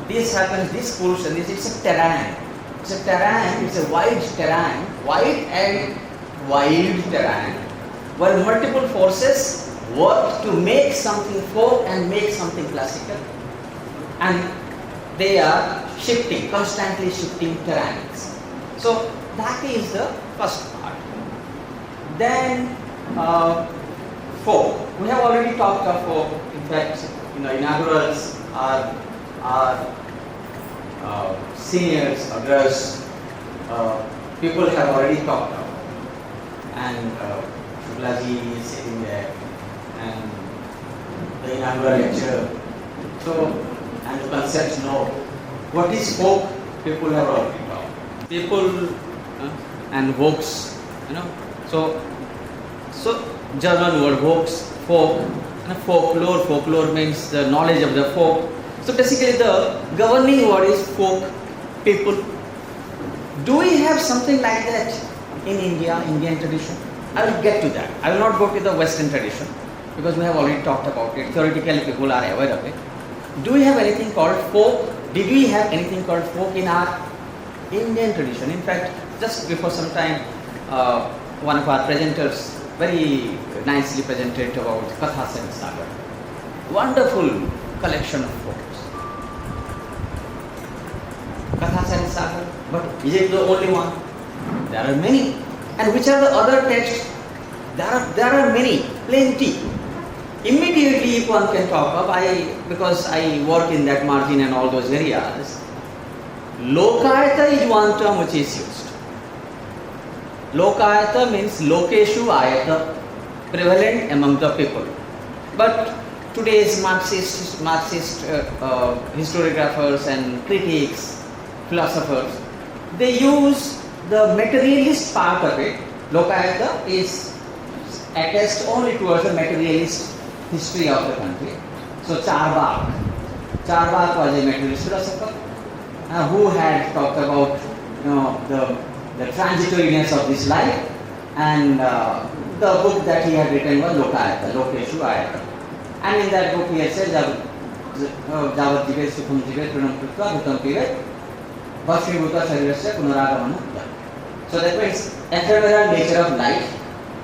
this happens, this portion, it's a terrain. It's a terrain, it's a wide terrain, wide and wild terrain, where multiple forces work to make something folk and make something classical. And they are shifting, constantly shifting terrains. So that is the first part. Then folk. We have already talked of folk. In fact, inaugurals are seniors, others, people have already talked of. And Shuklaji is sitting there, and the inaugural lecturer. So, and the concepts know what is folk. People have already talked. People and folks, So German word folks, folk, and folklore. Folklore means the knowledge of the folk. So basically, the governing word is folk, people. Do we have something like that in India, Indian tradition? I will get to that. I will not go to the Western tradition because we have already talked about it. Theoretically, people are aware of it. Do we have anything called folk? Did we have anything called folk in our Indian tradition? In fact, just before some time, one of our presenters very nicely presented about Kathas and Sagar. Wonderful collection of folks. Kathas and Sagar, but is it the only one? There are many. And which are the other texts? There are many, plenty. Immediately, if one can talk of, because I work in that margin and all those areas, Lokayata is one term which is used. Lokayata means Lokeshu Ayata, prevalent among the people. But today's Marxist historiographers and critics, philosophers, they use the materialist part of it. Lokayata is attached only towards the materialist history of the country. So Charbakh was a materialist philosopher who had talked about the transitoriness of this life, and the book that he had written was Lokayata, Lokeshu Ayata. And in that book he had said, Javat Jivet Sukham Jivet Pranam Krutva Bhutam Pivet Bhashmibhuta Sharirasya Punaragamana. So that means ephemeral nature of life,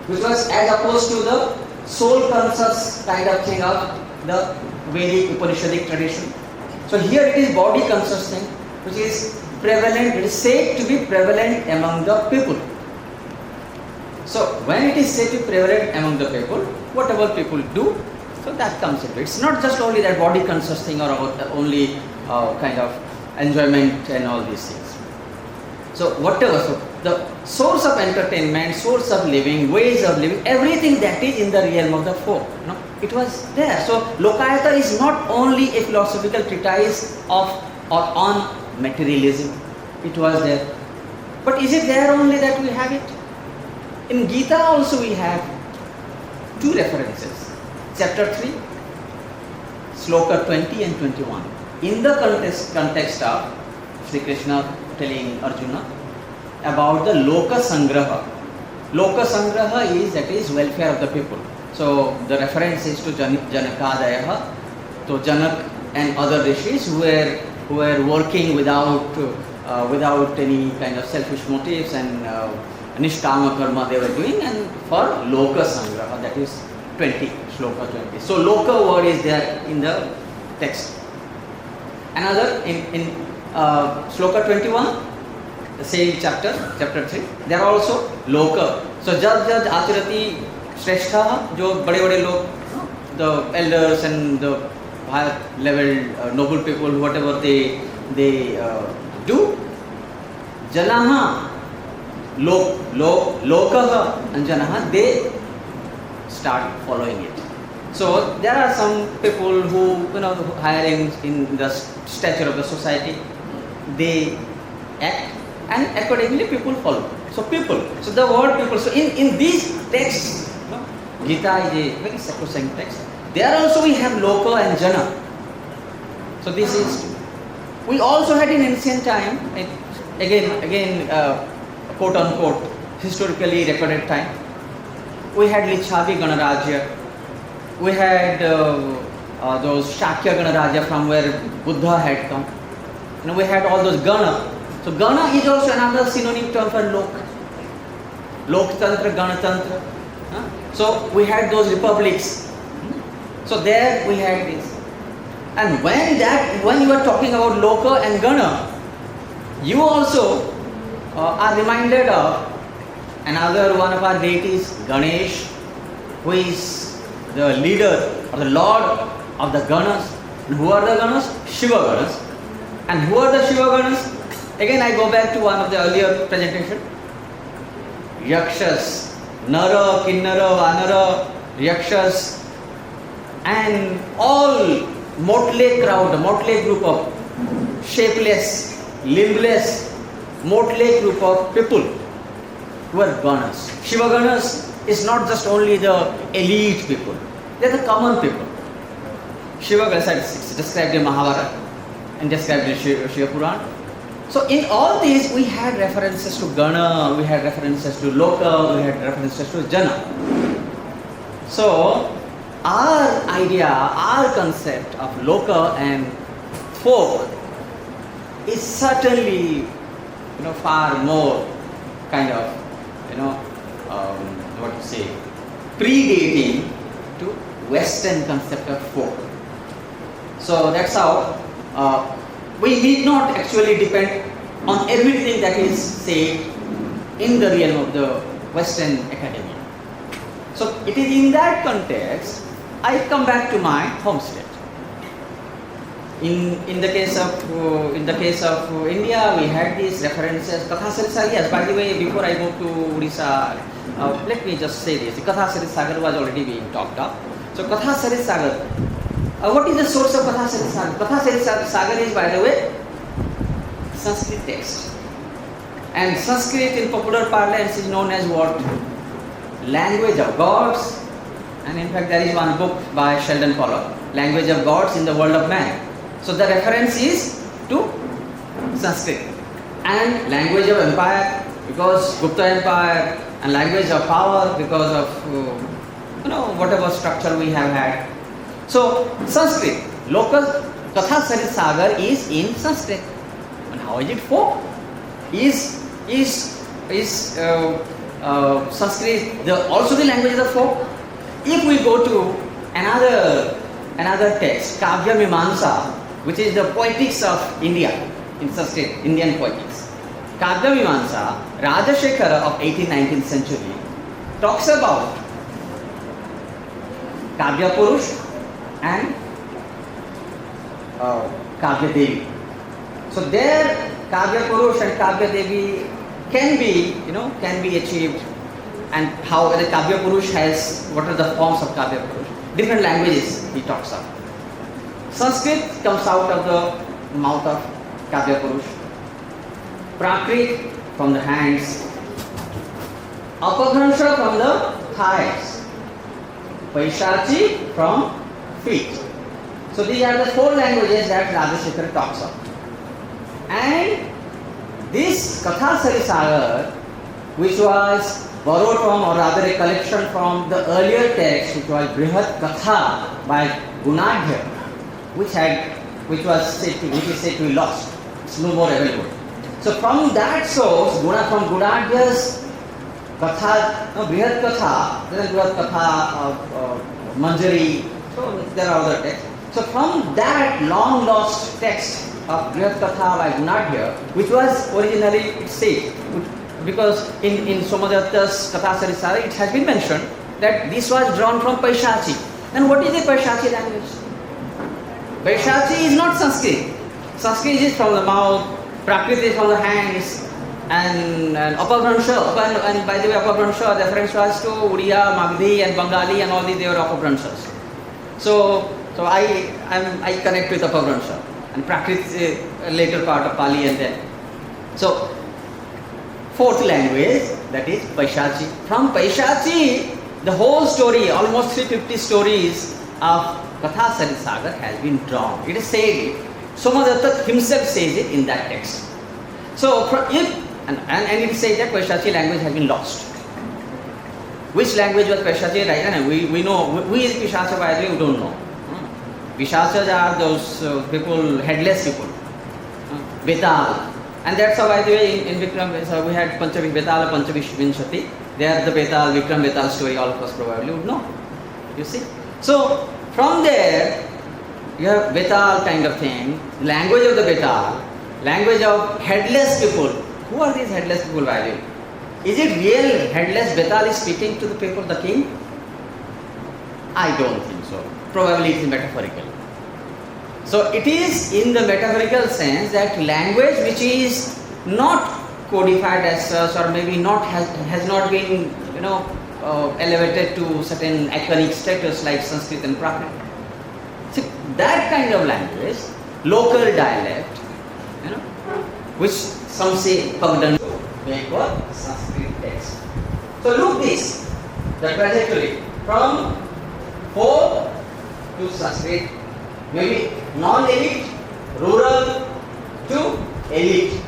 which was as opposed to the soul conscious kind of thing of the Vedic Upanishadic tradition. So here it is body conscious thing, which is prevalent, it is said to be prevalent among the people. So when it is said to be prevalent among the people, whatever people do, so that comes into it. It's not just only that body conscious thing or only kind of enjoyment and all these things. So whatever, so the source of entertainment, source of living, ways of living, everything that is in the realm of the folk, it was there. So Lokayata is not only a philosophical treatise of or on materialism, it was there. But is it there only that we have it? In Gita also we have two references. Chapter 3, Sloka 20 and 21. In the context of Sri Krishna telling Arjuna about the Loka Sangraha. Loka Sangraha is welfare of the people. So the reference is to Janakadayaha. So Janak and other rishis who were working without any kind of selfish motives and nishkama karma they were doing, and for Loka Sangraha, that is 20, Shloka 20. So Loka word is there in the text. Another in Shloka 21, the same chapter 3, there are also Loka. So Jaj Acharati Shrestha, jo bade log, the elders and the higher level noble people, whatever they do, Janaha, Lokaha and Janaha, they start following it. So there are some people who higher in the stature of the society, they act and accordingly people follow. So people, so the word people, so in these texts, Gita is a very sacrosanct text. There also we have Loka and Jana. So this is, we also had in ancient time, again quote unquote, historically recorded time, we had Lichavi Ganarajya, we had those Shakya Ganarajya from where Buddha had come. we had all those Gana. So Gana is also another synonym term for Lok. Loktantra, Ganatantra. So we had those republics. So there we had this. And when you are talking about Loka and Gana, you also are reminded of another one of our deities, Ganesh, who is the leader or the lord of the Ganas. And who are the Ganas? Shiva Ganas. And who are the Shiva Ganas? Again I go back to one of the earlier presentation. Yakshas, Nara, Kinnara, Vanara, Yakshas, and all motley crowd, a motley group of shapeless, limbless, motley group of people who are Ganas. Shiva Ganas is not just only the elite people, they are the common people. Shiva Ganas is described in Mahabharata and described in Shiva Purana. So in all these we had references to Gana, we had references to Loka, we had references to Jana. So our idea, our concept of Loka and folk is certainly far more kind of what to say, predating to Western concept of folk. So that's how we need not actually depend on everything that is said in the realm of the Western academia. So it is in that context I come back to my home state. In the case of India, we had these references. Katha Sarisa, yes. By the way, before I go to Odisha, let me just say this. Katha Sarisa was already being talked of. So Katha Sarisa, what is the source of Katha Sarisa? Katha Sarisa is, by the way, Sanskrit text. And Sanskrit in popular parlance is known as what? Language of gods. And in fact, there is one book by Sheldon Pollock, Language of Gods in the World of Man. So the reference is to Sanskrit. And language of empire, because Gupta Empire, and language of power because of whatever structure we have had. So Sanskrit, local Katha Sarisa is in Sanskrit. And how is it folk? Is Sanskrit also the language of the folk? If we go to another text, Kavya Mimamsa, which is the poetics of India, in Sanskrit, Indian poetics. Kavya Mimamsa, Rajashekhara of 18th-19th century talks about Kavya Purush and Kavya Devi. So there, Kavya Purush and Kavya Devi can be achieved. And how the Kavya Purush has, what are the forms of Kavya Purush? Different languages he talks of. Sanskrit comes out of the mouth of Kavya Purush. Prakrit from the hands. Apabhransha from the thighs. Paishachi from feet. So these are the four languages that Rajashekhara talks of. And this Katha Sarisagar, which was borrowed from, or rather a collection from the earlier text, which was Brihat Katha by Gunadhya, which is said to be lost. It's no more available. So from that source, from Gunadhya's Katha, Brihat Katha, then Brihat Katha, Manjari, so there are other texts. So from that long lost text of Brihat Katha by Gunadhya, which was originally said, because in Somadatta's Katha Sarisa, it has been mentioned that this was drawn from Paishachi. And what is the Paishachi language? Paishachi is not Sanskrit. Sanskrit is from the mouth, Prakrit is from the hands, and Apabhransha, and by the way, Apabhransha, the reference was to Uriya, Magdi, and Bengali, and all these, they were Apabhranshas. So I connect with Apabhransha, and Prakrit is a later part of Pali, and then. So, fourth language, that is Paishachi. From Paishachi, the whole story, almost 350 stories of Katha Sarisagar has been drawn. It is said, Somadatta himself says it in that text. So, and it says that Paishachi language has been lost. Which language was Paishachi? Right? We know, who is Pishacha, by the way, we don't know. Pishachas are those people, headless people. Betal. And that's how, by the way, in Vikram, so we had Betal, Panchavinshati. They are the Betal, Vikram Betal story, all of us probably would know. You see? So, from there, you have Betal kind of thing, language of the Betal, language of headless people. Who are these headless people valuing? Is it real headless Betal is speaking to the people, the king? I don't think so. Probably it is metaphorical. So it is in the metaphorical sense that language which is not codified as such, or maybe not has not been elevated to certain iconic status like Sanskrit and Prakrit. So that kind of language, local dialect, which some say Pagdan make for Sanskrit text. So look this, the trajectory from folk to Sanskrit, maybe non-elite, rural to elite.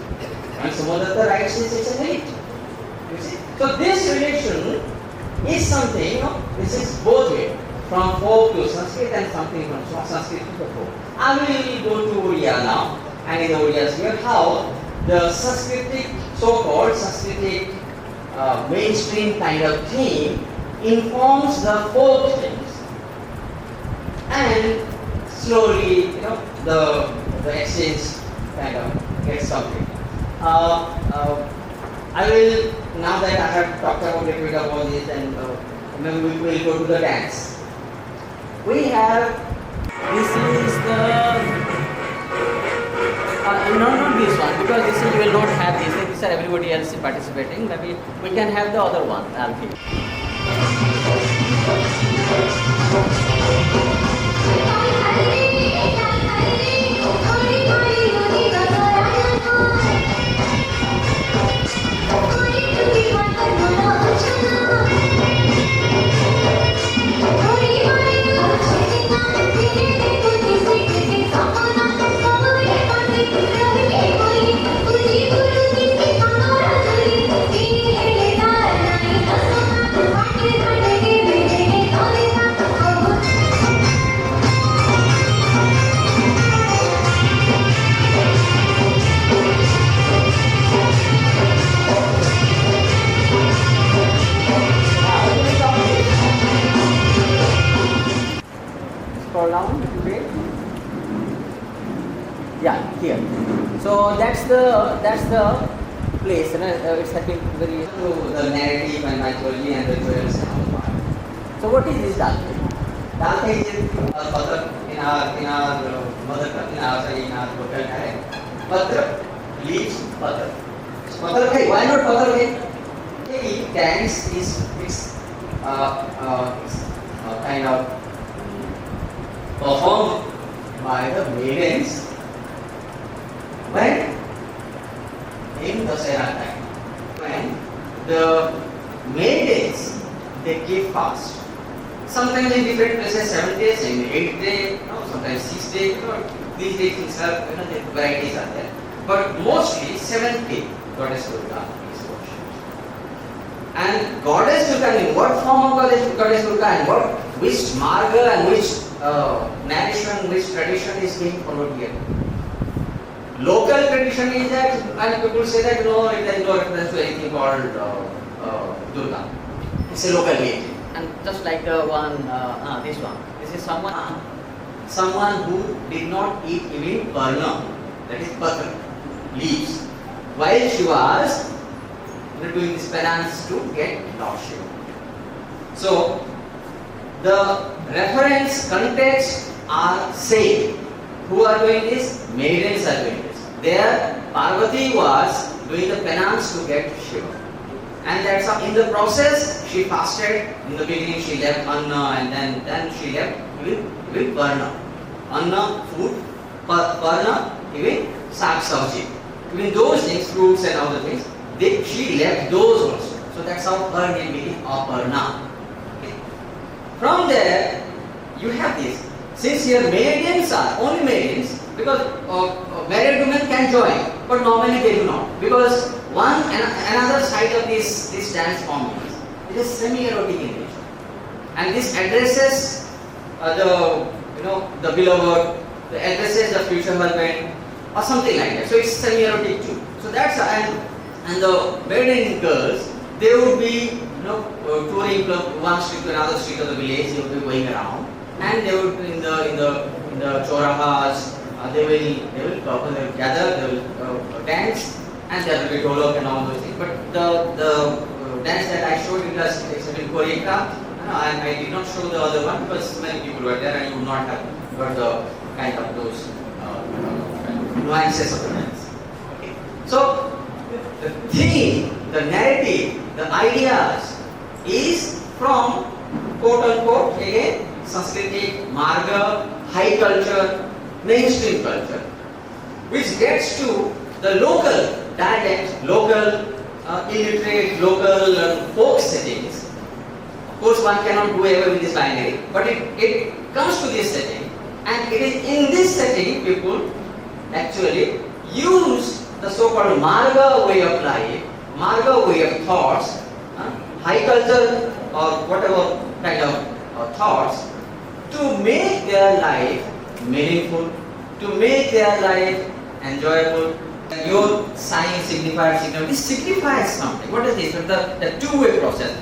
And Sumadatta writes this, it's an elite. You see? So this relation is something, this is both way, from folk to Sanskrit and something from Sanskrit to the folk. I will go to Odia now, and in the Odia here, how the Sanskritic, so-called Sanskritic mainstream kind of theme informs the folk things. And slowly, the exchange kind of gets something. I will, now that I have talked about a little bit about this, and maybe we will go to the dance. We have, this is the, not this one, because this is, you will not have this, these are everybody else participating. Maybe we can have the other one, I'll think. Yeah, here. So that's the place. It's having very the narrative and mythology and rituals and all that. So what is this Dalke? Dalke is Patra in our mother tongue, in our local dialect. Patra leaves Patra. Patra kai, why not Patra kai? Dance is kind of performed by the maidens when in the Dasera time, when the maidens they keep fast. Sometimes in different places 7 days, in 8 days, sometimes 6 days. These days things are, the varieties are there. But mostly 7th day, Goddess Durga is worshipped. And Goddess Durga, in what form of Goddess Durga, and which marga and which narration, which tradition is being followed here? Local tradition is that, and people say that no, it has no reference to anything called Durga. It's a local deity. And just like the one, this one. This is someone who did not eat even parna, that is patra, leaves, while she was doing this penance to get Lord Shiva. So, the reference context are same. Who are doing this? Maidens are doing this. There, Parvati was doing the penance to get Shiva. And that's how, in the process, she fasted. In the beginning, she left Anna, and then she left with Varna. Anna, food, Varna, even Sak Sabji. Even those things, fruits and other things, she left those also. So that's how her name became Aparna. Okay. From there, you have this. Since here maidens are only maidens, because married women can join, but normally they do not, because one another side of this dance form is semi-erotic in nature, and this addresses the beloved, addresses the future husband, or something like that. So it's semi-erotic too. So that's and the maiden girls, they would be touring from one street to another street of the village. They would be going around, and they would in the chorahas. They will gather, they will dance, and there will be dolok and all those things. But the dance that I showed, it has been choreographed. I did not show the other one because many people were there and you would not have got the kind of those nuances of the dance. Okay. So the theme, the narrative, the ideas is from quote unquote again Sanskritic, Marga, high culture, mainstream culture, which gets to the local dialect, local illiterate, local folk settings. Of course, one cannot do away with this binary, but it comes to this setting, and it is in this setting people actually use the so-called Marga way of life, Marga way of thoughts, high culture or whatever kind of thoughts to make their life meaningful, to make their life enjoyable. Your sign signifies signal. This signifies something. What is this? The two-way process.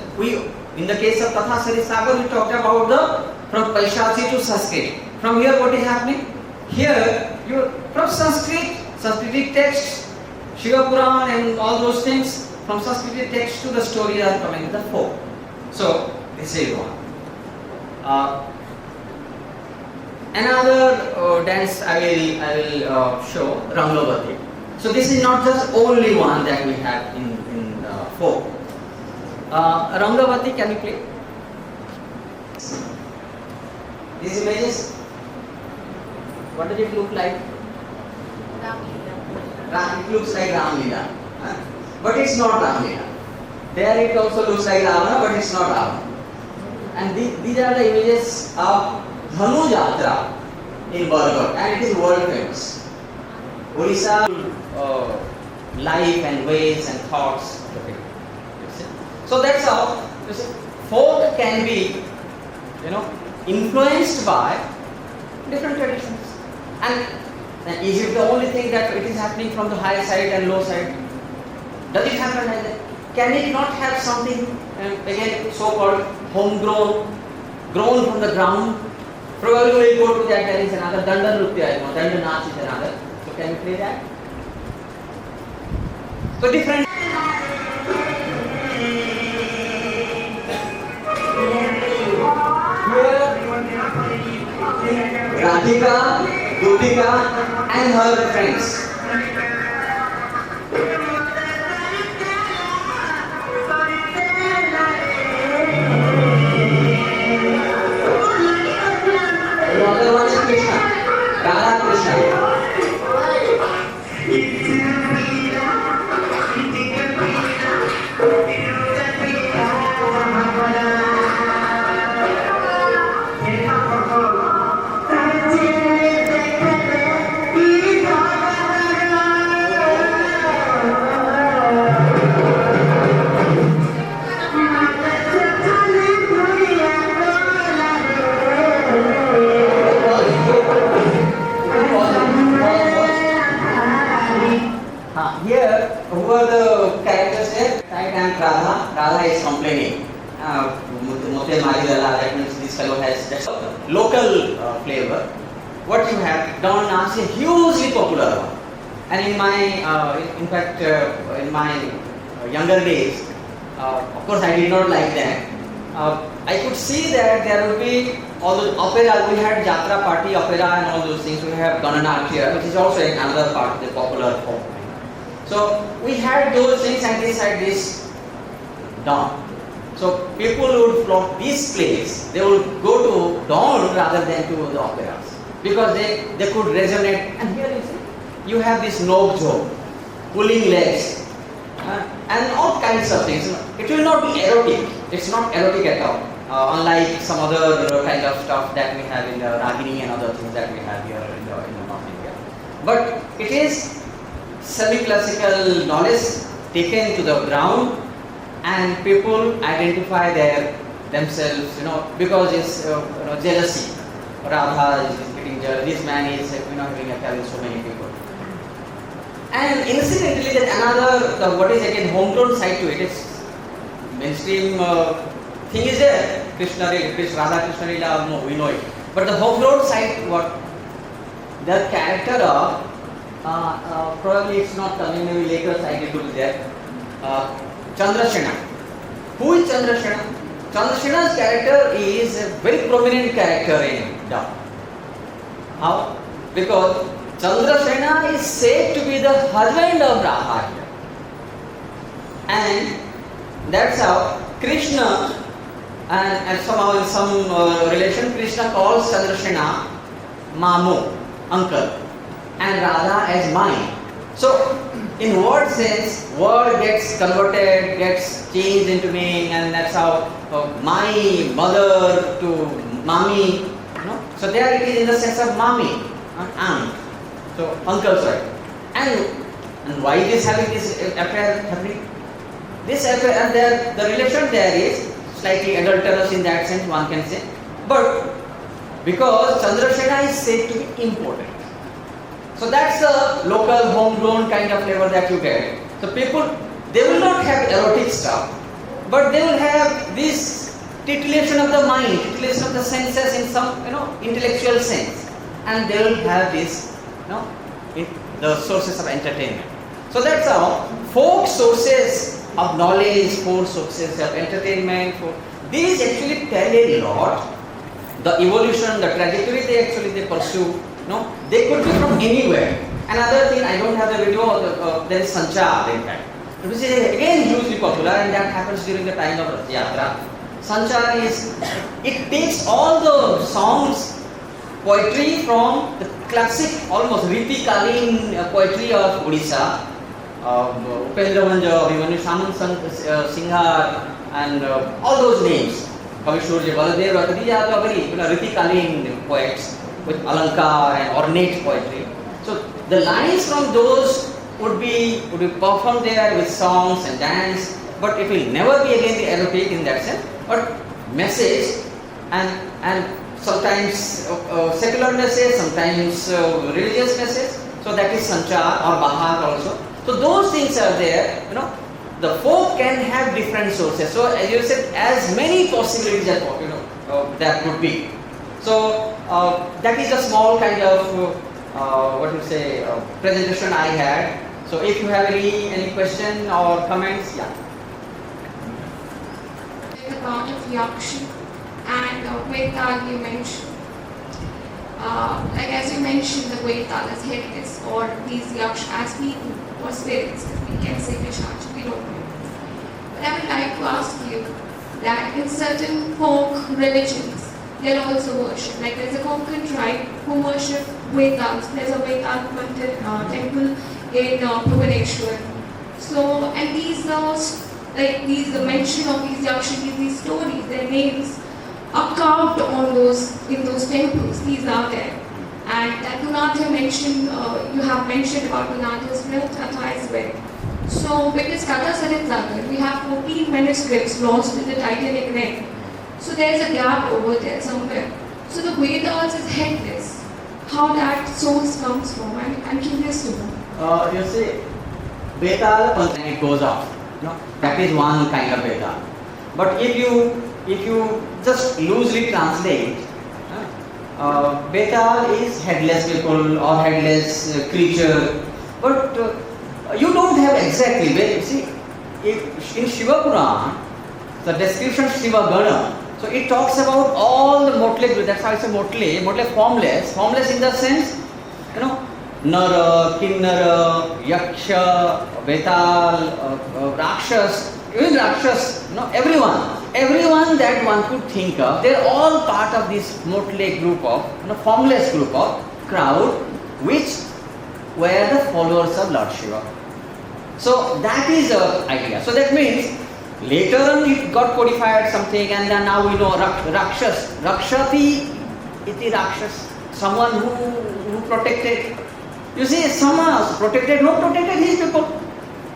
In the case of Katha Sari Sagar, we talked about from Paishachi to Sanskrit. From here, what is happening? Here, from Sanskritic texts, Shiva Puran and all those things, from Sanskritic texts to the stories are coming in the folk. So, this is one. Another dance I will show, Rangavati. So this is not just only one that we have in folk. Rangavati, can you play? These images, what does it look like? It looks like Ram Leela. But it's not Ram Leela. There it also looks like Ravana, but it's not Ravana. And these are the images of Dhanu Jatra in Bargarh, and it is world famous. Orissa life and ways and thoughts. So that's how folk can be, influenced by different traditions. And is it the only thing that it is happening from the high side and low side? Does it happen like that? Can it not have something again so-called homegrown, grown from the ground? Probably we'll go to that. There is another Danda Nrutya, Danda Nach is another. So can you play that? So different. Radhika, Dupika and her friends. Another one is Krishna, Radha Krishna. Here, who are the characters here? Right and Radha. Radha is complaining. That means this fellow has just local flavor. What you have, Don Nas is hugely popular one. And in my, in fact, in my younger days, of course I did not like that. I could see that there would be all those opera. We had Jatra party opera and all those things. We have Gananatya, which is also another part of the popular folk. So we had those things, and this had this dawn. So people would flock this place. They would go to dawn rather than to the operas because they could resonate. And here you see, you have this knob job, pulling legs, and all kinds of things. It will not be erotic. It's not erotic at all. Unlike some other kind of stuff that we have in the Ragini and other things that we have here in the North India. But it is semi-classical knowledge taken to the ground, and people identify themselves, because it's jealousy. Radha is getting jealous. This man is, having affair with so many people. And incidentally, there's another, what is again homegrown side to it. It's mainstream thing is there. Radha Krishna Lila, no, we know it. But the homegrown side, what? The character of, probably it's not coming, maybe later side it will be there. Chandrasena. Who is Chandrasena? Chandrasena's character is a very prominent character in Dao. How? Because Chandrasena is said to be the husband of Radha. And that's how Krishna, and somehow in some relation, Krishna calls Chandrasena Mamu, uncle, and Radha as mine. So, in what sense, word gets converted, gets changed into meaning, and that's how my mother to mami, you know. So there it is in the sense of mami, aunt. So uncle's wife. And why it is having this affair happening? This affair, and there the relation there is slightly adulterous in that sense, one can say. But because Chandrasena is said to be important. So that's the local homegrown kind of flavor that you get. So people, they will not have erotic stuff, but they will have this titillation of the mind, titillation of the senses in some, intellectual sense, and they will have this, the sources of entertainment. So that's how folk sources of knowledge, folk sources of entertainment, these actually tell a lot. The evolution, the trajectory they pursue. No, they could be from anywhere. Another thing, I don't have the video, there is Sanchar in fact, which is again hugely popular, and that happens during the time of Rath Yatra. Sanchar is, it takes all the songs, poetry from the classic, almost Riti Kalin poetry of Odisha, Upendra Manja, Abhimanyu Shaman Singhar, and all those names, Kavishurji, Baladev, these are the very Riti Kalin poets with Alankar and ornate poetry. So the lines from those would be performed there with songs and dance, but it will never be again the erotic in that sense, but message and sometimes secular message, sometimes religious message. So that is Sanchar or Bahar also. So those things are there, the folk can have different sources. So as you said, as many possibilities as that could be. So that is a small kind of presentation I had. So if you have any question or comments, yeah. About of Yakshi and Vetal you mentioned. Like as you mentioned, the Vetal as headless or these Yaksh as people or spirits, we can say Pishachi, we don't know. But I would like to ask you that in certain folk religions, they'll also worship. Like there's a Konkan tribe who worship Vetals. There's a Vetal temple in Bhubaneswar. So, and these the mention of these Yakshis, these stories, their names are carved on in those temples. These are there. And that Gunatha mentioned, you have mentioned about Gunatha's Katha as well. So, with this Katha Sarit we have 14 manuscripts lost in the Titanic wreck. So there's a gap over there somewhere. So the Vedas is headless. How that source comes from, I'm curious to know. You see, Vetal, it goes off. That is one kind of Vetal. But if you just loosely translate, Vetal is headless people or headless creature. But you don't have exactly. You see, in Shiva Puran, the description of Shiva Gana. So it talks about all the motle, that's why I say motle formless in the sense, Nara, Kinnara, Yaksha, Vetal, Rakshas, even Rakshas, everyone that one could think of, they're all part of this motle group of, formless group of crowd, which were the followers of Lord Shiva. So that is the idea. So that means, later on it got codified something, and then now we know Rakshas. Rakshati iti Rakshas. Someone who protected. You see, someone protected, who protected his people.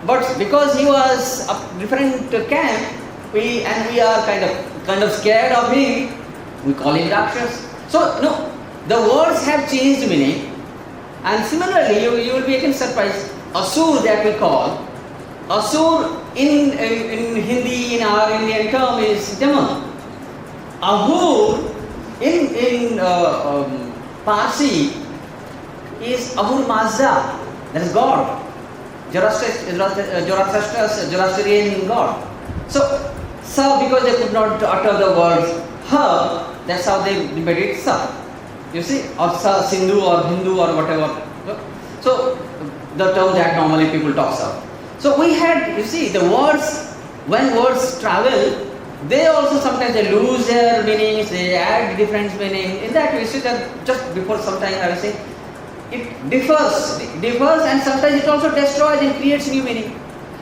But because he was a different camp, we are kind of scared of him, we call him Rakshas. So the words have changed meaning. And similarly, you will be again surprised. Asur that we call, Asur in Hindi, in our Indian term is demon. Ahur in Parsi is Ahur Mazda, that is God. Zoroastrian God. So because they could not utter the words her, that's how they made it sa. You see, or sa, Sindhu or Hindu or whatever. So the term that normally people talk about. So we had, you see, the words, when words travel, they also sometimes they lose their meanings, they add different meaning. In that we see that just before some time I was saying, it differs and sometimes it also destroys and creates new meaning.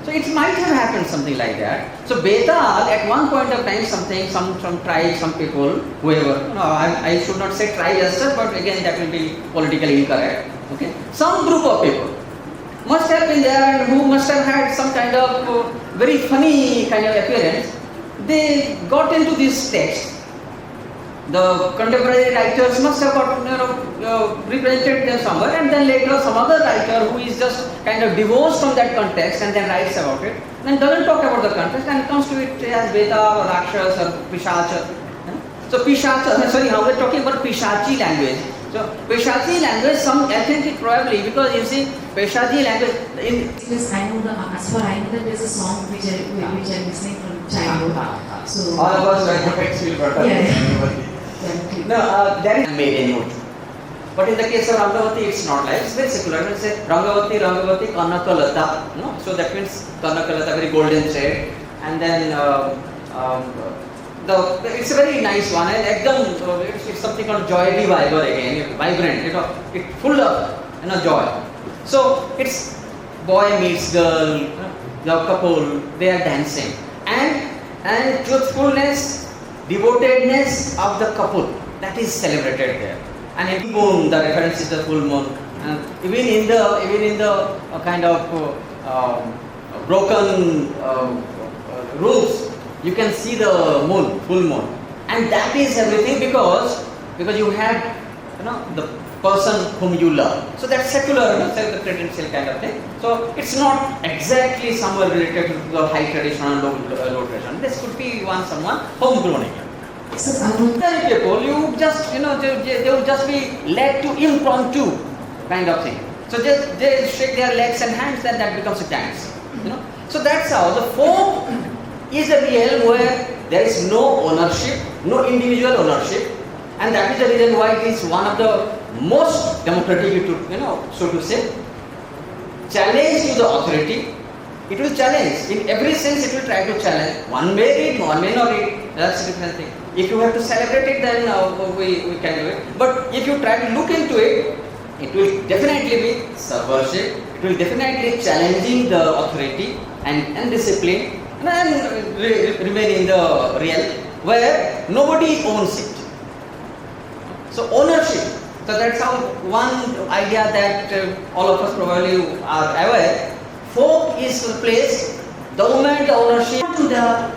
So it might have happened something like that. So Betal at one point of time something, some tribe, some people, whoever, no, I should not say tribe as such, but again that will be politically incorrect. Okay, some group of people must have been there and who must have had some kind of very funny kind of appearance. They got into this text. The contemporary writers must have got, represented them somewhere, and then later some other writer who is just kind of divorced from that context and then writes about it, then doesn't talk about the context and comes to it as Beta or Rakshas or Pishacha. So Pishacha, sorry, now we're talking about Pishachi language. So Pishachi language, I think it probably, because you see, Pishachi language in... Because I know as far I know that there's a song which I'm listening from childhood. So all of us like the text will brought up. No, there is made a note. But in the case of Rangavati, it's not like, it's very secular. It says Rangavati, Kanakalata. No? So that means Kanakalata, very golden thread. And then it's a very nice one. And it's something called joy revival again, vibrant, it's full of joy. So it's boy meets girl, the couple, they are dancing. And truthfulness, devotedness of the couple, that is celebrated there. And in moon, the reference is the full moon. And even in the kind of broken roofs, you can see the moon, full moon. And that is everything because you have the person whom you love. So that's secular, the credential kind of thing. So it's not exactly somewhere related to the high tradition and low tradition. This could be someone homegrown again. So Many people, you just, they will just be led to impromptu kind of thing. So they shake their legs and hands, and that becomes a dance. So that's how the folk is a realm where there is no ownership, no individual ownership, and that is the reason why it is one of the most democratic, so to say. Challenge to the authority, it will challenge. In every sense, it will try to challenge. One may read, one may not read. That's a different thing. If you have to celebrate it, then we can do it. But if you try to look into it, it will definitely be subversive. It will definitely challenging the authority and discipline, and remain in the realm where nobody owns it. So ownership. So that's how one idea that all of us probably are aware. Folk is the place, the moment the ownership. To the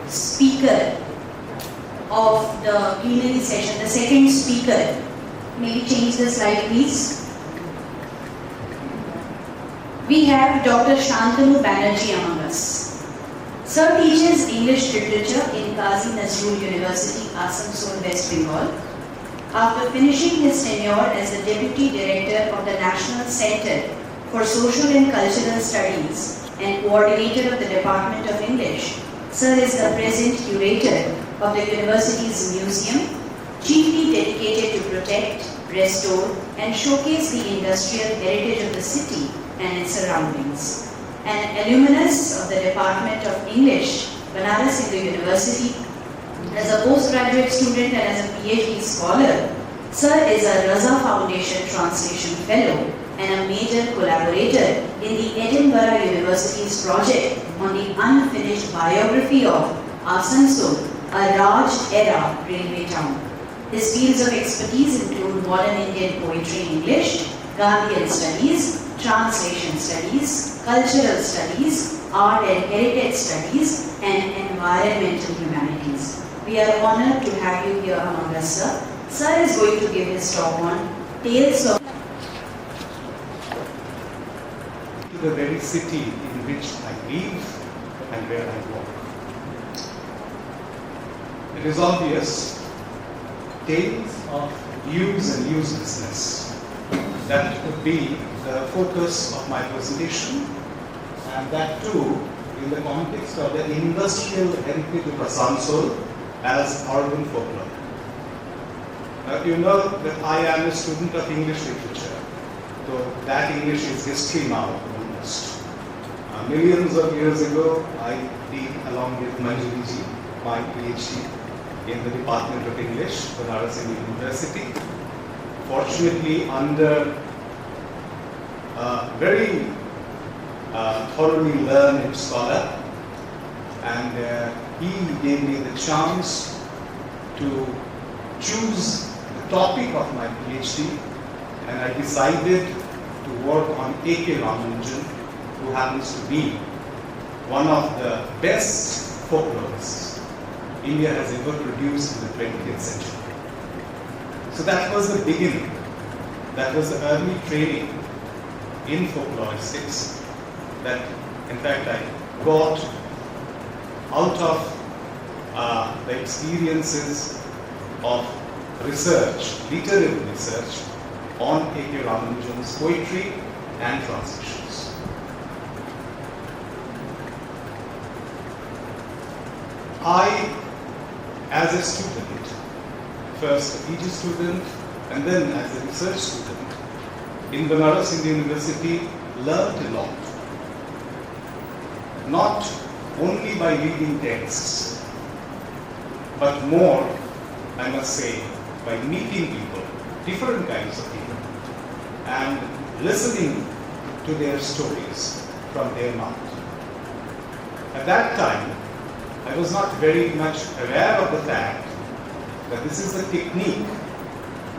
speaker of the plenary session, the second speaker. Maybe change the slide, please. We have Dr. Shantanu Banerjee among us. Sir teaches English literature in Qazi Nazrul University, Asansol, West Bengal. After finishing his tenure as the Deputy Director of the National Center for Social and Cultural Studies and Coordinator of the Department of English, Sir is the present curator of the university's museum, chiefly dedicated to protect, restore, and showcase the industrial heritage of the city and its surroundings. An alumnus of the Department of English, Varanasi University, as a postgraduate student and as a PhD scholar, Sir is a Raza Foundation Translation Fellow and a major collaborator in the Edinburgh University's project on the unfinished biography of Asansol, a Raj-era railway town. His fields of expertise include modern Indian poetry in English, Gandhian studies, translation studies, cultural studies, art and heritage studies, and environmental humanities. We are honored to have you here among us, sir. Sir is going to give his talk on Tales of... to the very city in which I live and where I work. It is obvious tales of use and uselessness that would be the focus of my presentation, and that too in the context of the industrial heritage of Asansol as urban folklore. You know that I am a student of English literature, so that English is history now almost. Millions of years ago, I did, along with Manjuriji, my PhD in the Department of English, Varanasi University. Fortunately, under a very thoroughly learned scholar, and he gave me the chance to choose the topic of my PhD, and I decided to work on A.K. Ramanujan, who happens to be one of the best folklorists India has ever produced in the 20th century. So that was the beginning. That was the early training in folkloristics that, in fact, I got out of the experiences of research, literary research on A.K. Ramanujan's poetry and translations. I, as a student, first a PG student and then as a research student in Varanasi University, learned a lot. Not only by reading texts, but more, I must say, by meeting people, different kinds of people, and listening to their stories from their mouth. At that time, I was not very much aware of the fact that this is the technique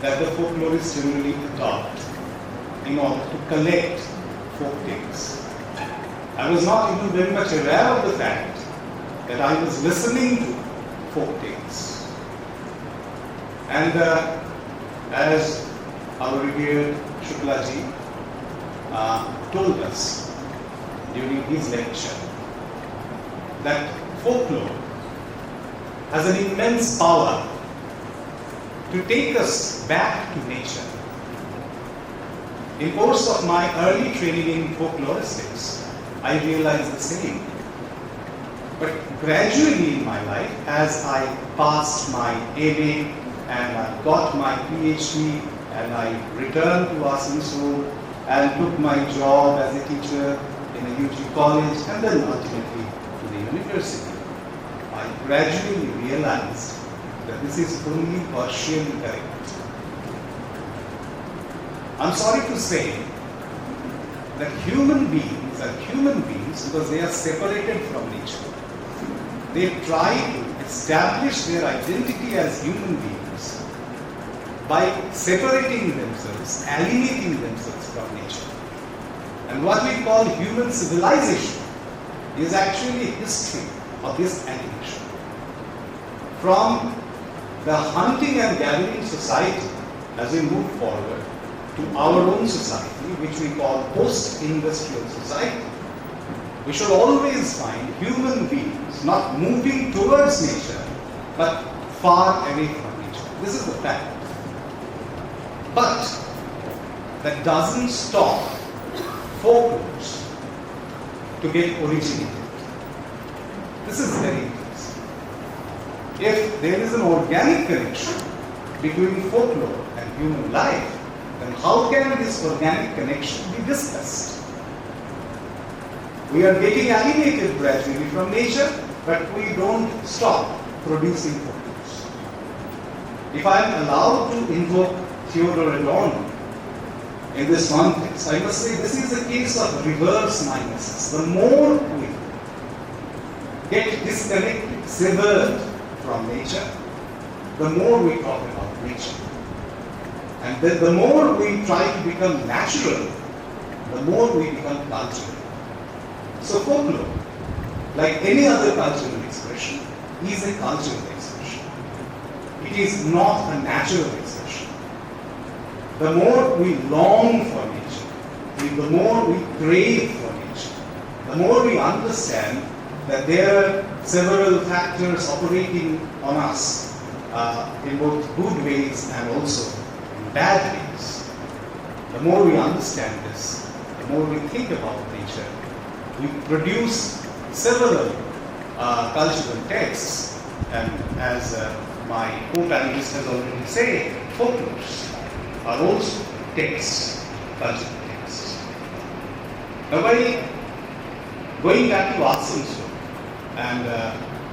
that the folklorists generally adopt in order to collect folk tales. I was not even very much aware of the fact that I was listening to folk tales. And as our revered Shuklaji told us during his lecture, that folklore has an immense power to take us back to nature. In course of my early training in folkloristics, I realized the same. But gradually in my life, as I passed my MA and I got my PhD and I returned to Asansol and took my job as a teacher in a UG college and then ultimately to the university, I gradually realized that this is only partially correct. I'm sorry to say that human beings are human beings because they are separated from nature. They try to establish their identity as human beings by separating themselves, alienating themselves from nature. And what we call human civilization is actually a history of this alienation. From the hunting and gathering society, as we move forward to our own society, which we call post-industrial society, we should always find human beings not moving towards nature, but far away from nature. This is the fact. But that doesn't stop folklores to get originated. This is very interesting. If there is an organic connection between folklore and human life, then how can this organic connection be discussed? We are getting alienated gradually from nature, but we don't stop producing folklores. If I am allowed to invoke Theodore Adorno in this context, I must say this is a case of reverse mimesis. The more we get disconnected, severed from nature, the more we talk about nature. And then the more we try to become natural, the more we become cultural. So folklore, like any other cultural expression, is a cultural expression. It is not a natural expression. The more we long for nature, the more we crave for the more we understand that there are several factors operating on us in both good ways and also in bad ways. The more we understand this, the more we think about nature, we produce several cultural texts, and as my co-panelist has already said, folklores are also texts, cultural texts. Now, by going back to Asansol and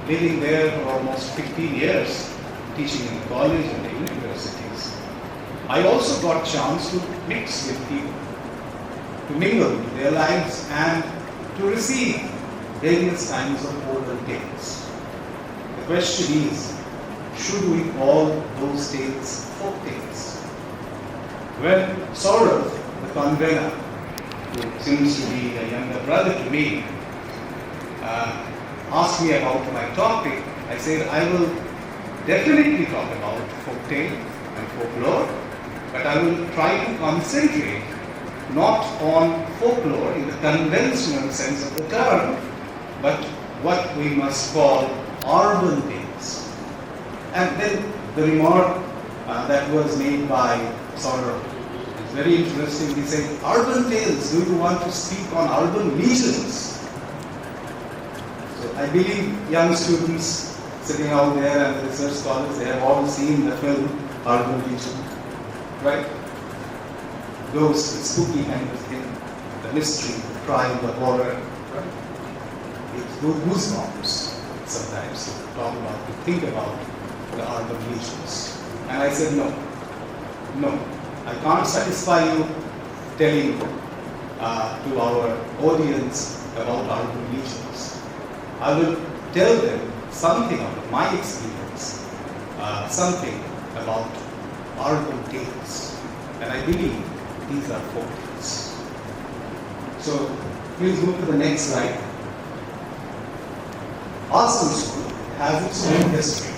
living there for almost 15 years, teaching in college and the universities, I also got a chance to mix with people, to mingle with their lives and to receive various kinds of oral tales. The question is, should we call those tales folk tales? When Saurav, the convener, who seems to be a younger brother to me, asked me about my topic, I said I will definitely talk about folktale and folklore, but I will try to concentrate not on folklore in the conventional sense of the term, but what we must call urban tales. And then the remark that was made by Saurav is very interesting. He said, urban tales, do you want to speak on urban legends? So I believe young students sitting out there and the research scholars, they have all seen the film Urban Legend, right? Those spooky kind of thing, the mystery, the crime, the horror, right? It's those goosebumps sometimes to talk about, to think about the urban legends. And I said, no, I can't satisfy you telling to our audience about urban legends. I will tell them something about my experience, something about urban tales. And I believe these are folk tales. So please move to the next slide. Asansol has its own history.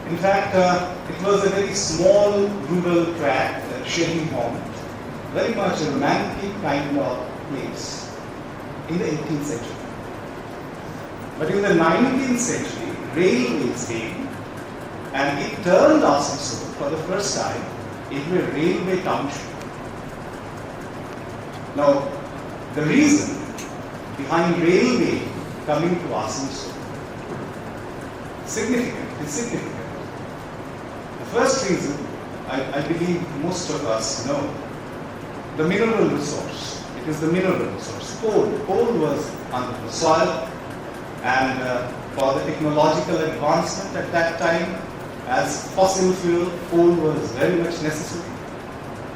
In fact, it was a very small rural tract, Shetty home, very much a romantic kind of place in the 18th century. But in the 19th century, railways came and it turned Asansol for the first time into a railway township. Now, the reason behind railway coming to Asansol is significant. The first reason, I believe most of us know, the mineral resource. It is the mineral resource. Coal was under the soil, and for the technological advancement at that time, as fossil fuel, coal was very much necessary.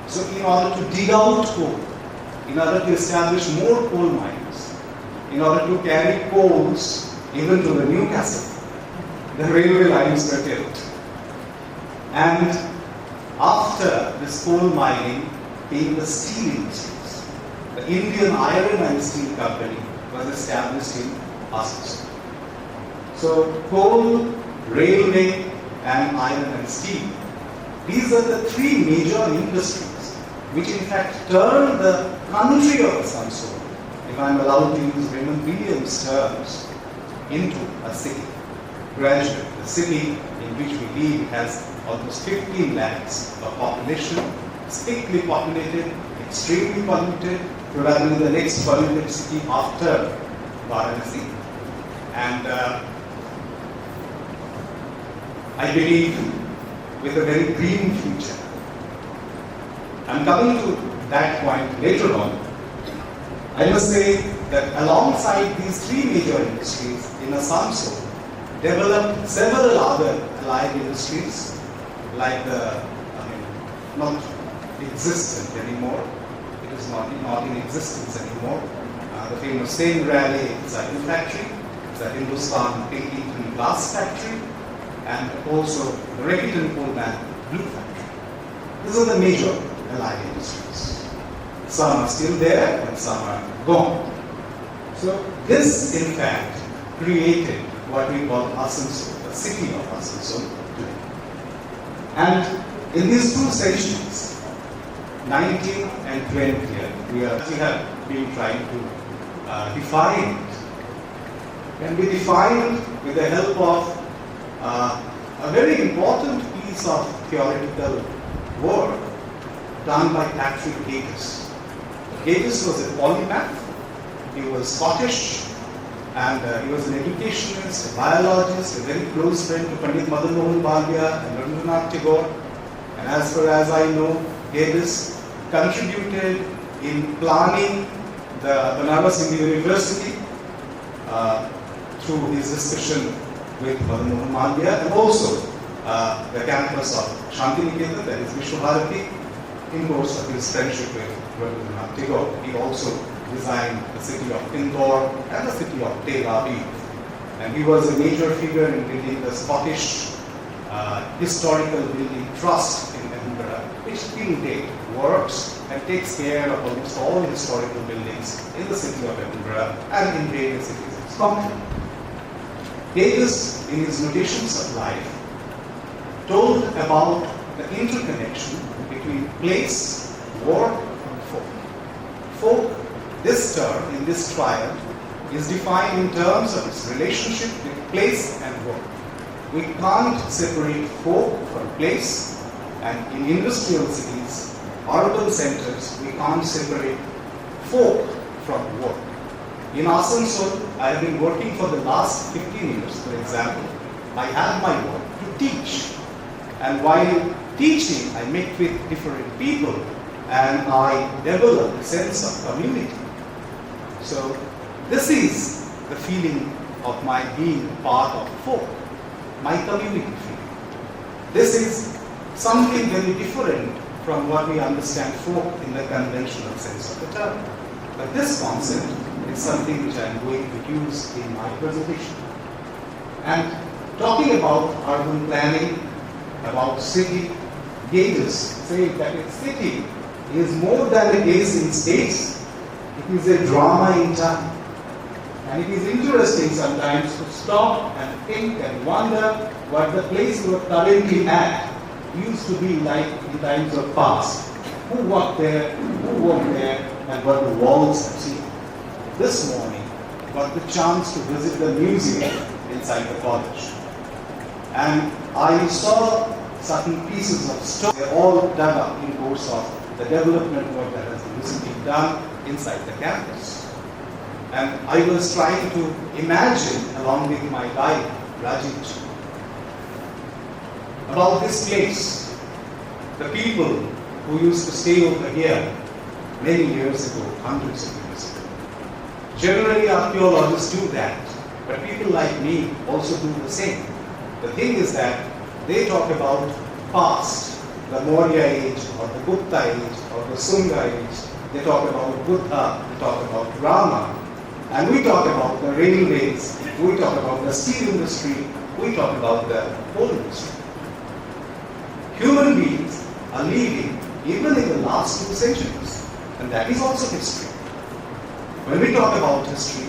So in order to dig out coal, in order to establish more coal mines, in order to carry coals even to the Newcastle, the railway lines were built. And after this coal mining came the steel industries. The Indian Iron and Steel Company was established in Asansol. So coal, railway, and iron and steel. These are the three major industries which in fact turned the country of Asansol, if I am allowed to use Raymond Williams' terms, into a city. Gradually, the city in which we live has almost 15 lakhs of population, thickly populated, extremely polluted, probably the next polluted city after Varanasi. And I believe with a very green future. I'm coming to that point later on. I must say that alongside these three major industries in Asansol, developed several other allied industries like not existent anymore. It is not in existence anymore. The famous Sen Raleigh cycle factory, the Hindustan Painting and Glass factory, and also the Rajghat coal mine blue factory. These are the major allied industries. Some are still there and some are gone. So this in fact created what we call Asansol, the city of Asansol today. And in these two centuries, 19th and 20th, we have been trying to define it. Can be defined with the help of a very important piece of theoretical work done by Patrick Aegis. Aegis was a polymath. He was Scottish, and he was an educationist, a biologist, a very close friend to Pandit Madan Mohan Balya and Rabindranath Tagore. And as far as I know, Aegis contributed in planning the Banaras Hindu University through his discussion with Madan Mohan Malviya, and also the campus of Shantiniketan, that is Vishwabharati, in course of his friendship with Rabindranath Tagore. He also designed the city of Indore and the city of Tel Aviv. And he was a major figure in building the Scottish Historical Building Trust in Edinburgh, which till date works and takes care of almost all historical buildings in the city of Edinburgh and in various cities of Scotland. Aegis, in his Notations of Life, told about the interconnection between place, work, and folk. Folk, this term in this triad, is defined in terms of its relationship with place and work. We can't separate folk from place, and in industrial cities, urban centers, we can't separate folk from work. In Asansol, I have been working for the last 15 years, for example. I have my work to teach. And while teaching, I meet with different people and I develop a sense of community. So this is the feeling of my being part of folk, my community feeling. This is something very different from what we understand folk in the conventional sense of the term. But this concept is something which I am going to use in my presentation. And talking about urban planning, about city, Aegis say that a city is more than a gaze in space, it is a drama in time. And it is interesting sometimes to stop and think and wonder what the place you are currently at used to be like in times of past. Who walked there, and what the walls have seen. This morning, got the chance to visit the museum inside the college. And I saw certain pieces of stone. They're all dug up in course of the development work that has been recently done inside the campus. And I was trying to imagine, along with my guide, Rajghat, about this place, the people who used to stay over here many years ago, hundreds of years ago. Generally, archaeologists do that, but people like me also do the same. The thing is that they talk about past, the Maurya age, or the Gupta age, or the Sunga age. They talk about Buddha, they talk about Rama, and we talk about the railways, we talk about the steel industry, we talk about the coal industry. Human beings are living even in the last 2 centuries, and that is also history. When we talk about history,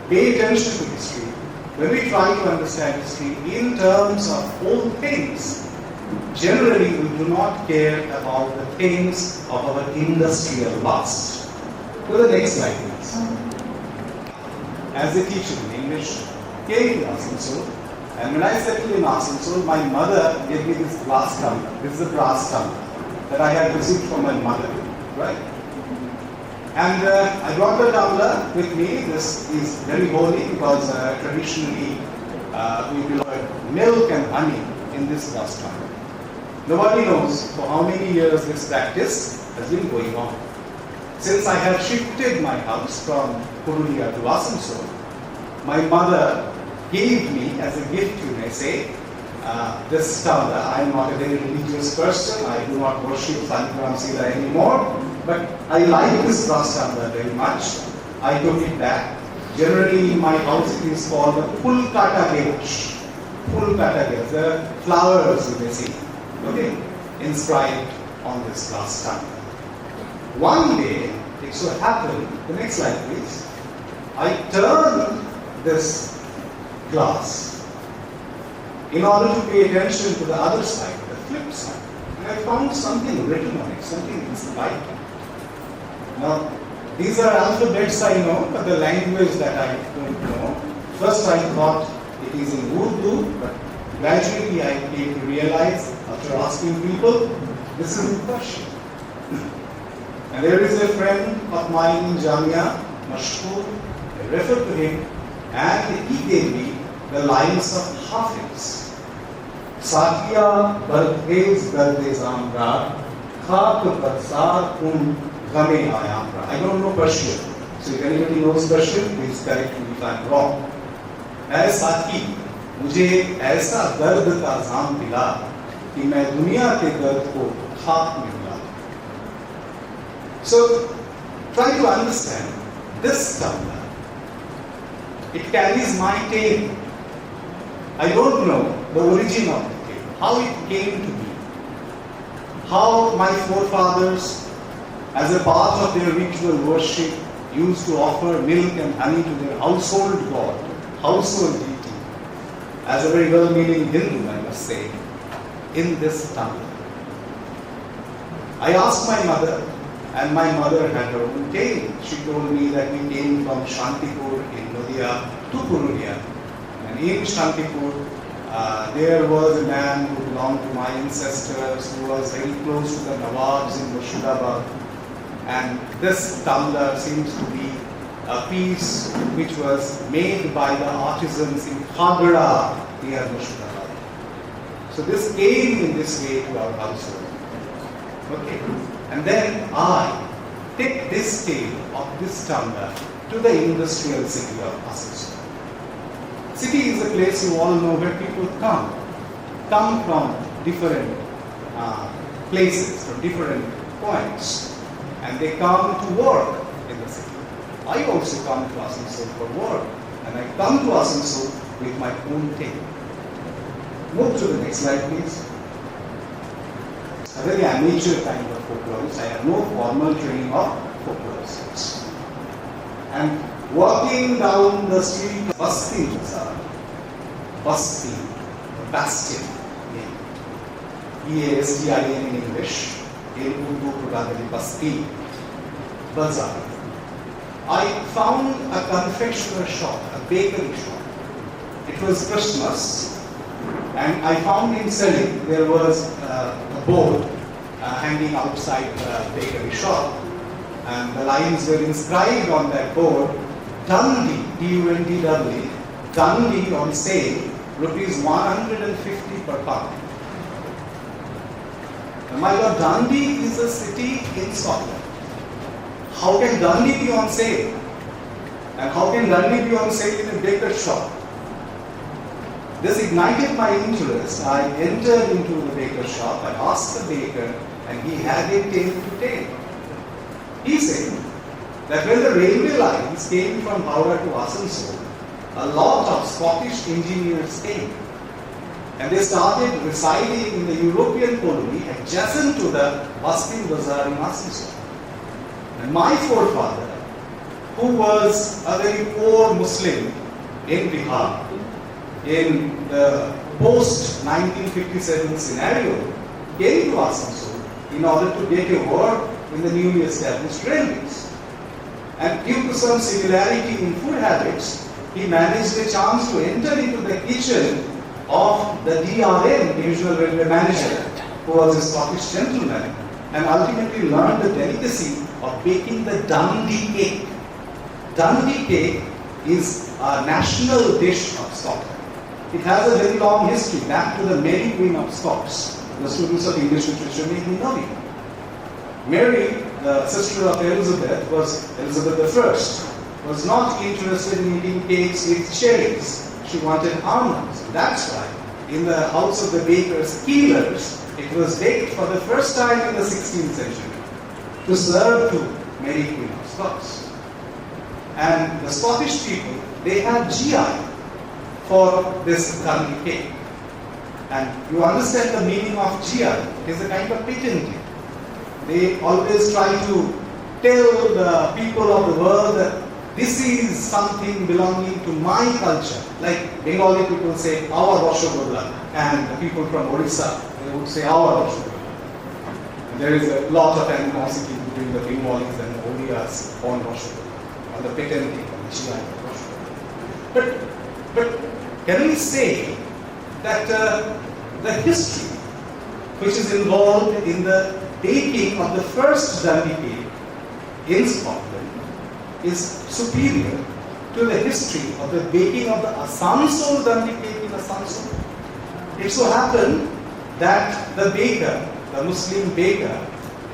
pay attention to history. When we try to understand history in terms of old things, generally we do not care about the things of our industrial past. Go to the next slide, please. As a teacher in English, came to Asansol, and when I settled in Asansol, my mother gave me this glass tumbler. This is a brass tumbler that I had received from my mother, right? And I brought the tumbler with me. This is very holy because traditionally we deliver milk and honey in this glass tumbler. Nobody knows for how many years this practice has been going on. Since I have shifted my house from Purulia to Asansol, my mother gave me as a gift, you may say, this tumbler. I am not a very religious person. I do not worship Sankaram Sila anymore. But I like this brass tumbler very much. I took it back. Generally in my house it is called the Pulkata Gerush. Pulkata Gerush, the flowers you may see, okay, inscribed on this brass tumbler. One day, it so happened, the next slide please, I turned this glass in order to pay attention to the other side, the flip side. And I found something written on it, something inscribed. Now, These are alphabets I know, but the language that I don't know. First I thought it is in Urdu, but gradually I came to realize, after asking people, this is in Persian. And there is a friend of mine in Jamia, Mashkoor. I referred to him, and he gave me the lines of Hafiz. Sakiya Barghez Garde Zamra, Khak Barsar Game Ayamra. I don't know Persian, so if anybody knows Persian, please correct me if I am wrong. ऐ साथी मुझे ऐसा दर्द का जाम मिला कि मैं दुनिया के दर्द को खाक में मिला. So try to understand this tabla. It carries my tale. I don't know the origin of the tale, how it came to be, how my forefathers, as a part of their ritual worship, used to offer milk and honey to their household god, household deity. As a very well-meaning Hindu, I must say, in this tongue. I asked my mother, and my mother had her own tale. She told me that we came from Shantipur in Nadia to Purulia. And in Shantipur, there was a man who belonged to my ancestors, who was very close to the Nawabs in Murshidabad. And this tumbler seems to be a piece which was made by the artisans in Khagra near Murshidabad. So this came in this way to our household. Okay. And then I take this tale of this tumbler to the industrial city of Asansol. City is a place you all know where people come from different places, from different points. And they come to work in the city. I also come to Asansol for work, and I come to Asansol with my own tale. Move to the next slide, please. A very amateur kind of folklorist. I have no formal training of folklorists. And walking down the street of Basti Bazaar, Basti, Bastion, B-A-S-T-I-N in English, in Urdu probably Basti Bazaar, I found a confectioner shop, a bakery shop. It was Christmas, and I found him selling. There was a board hanging outside the bakery shop, and the lines were inscribed on that board, Dundee, D-U-N-D-W, Dundee on sale, rupees 150 per pound. Now, my lord, Dundee is a city in Scotland. How can Dundee be on sale? And how can Dundee be on sale in a baker's shop? This ignited my interest. I entered into the baker's shop. I asked the baker, and he had a tale to tell. He said that when the railway lines came from Howrah to Asansol, a lot of Scottish engineers came. And they started residing in the European colony adjacent to the Basti Bazaar in Asansol. And my forefather, who was a very poor Muslim in Bihar, in the post-1957 scenario, came to Asansol in order to get a work in the newly established railways. And due to some similarity in food habits, he managed a chance to enter into the kitchen of the DRM, Divisional Railway Manager, who was a Scottish gentleman, and ultimately learned the delicacy of baking the Dundee cake. Dundee cake is a national dish of Scotland. It has a very long history, back to the Mary Queen of Scots. The students of English literature may be knowing. Mary, the sister of Elizabeth, Elizabeth I, was not interested in eating cakes with cherries. She wanted almonds. That's why in the house of the bakers, Keelers, it was baked for the first time in the 16th century to serve to Mary Queen of Scots. And the Scottish people, they have GI for this Dundee cake. And you understand the meaning of GI. It is a kind of patenting. They always try to tell the people of the world that this is something belonging to my culture. Like Bengali people say, our Rashogolla, and the people from Orissa, they would say, our Rashogolla. There is a lot of animosity between the Bengalis and the Odias on Rajghat, on the paternity on the GI of Rajghat. But can we say that the history which is involved in the baking of the first Dandi cake in Scotland is superior to the history of the baking of the Asansol Dandi cake in Asansol? It so happened that the baker, the Muslim baker,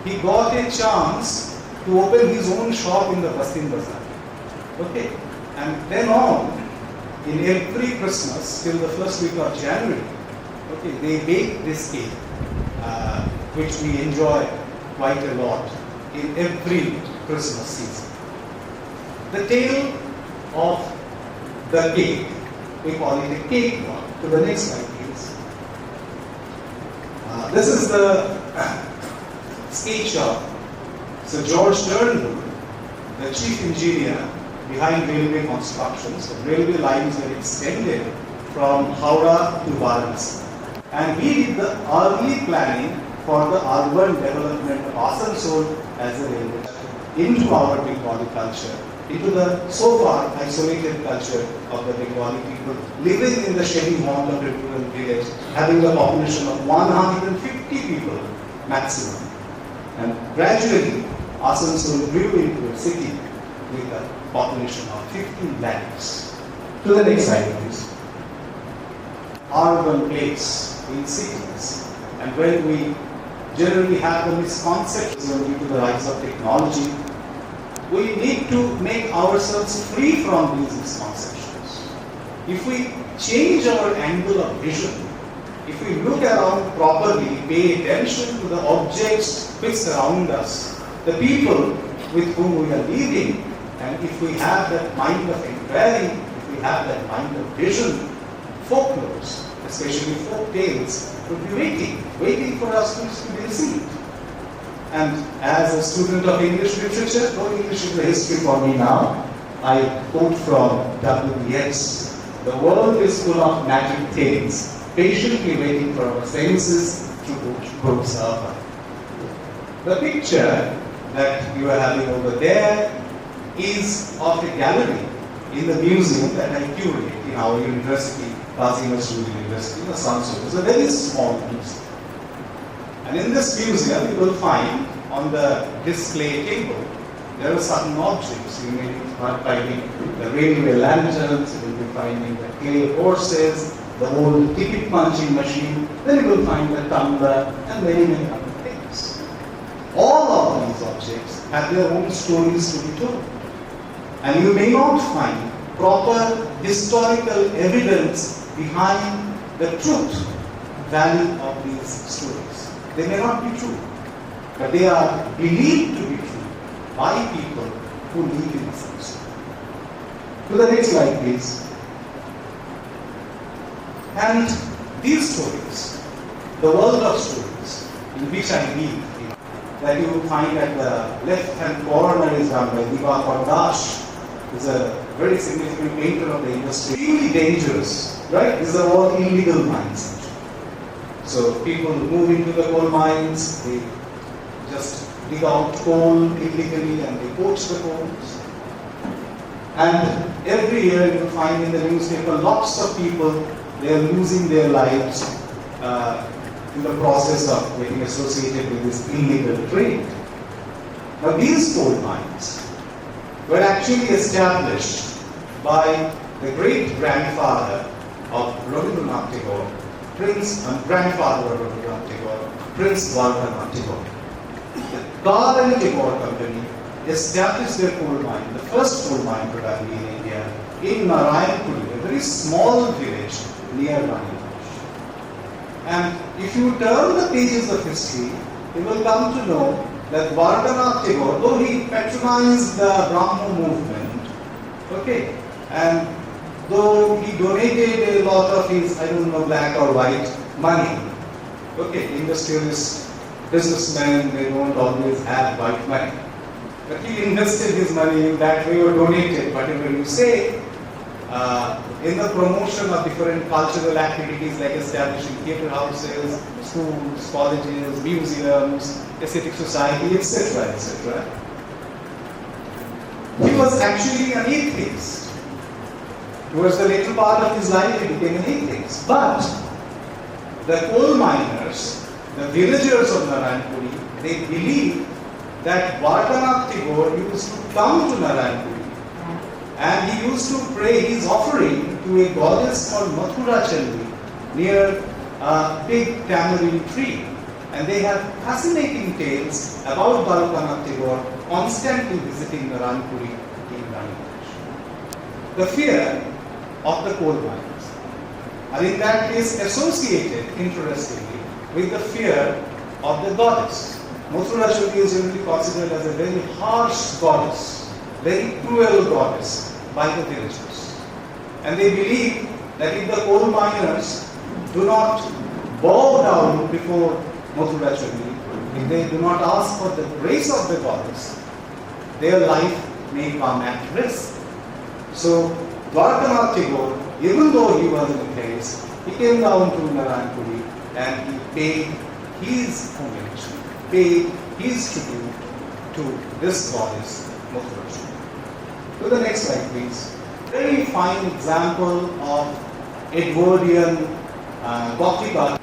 he got a chance to open his own shop in the Bastin Bazaar. Okay, and then on, in every Christmas till the first week of January, okay, they bake this cake, which we enjoy quite a lot in every Christmas season. The tale of the cake, we call it a cake walk. To the next slide, please. This is the sketch of Sir George Turnbull, the chief engineer behind railway constructions. The railway lines were extended from Howrah to Varanasi. And he did the early planning for the urban development of Asansol as a railway into our Bengali culture, into the so far isolated culture of the Bengali people living in the shady haunt of a rural village, having a population of 150 people maximum. And gradually, Asansol grew into a city with a population of 15 lakhs. To the next slide, please. Urban place in cities, and when we generally have the misconceptions due to the rise of technology, we need to make ourselves free from these misconceptions. If we change our angle of vision, if we look around properly, pay attention to the objects which surround us, the people with whom we are living, and if we have that mind of inquiry, if we have that mind of vision, folklores, especially folk tales, would be waiting for us to be received. And as a student of English literature, though English is a history for me now, I quote from W.B.S. The world is full of magic tales, patiently waiting for our senses to grow serve. The picture that you are having over there is of a gallery in the museum that I curate in our university, Qazi Nazrul University, in Asansol. It's a very small museum. And in this museum, you will find on the display table, there are certain objects. You may be finding the railway lanterns, you will be finding the clay horses, the old ticket punching machine, then you will find the tumbler and many, many other things. All of these objects have their own stories to be told. And you may not find proper historical evidence behind the truth value of these stories. They may not be true, but they are believed to be true by people who live in Assam. To the next slide, please. And these stories, the world of stories in which I live, that you will find at the left-hand corner is done by Diwakar Das, is a very significant painter of the industry. Really dangerous, right? These are all illegal mines. So people move into the coal mines, they just dig out coal illegally and they poach the coals. And every year you will find in the newspaper lots of people, they are losing their lives in the process of getting associated with this illegal trade. Now these coal mines were actually established by the great-grandfather of Rabindranath Tagore, grandfather of Rabindranath Tagore, Prince Varanasi Tagore. The Car and Tagore Company established their coal mine, the first coal mine probably in India, in Narayanpuri, a very small village near Bangladesh. And if you turn the pages of history, you will come to know that Varanasi Tagore, though he patronized the Brahmo movement, okay, and though he donated a lot of his, I don't know, black or white money, okay, industrialists, businessmen, they don't always have white money. But he invested his money in that way or donated, whatever you say. in the promotion of different cultural activities like establishing theatre houses, schools, colleges, museums, aesthetic society, etc., etc. He was actually an atheist. Towards the later part of his life, he became an atheist. But the coal miners, the villagers of Narayanpuri, they believed that Varanasi Tagore used to come to Narayanpuri and he used to pray his offering to a goddess called Mathura Chandi near a big tamarind tree. And they have fascinating tales about Varanasi Tagore constantly visiting Narayanpuri in Bangladesh. The fear of the coal miners are in that case associated, interestingly, with the fear of the goddess. Mathura Chandi is generally considered as a very harsh goddess, very cruel goddess by the villagers. And they believe that if the coal miners do not bow down before Mathura Chandi, if they do not ask for the grace of the goddess, their life may come at risk. So, Varanasi Tagore, even though he was an atheist, he came down to Narayanpuri and he paid his homage, paid his tribute to this goddess, Mathura Chandi. To the next slide, please. Very fine example of Edwardian Gothic art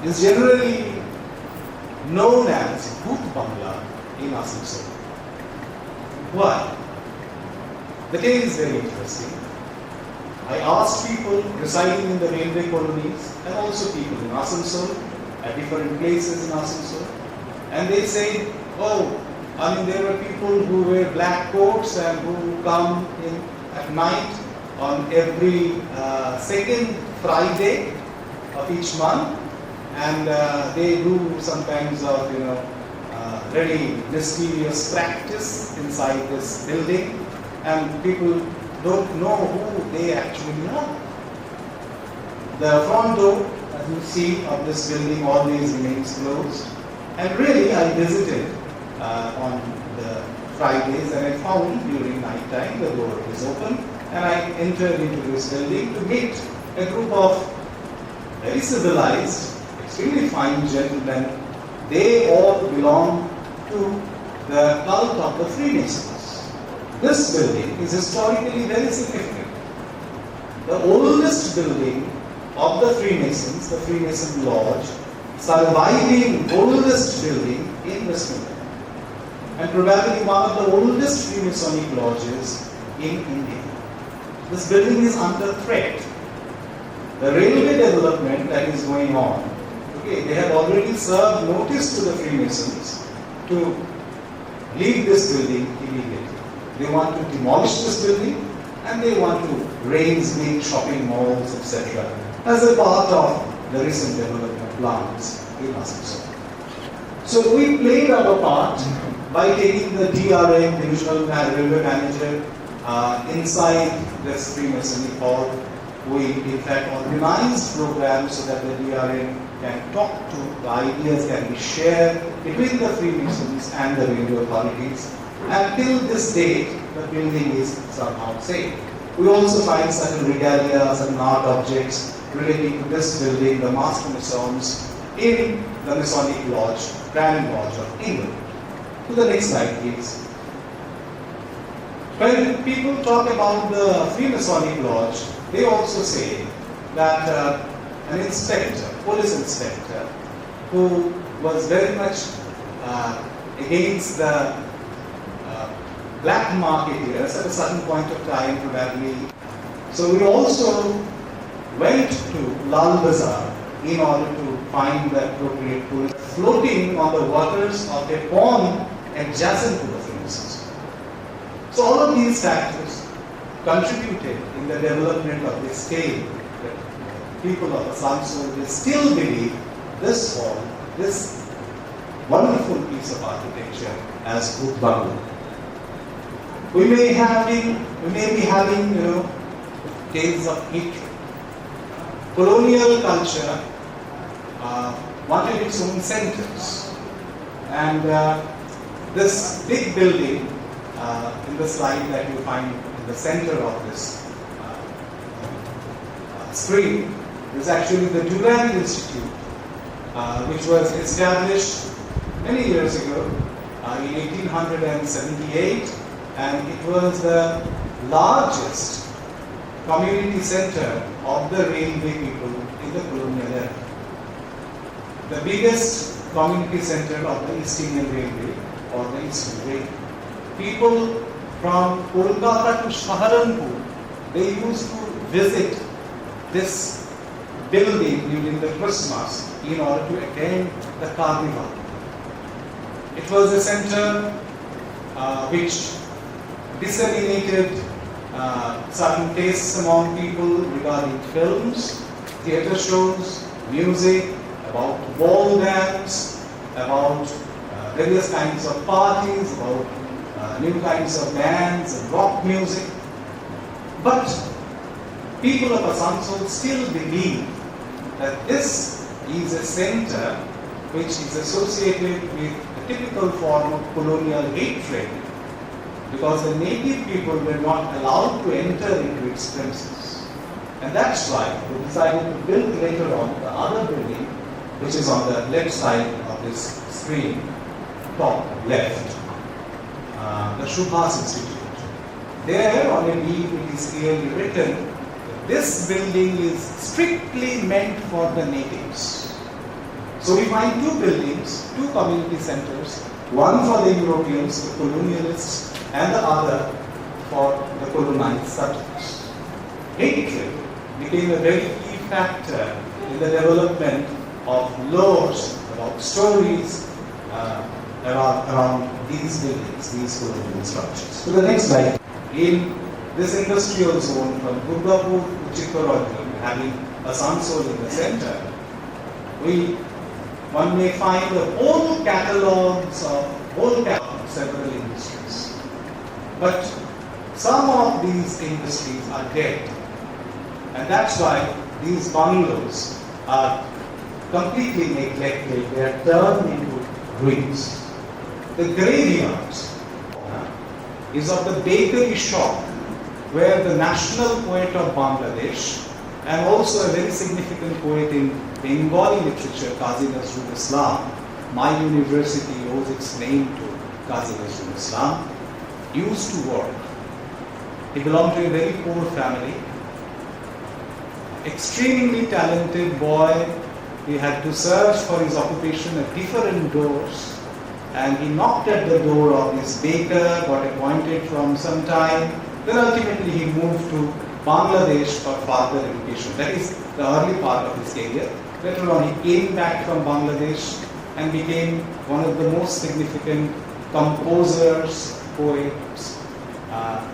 is generally known as Bhoot Bangla in Asansol. Why? The tale is very interesting. I asked people residing in the railway colonies and also people in Asansol at different places in Asansol, and they say, there were people who wear black coats and who come in at night on every second Friday of each month, and they do some kinds of very mysterious practice inside this building, and people don't know who they actually are. The front door, as you see, of this building always remains closed, and really I visited on the Fridays and I found during night time the door is open, and I entered into this building to meet a group of very civilized, extremely fine gentlemen. They all belong to the cult of the Freemasons. This building is historically very significant. The oldest building of the Freemasons, the Freemason Lodge, surviving oldest building in West Bengal, and probably one of the oldest Freemasonic lodges in India. This building is under threat. The railway development that is going on, they have already served notice to the Freemasons to leave this building immediately. They want to demolish this building and they want to raise big shopping malls, etc. as a part of the recent development plans in Asansol. So we played our part by taking the DRM, Divisional Railway Manager, inside this Freemasonic hall. We in fact organized programs so that the DRM can talk to, the ideas can be shared between the Freemasons and the railway authorities. And till this date, the building is somehow safe. We also find certain regalia, certain art objects relating to this building, the Master Masons, in the Masonic Lodge, Grand Lodge of England. To the next slide, please. When people talk about the Freemasonic Lodge, they also say that an inspector, police inspector, who was very much against the black marketeers at a certain point of time, probably. So we also went to Lal Bazaar in order to find the appropriate police floating on the waters of a pond adjacent to the Freemasons. So all of these factors contributed in the development of this scale that people of Asansol will still believe this hall, this wonderful piece of architecture as Bhoot Bangla. We may be having, tales of hatred. Colonial culture wanted its own centers, and this big building in the slide that you find in the center of this screen is actually the Durand Institute, which was established many years ago in 1878, and it was the largest community center of the railway people in the colonial era. The biggest community center of the East Indian Railway or the Eastern Railway. People from Kolkata to Saharanpur, they used to visit this building during the Christmas in order to attend the carnival. It was a center which disseminated certain tastes among people regarding films, theatre shows, music, about ball dance, about various kinds of parties, about new kinds of bands and rock music. But people of Asansol still believe that this is a center which is associated with a typical form of colonial hatred, because the native people were not allowed to enter into its premises. And that's why we decided to build later on the other building, which is on the left side of this screen, top left, the Shubhas Institute. There on a deed it is clearly written that this building is strictly meant for the natives. So we find two buildings, two community centers, one for the Europeans, the colonialists, and the other for the colonized subjects. Hatred became a very key factor in the development of lores, about stories around these buildings, these colonial structures. To the next slide. In this industrial zone from Durgapur to Chittorgarh, having Asansol in the center, one may find the whole catalogs of several industries. But some of these industries are dead, and that's why these bungalows are completely neglected. They are turned into ruins. The graveyard is of the bakery shop where the national poet of Bangladesh and also a very significant poet in Bengali literature, Qazi Nazrul Islam, my university owes its name to Qazi Nazrul Islam, used to work. He belonged to a very poor family, extremely talented boy. He had to search for his occupation at different doors, and he knocked at the door of this baker, got appointed from some time. Then ultimately he moved to Bangladesh for further education. That is the early part of his career. Later on he came back from Bangladesh and became one of the most significant composers, poets,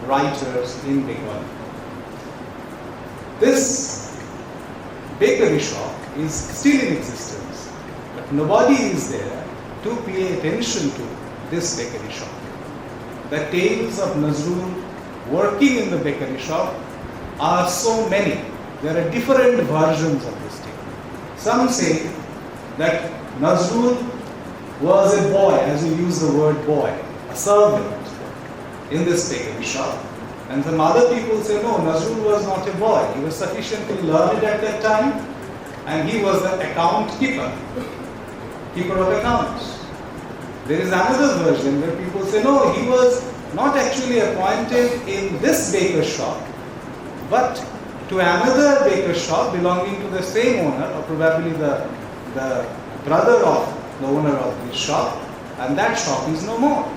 writers in Bengali. This bakery shop is still in existence, but nobody is there to pay attention to this bakery shop. The tales of Nazrul working in the bakery shop are so many. There are different versions of this tale. Some say that Nazrul was a boy, as you use the word boy, a servant in this bakery shop. And some other people say, no, Nazrul was not a boy. He was sufficiently learned at that time, and he was the account keeper of accounts. There is another version where people say, no, he was not actually appointed in this baker shop, but to another baker shop belonging to the same owner, or probably the brother of the owner of this shop, and that shop is no more.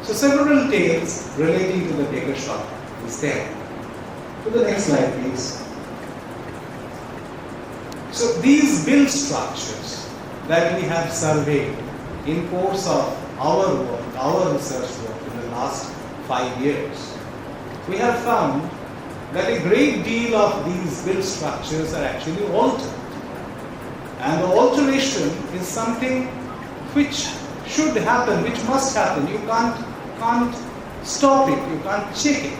So several tales relating to the baker shop is there. To the next slide, please. So these build structures that we have surveyed in course of our work, our research work in the last 5 years, we have found that a great deal of these build structures are actually altered. And the alteration is something which should happen, which must happen. You can't stop it, you can't check it.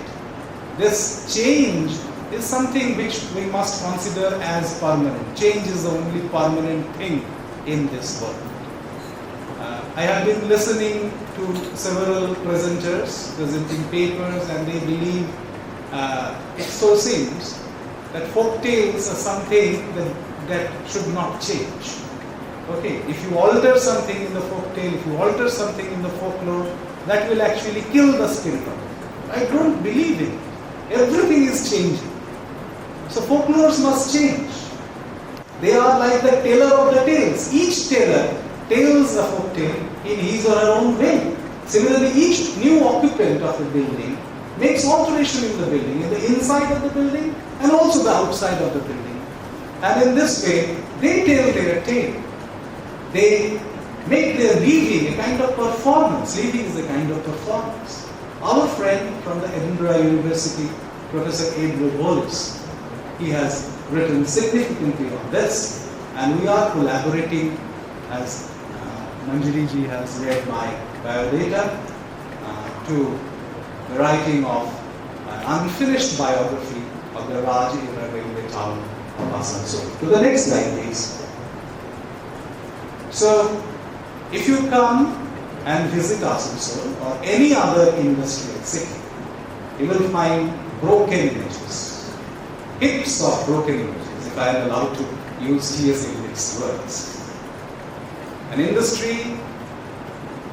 This change is something which we must consider as permanent. Change is the only permanent thing in this world. I have been listening to several presenters presenting papers, and they believe it so seems that folk tales are something that should not change. Okay, if you alter something in the folk tale, if you alter something in the folklore, that will actually kill the spirit of it. I don't believe in it. Everything is changing. So folklores must change. They are like the teller of the tales. Each teller tells a folk tale in his or her own way. Similarly, each new occupant of the building makes alteration in the building, in the inside of the building and also the outside of the building. And in this way, they tell their tale. They make their leaving a kind of performance. Leaving is a kind of performance. Our friend from the Edinburgh University, Professor Adrian Wallace, he has written significantly on this, and we are collaborating, as Manjari ji has read my biodata, to the writing of an unfinished biography of the Raj era railway town of Vasanta. To the next slide, please. So, if you come and visit Asansol or any other industrial city, you will find broken images, heaps of broken images, if I am allowed to use T.S. Eliot's words. An industry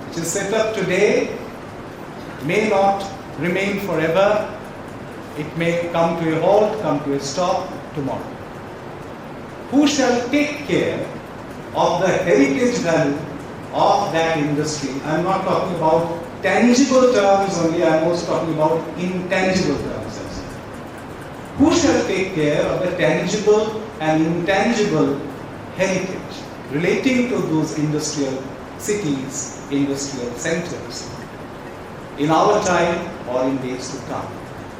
which is set up today may not remain forever. It may come to a halt, come to a stop tomorrow. Who shall take care of the heritage value of that industry? I am not talking about tangible terms only, I am also talking about intangible terms as well. Who shall take care of the tangible and intangible heritage relating to those industrial cities, industrial centers in our time or in days to come?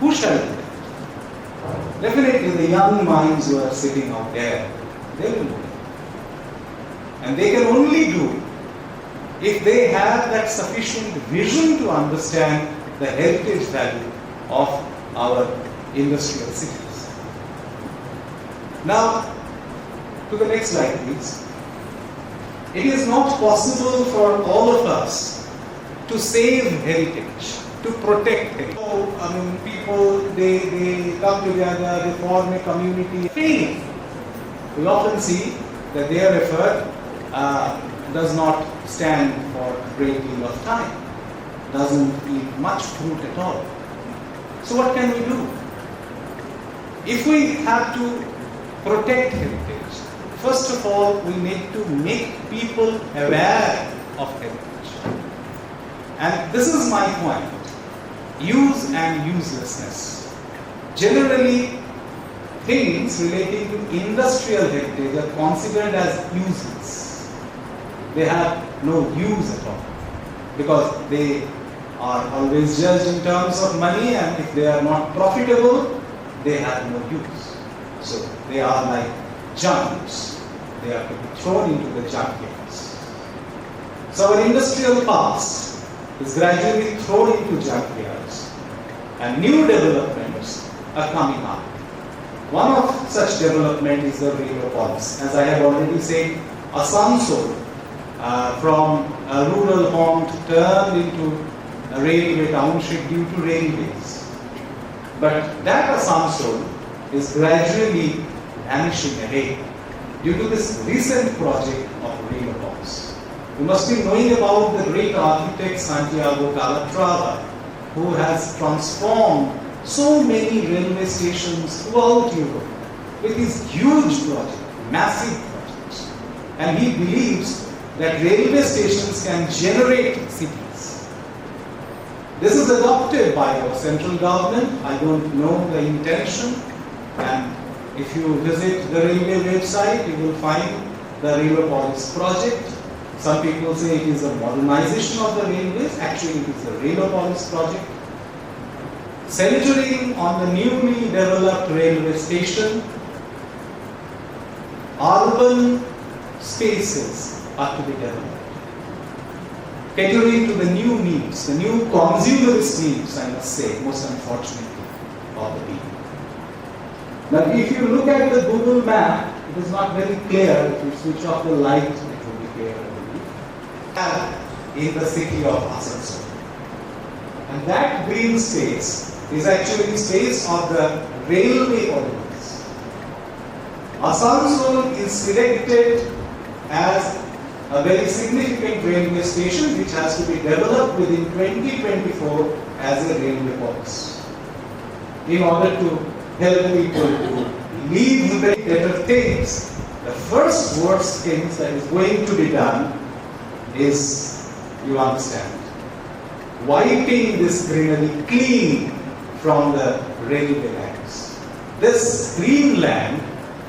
Who shall do that? Definitely the young minds who are sitting out there, they will do it. And they can only do it if they have that sufficient vision to understand the heritage value of our industrial cities. Now, to the next slide, please. It is not possible for all of us to save heritage, to protect heritage. So, people, they come together, they form a community. Failing. We often see that their effort does not stand for a great deal of time, doesn't yield much fruit at all. So what can we do? If we have to protect heritage, first of all, we need to make people aware of heritage. And this is my point, use and uselessness. Generally, things relating to industrial heritage are considered as useless. They have no use at all because they are always judged in terms of money, and if they are not profitable, they have no use. So they are like junks. They are to be thrown into the junkyards. So our industrial past is gradually thrown into junkyards, and new developments are coming up. One of such development is the railway policy. As I have already said, Asansol from a rural haunt turned into a railway township due to railways. But that Asansol is gradually vanishing away due to this recent project of railway policy. You must be knowing about the great architect Santiago Calatrava, who has transformed so many railway stations throughout Europe with his huge project, massive projects. And he believes that railway stations can generate cities. This is adopted by our central government. I don't know the intention. And if you visit the railway website, you will find the railway policy project. Some people say it is a modernization of the railways. Actually, it is a railway policy project. Centering on the newly developed railway station, urban spaces are to be developed, catering to the new needs, the new consumerist needs, I must say, most unfortunately, of the people. Now, if you look at the Google map, it is not very clear. If you switch off the light, it will be clear, I believe. In the city of Asansol. And that green space is actually space of the railway corridors. Asansol is selected as a very significant railway station which has to be developed within 2024 as a railway policy. In order to help people to leave very better things, the first worst things that is going to be done is, you understand, wiping this greenery clean from the railway lands. This green land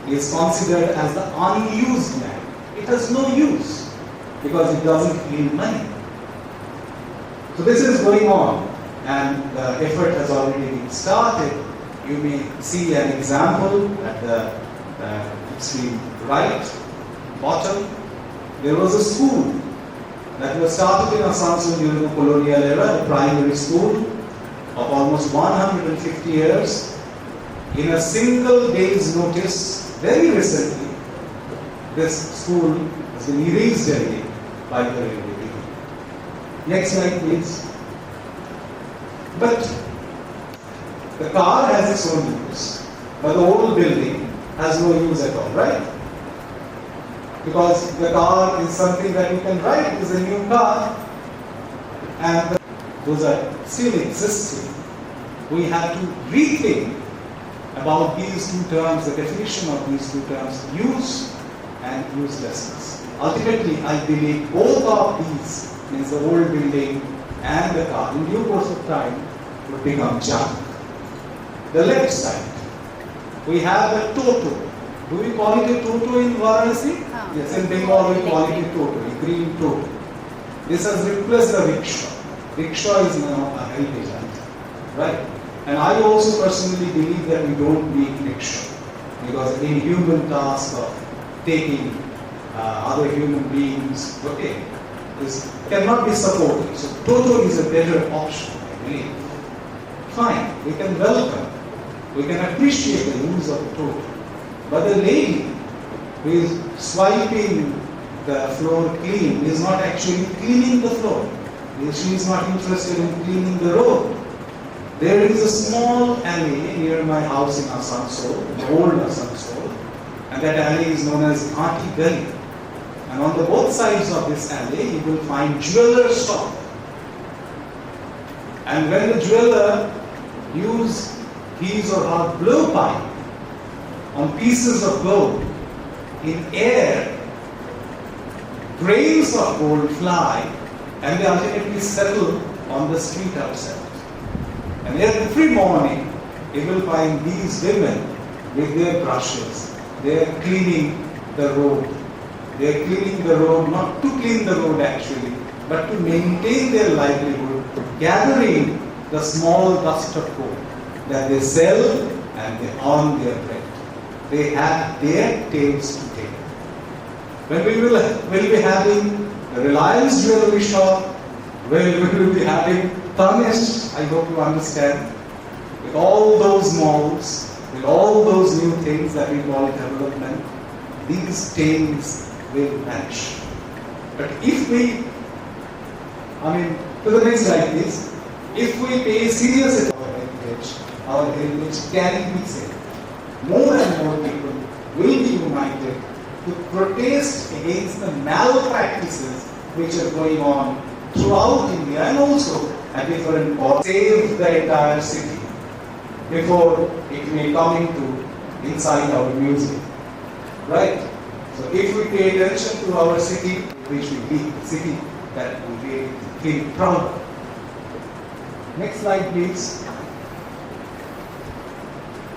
is considered as the unused land. It has no use because it doesn't yield money. So this is going on and the effort has already been started. You may see an example at the extreme right, bottom. There was a school that was started in Asansol during the colonial era, a primary school of almost 150 years. In a single day's notice, very recently, this school has been erased away by the railway. Next slide, please. But the car has its own use, but the old building has no use at all, right? Because the car is something that you can ride, it is a new car, and those are still existing. We have to rethink about these two terms, the definition of these two terms, use and uselessness. Ultimately, I believe both of these, means the old building and the car, in due course of time, would become junk. The left side, we have a toto. Do we call it a toto in Varanasi? Yes, in Bengal we call it a toto, a green toto. This has replaced the rickshaw. Rickshaw is now a heritage item, right? And I also personally believe that we don't need rickshaw because the inhuman task of taking other human beings, okay, this cannot be supported. So toto is a better option, I believe. Fine, we can welcome, we can appreciate the use of toto. But the lady who is swiping the floor clean is not actually cleaning the floor. She is not interested in cleaning the road. There is a small alley near my house in Asansol, the old Asansol, and that alley is known as Ghati Gali. And on the both sides of this alley, you will find jeweler's shop. And when the jeweler use his or her blowpipe on pieces of gold, in air, grains of gold fly and they ultimately settle on the street outside. And every morning, you will find these women with their brushes. They are cleaning the road. They are cleaning the road, not to clean the road actually, but to maintain their livelihood, gathering the small dust of gold that they sell and they earn their bread. They have their tales to tell. When we will be having the Reliance jewelry shop, when we will be having Tanishq, I hope you understand, with all those malls, with all those new things that we call development, these tales will vanish. But if we, to the next slide please, if we pay serious attention to our heritage can be saved. More and more people will be united to protest against the malpractices which are going on throughout India and also at different points. Save the entire city before it may come into inside our museum. Right? So if we pay attention to our city, which will be the city that we really feel proud of. Next slide please.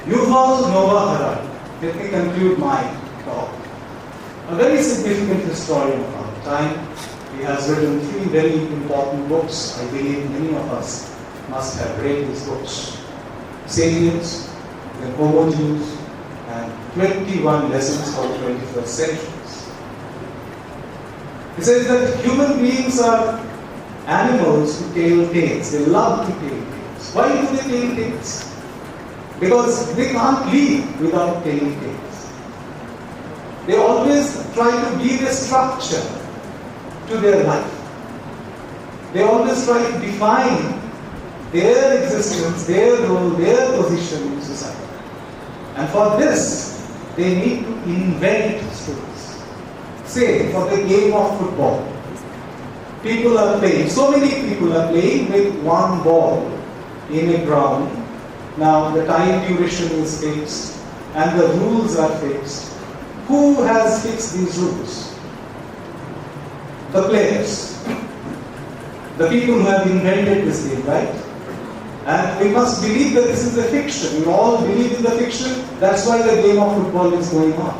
Yuval Noah Harari. Let me conclude my talk. A very significant historian of our time. He has written 3 very important books. I believe many of us must have read his books. Salience, The Homo Jews, and 21 Lessons for 21st Centuries. He says that human beings are animals who tell tales. They love to tell tales. Why do they tell tales? Because they can't live without telling tales. They always try to give a structure to their life. They always try to define their existence, their role, their position in society. And for this, they need to invent stories. Say, for the game of football, people are playing, so many people are playing with one ball in a ground. Now the time duration is fixed and the rules are fixed. Who has fixed these rules? The players. The people who have invented this game, right? And we must believe that this is a fiction. We all believe in the fiction. That's why the game of football is going on.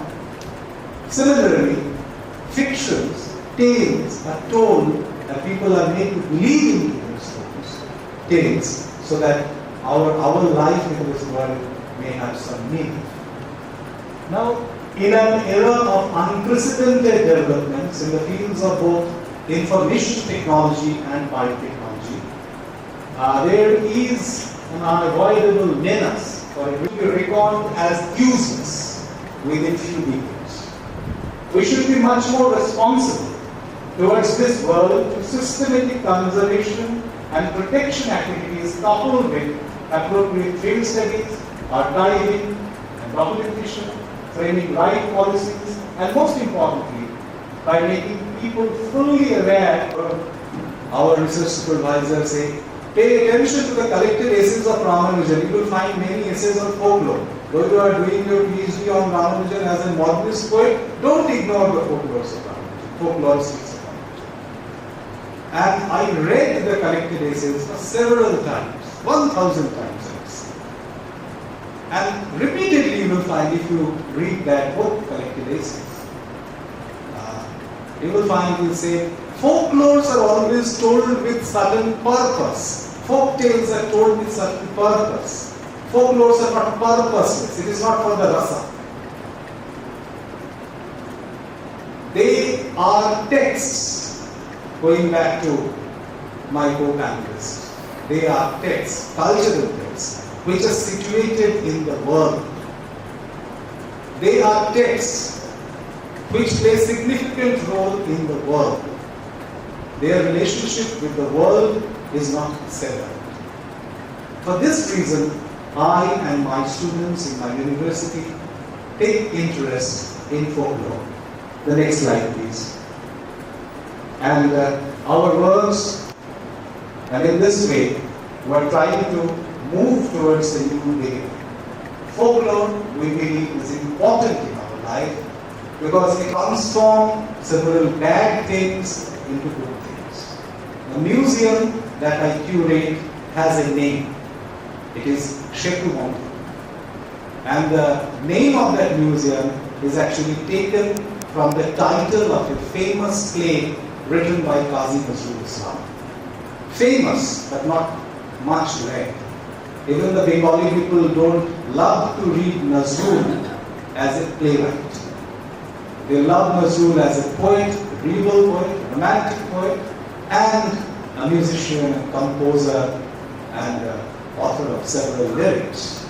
Similarly, fictions, tales are told and people are made to believe in those stories, tales, so that our life in this world may have some meaning. Now, in an era of unprecedented developments in the fields of both information technology and biotechnology, there is an unavoidable menace for it to be reckoned as useless within few decades. We should be much more responsible towards this world through systematic conservation and protection activities coupled with appropriate field studies, archiving and documentation, framing right policies, and most importantly, by making people fully aware. Our research supervisors say, pay attention to the collected essays of Ramanujan. You will find many essays on folklore. Though you are doing your PhD on Ramanujan as a modernist poet, don't ignore the folklores of Ramanujan. Folklore speaks of Ramanujan. And I read the collected essays several times, 1,000 times. And repeatedly you will find, if you read that book, collected essays, you will find, you will say, folklores are always told with certain purpose. Folk tales are told with certain purpose. Folklores are not purposeless. It is not for the rasa. They are texts. Going back to my co-panelists, they are texts, cultural texts, which are situated in the world. They are texts which play significant role in the world. Their relationship with the world is not severed. For this reason, I and my students in my university take interest in folklore. The next slide, please. And our works, and in this way, we are trying to move towards the new day. Folklore, we believe, is important in our life because it transforms several bad things into good things. The museum that I curate has a name. It is Shekumon. And the name of that museum is actually taken from the title of a famous play written by Qazi Nazrul Islam. Famous, but not much read. Even the Bengali people don't love to read Nazrul as a playwright. They love Nazrul as a poet, a rebel poet, a romantic poet, and a musician and composer and author of several lyrics.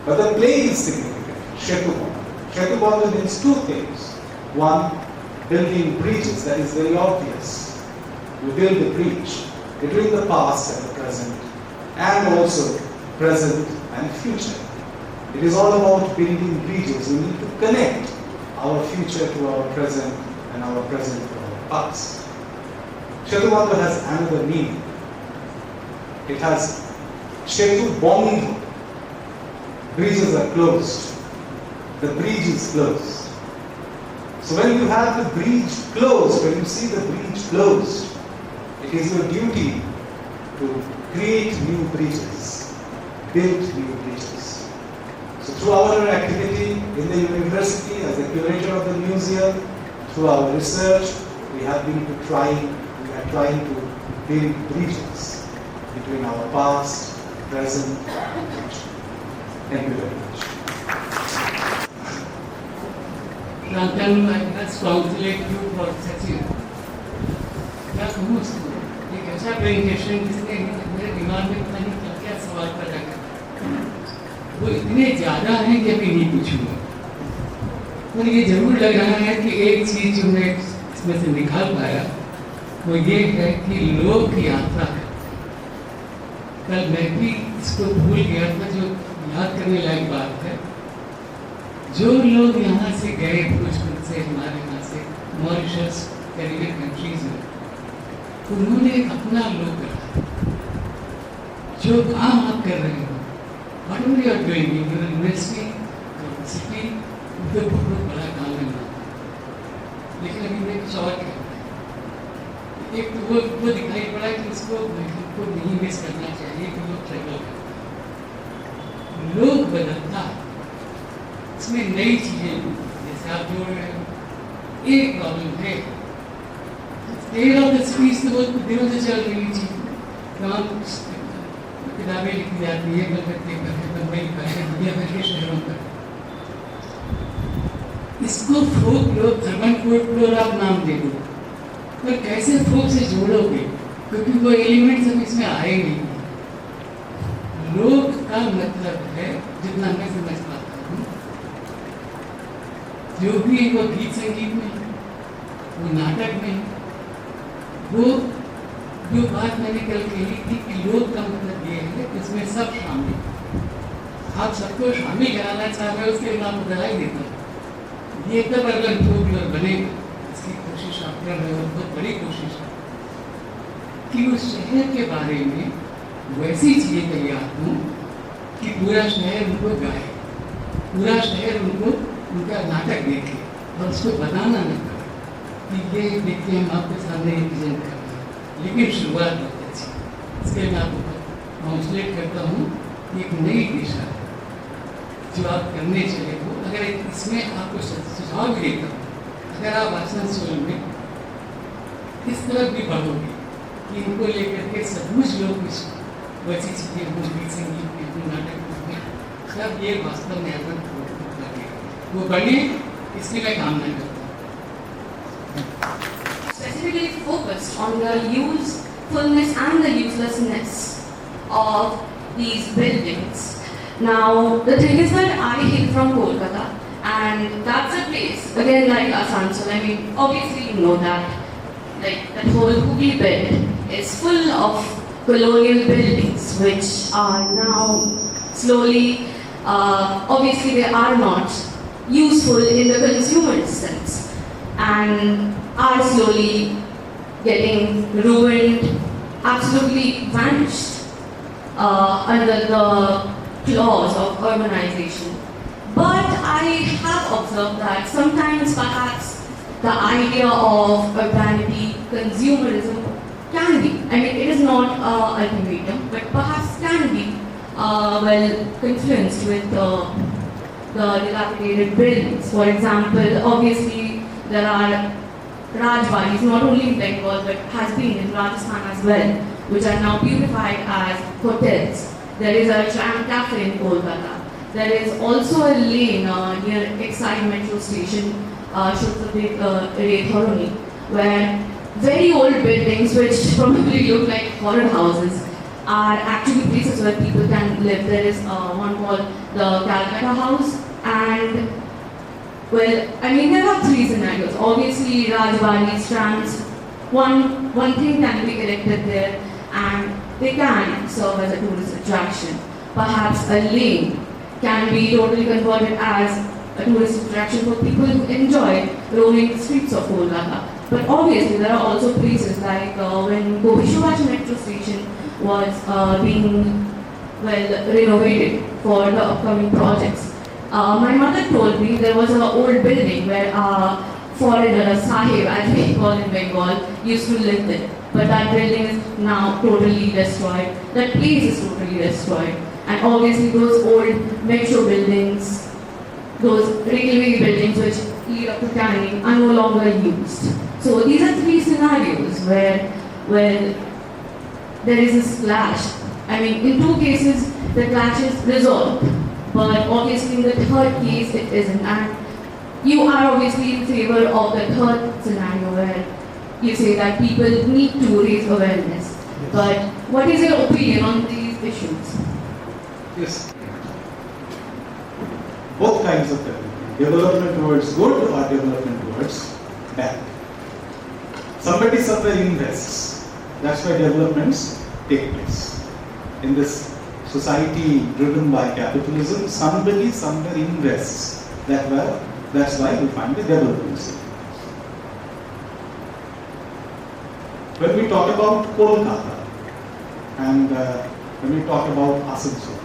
But the play is significant, Shekumon. Shekumon means two things. One, building bridges, that is very obvious. You build a bridge between the past and the present, and also present and future. It is all about building bridges. We need to connect our future to our present and our present to our past. Shekumon has another meaning. It has Shetu Bond. Bridges are closed. The bridge is closed. So when you have the bridge closed, when you see the bridge closed, it is your duty to create new bridges, build new bridges. So through our activity in the university, as a curator of the museum, through our research, we are trying to build bridges between our past, present, and future. Thank you very much. Shantanu, I must congratulate you for such a क्या कहूँ उसको एक ऐसा presentation जिसने मेरे दिमाग में पता नहीं क्या क्या सवाल पैदा कर वो इतने ज़्यादा हैं कि अभी नहीं पूछूंगा पर ये जरूर लग रहा है कि एक चीज़ जो मैं इसमें से निकाल पाया वो ये है कि लोक यात्रा कल मैं भी इसको भूल गया था, जो याद करने लायक बात है। जो लोग यहाँ से गए भोजपुर से, हमारे यहाँ से मॉरिशस, कैरिबियन कंट्रीज में, उन्होंने अपना लोग रखा। जो काम आप कर रहे हो, whatever you are doing in your university, your city, उनको बहुत बड़ा काम करना। लेकिन अभी मैं कुछ और कहता हूँ। एक तो वो दिखाई पड़ा कि उसको नहीं मिस करना चाहिए कि लोग ट्रैवल करें। लोग बदलता है, इसमें नई चीजें जैसे आप जोड़ रहे हो। एक प्रॉब्लम है, स्टेट ऑफ द स्पीच तो बहुत दिनों से चल रही चीज, तमाम किताबें लिखी जाती है कलकत्ते पर, मुंबई पर, दुनिया भर के शहरों पर। इसको फोक लोग अर्बन फोकलोर आप नाम दे दो, पर कैसे फोक से जोड़ोगे, क्योंकि वो एलिमेंट्स अब इसमें आए नहीं। लोक का मतलब है, जितना मैं समझ पाता हूँ, जो भी वो गीत संगीत में, वो नाटक में, वो जो बात मैंने कल कही थी कि लोक का मतलब ये है कि इसमें सब शामिल। आप सबको शामिल कराना चाह रहे हो, उसके लिए आपको बधाई देता हूँ। ये तब अगर फोकलोर बनेगा, इसकी कोशिश आप कर रहे हो, बहुत बड़ी कोशिश है कि उस शहर के बारे में वैसी चीजें तैयार हों कि पूरा शहर उनको गाए, पूरा शहर उनको उनका नाटक देखे और उसको बताना न पड़े कि ये देखिए हम आपके सामने रिप्रेजेंट कर रहे हैं। लेकिन शुरुआत बहुत अच्छी है। इसके लिए मैं आपको काउंसलेट करता हूँ कि एक नई दिशा है जो आप करने चले हो। अगर इसमें आपको सुझाव भी देता हूँ, अगर आप आसनसोल में इस तरफ भी बढ़ोगे कि इनको लेकर के सचमुच लोग कुछ वैसी चीजें, कुछ गीत संगीत में, कुछ नाटक में, सब ये वास्तव में अपन वो बने, इसलिए मैं कामना करता हूँ। Specifically focused on the usefulness and the uselessness of these buildings. Now, the thing is that I hail from Kolkata, and that's a place, again like Asansol, I mean, obviously you know that, like that whole Hooghly belt is full of colonial buildings which are now slowly, obviously they are not useful in the consumer's sense, and are slowly getting ruined, absolutely vanished under the clause of urbanization. But I have observed that sometimes perhaps the idea of urbanity, consumerism can be, I mean it is not ultimatum, but perhaps can be well confluenced with the dilapidated buildings. For example, obviously there are Rajghat, not only in Bengal but has been in Rajasthan as well, which are now beautified as hotels. There is a tram cafe in Kolkata. There is also a lane near Exide metro station, where very old buildings which probably look like horror houses are actually places where people can live. There is one called the Calcutta House, and well, I mean there are three scenarios. Obviously Rajghat, trams, one thing can be erected there and they can serve as a tourist attraction. Perhaps a lane can be totally converted as a tourist attraction for people who enjoy roaming the streets of Kolkata. But obviously there are also places like when Gopishuvaj metro station was being well renovated for the upcoming projects. My mother told me there was an old building where foreigner Sahib, as we call in Bengal, used to live there. But that building is now totally destroyed. That place is totally destroyed. And obviously those old metro buildings, those railway buildings which lead up to Canning are no longer used. So these are three scenarios where there is this clash. I mean, in two cases the clash is resolved, but obviously in the third case it isn't. And you are obviously in favor of the third scenario where you say that people need to raise awareness. Yes. But what is your opinion on these issues? Yes. Both kinds of development. Development towards good or development towards bad. Somebody somewhere invests. That's why developments take place. in this society driven by capitalism, somebody somewhere invests. That's why we find the devil music. When we talk about Kolkata and when we talk about Asansol,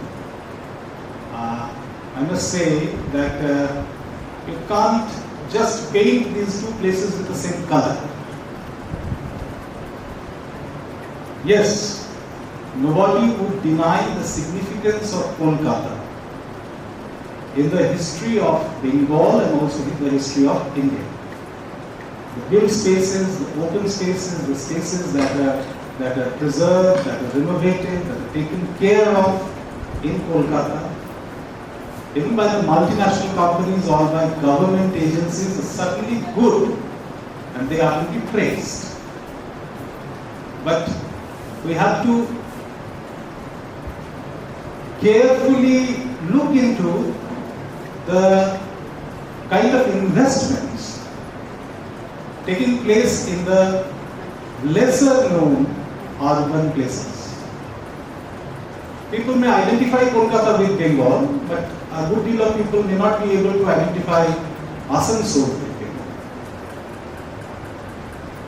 I must say that you can't just paint these two places with the same color. Yes, nobody would deny the significance of Kolkata in the history of Bengal and also in the history of India. The built spaces, the open spaces, the spaces that are preserved, that are renovated, that are taken care of in Kolkata, even by the multinational companies or by government agencies, is certainly good and they are to be praised. But we have to carefully look into the kind of investments taking place in the lesser known urban places. People may identify Kolkata with Bengal, but a good deal of people may not be able to identify Asansol with Bengal.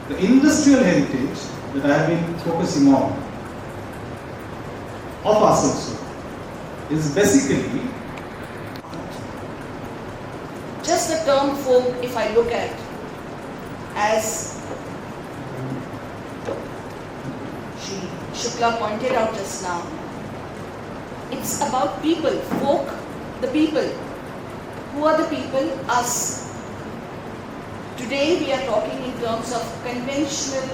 The industrial heritage that I have been focusing on of Asansol is basically just the term folk, if I look at as Shri Shukla pointed out just now, it's about people, folk, the people. Who are the people? Us. Today we are talking in terms of conventional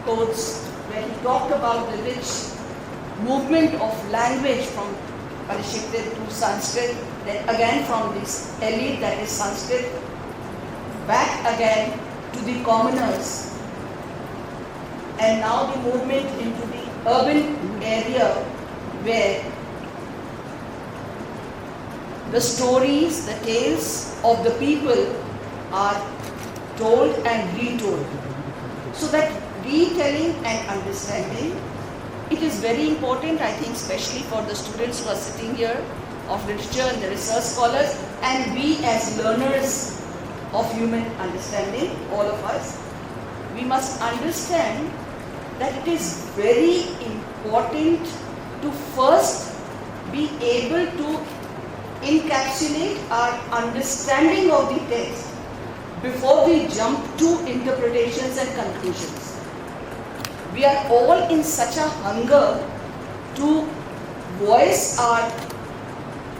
codes, where he talked about the rich movement of language from Parishikrit to Sanskrit, then again from this elite that is Sanskrit, back again to the commoners, and now the movement into the urban area where the stories, the tales of the people are told and retold. So that retelling and understanding, it is very important, I think, especially for the students who are sitting here of literature and the research scholars, and we as learners of human understanding, all of us, we must understand that it is very important to first be able to encapsulate our understanding of the text before we jump to interpretations and conclusions. We are all in such a hunger to voice our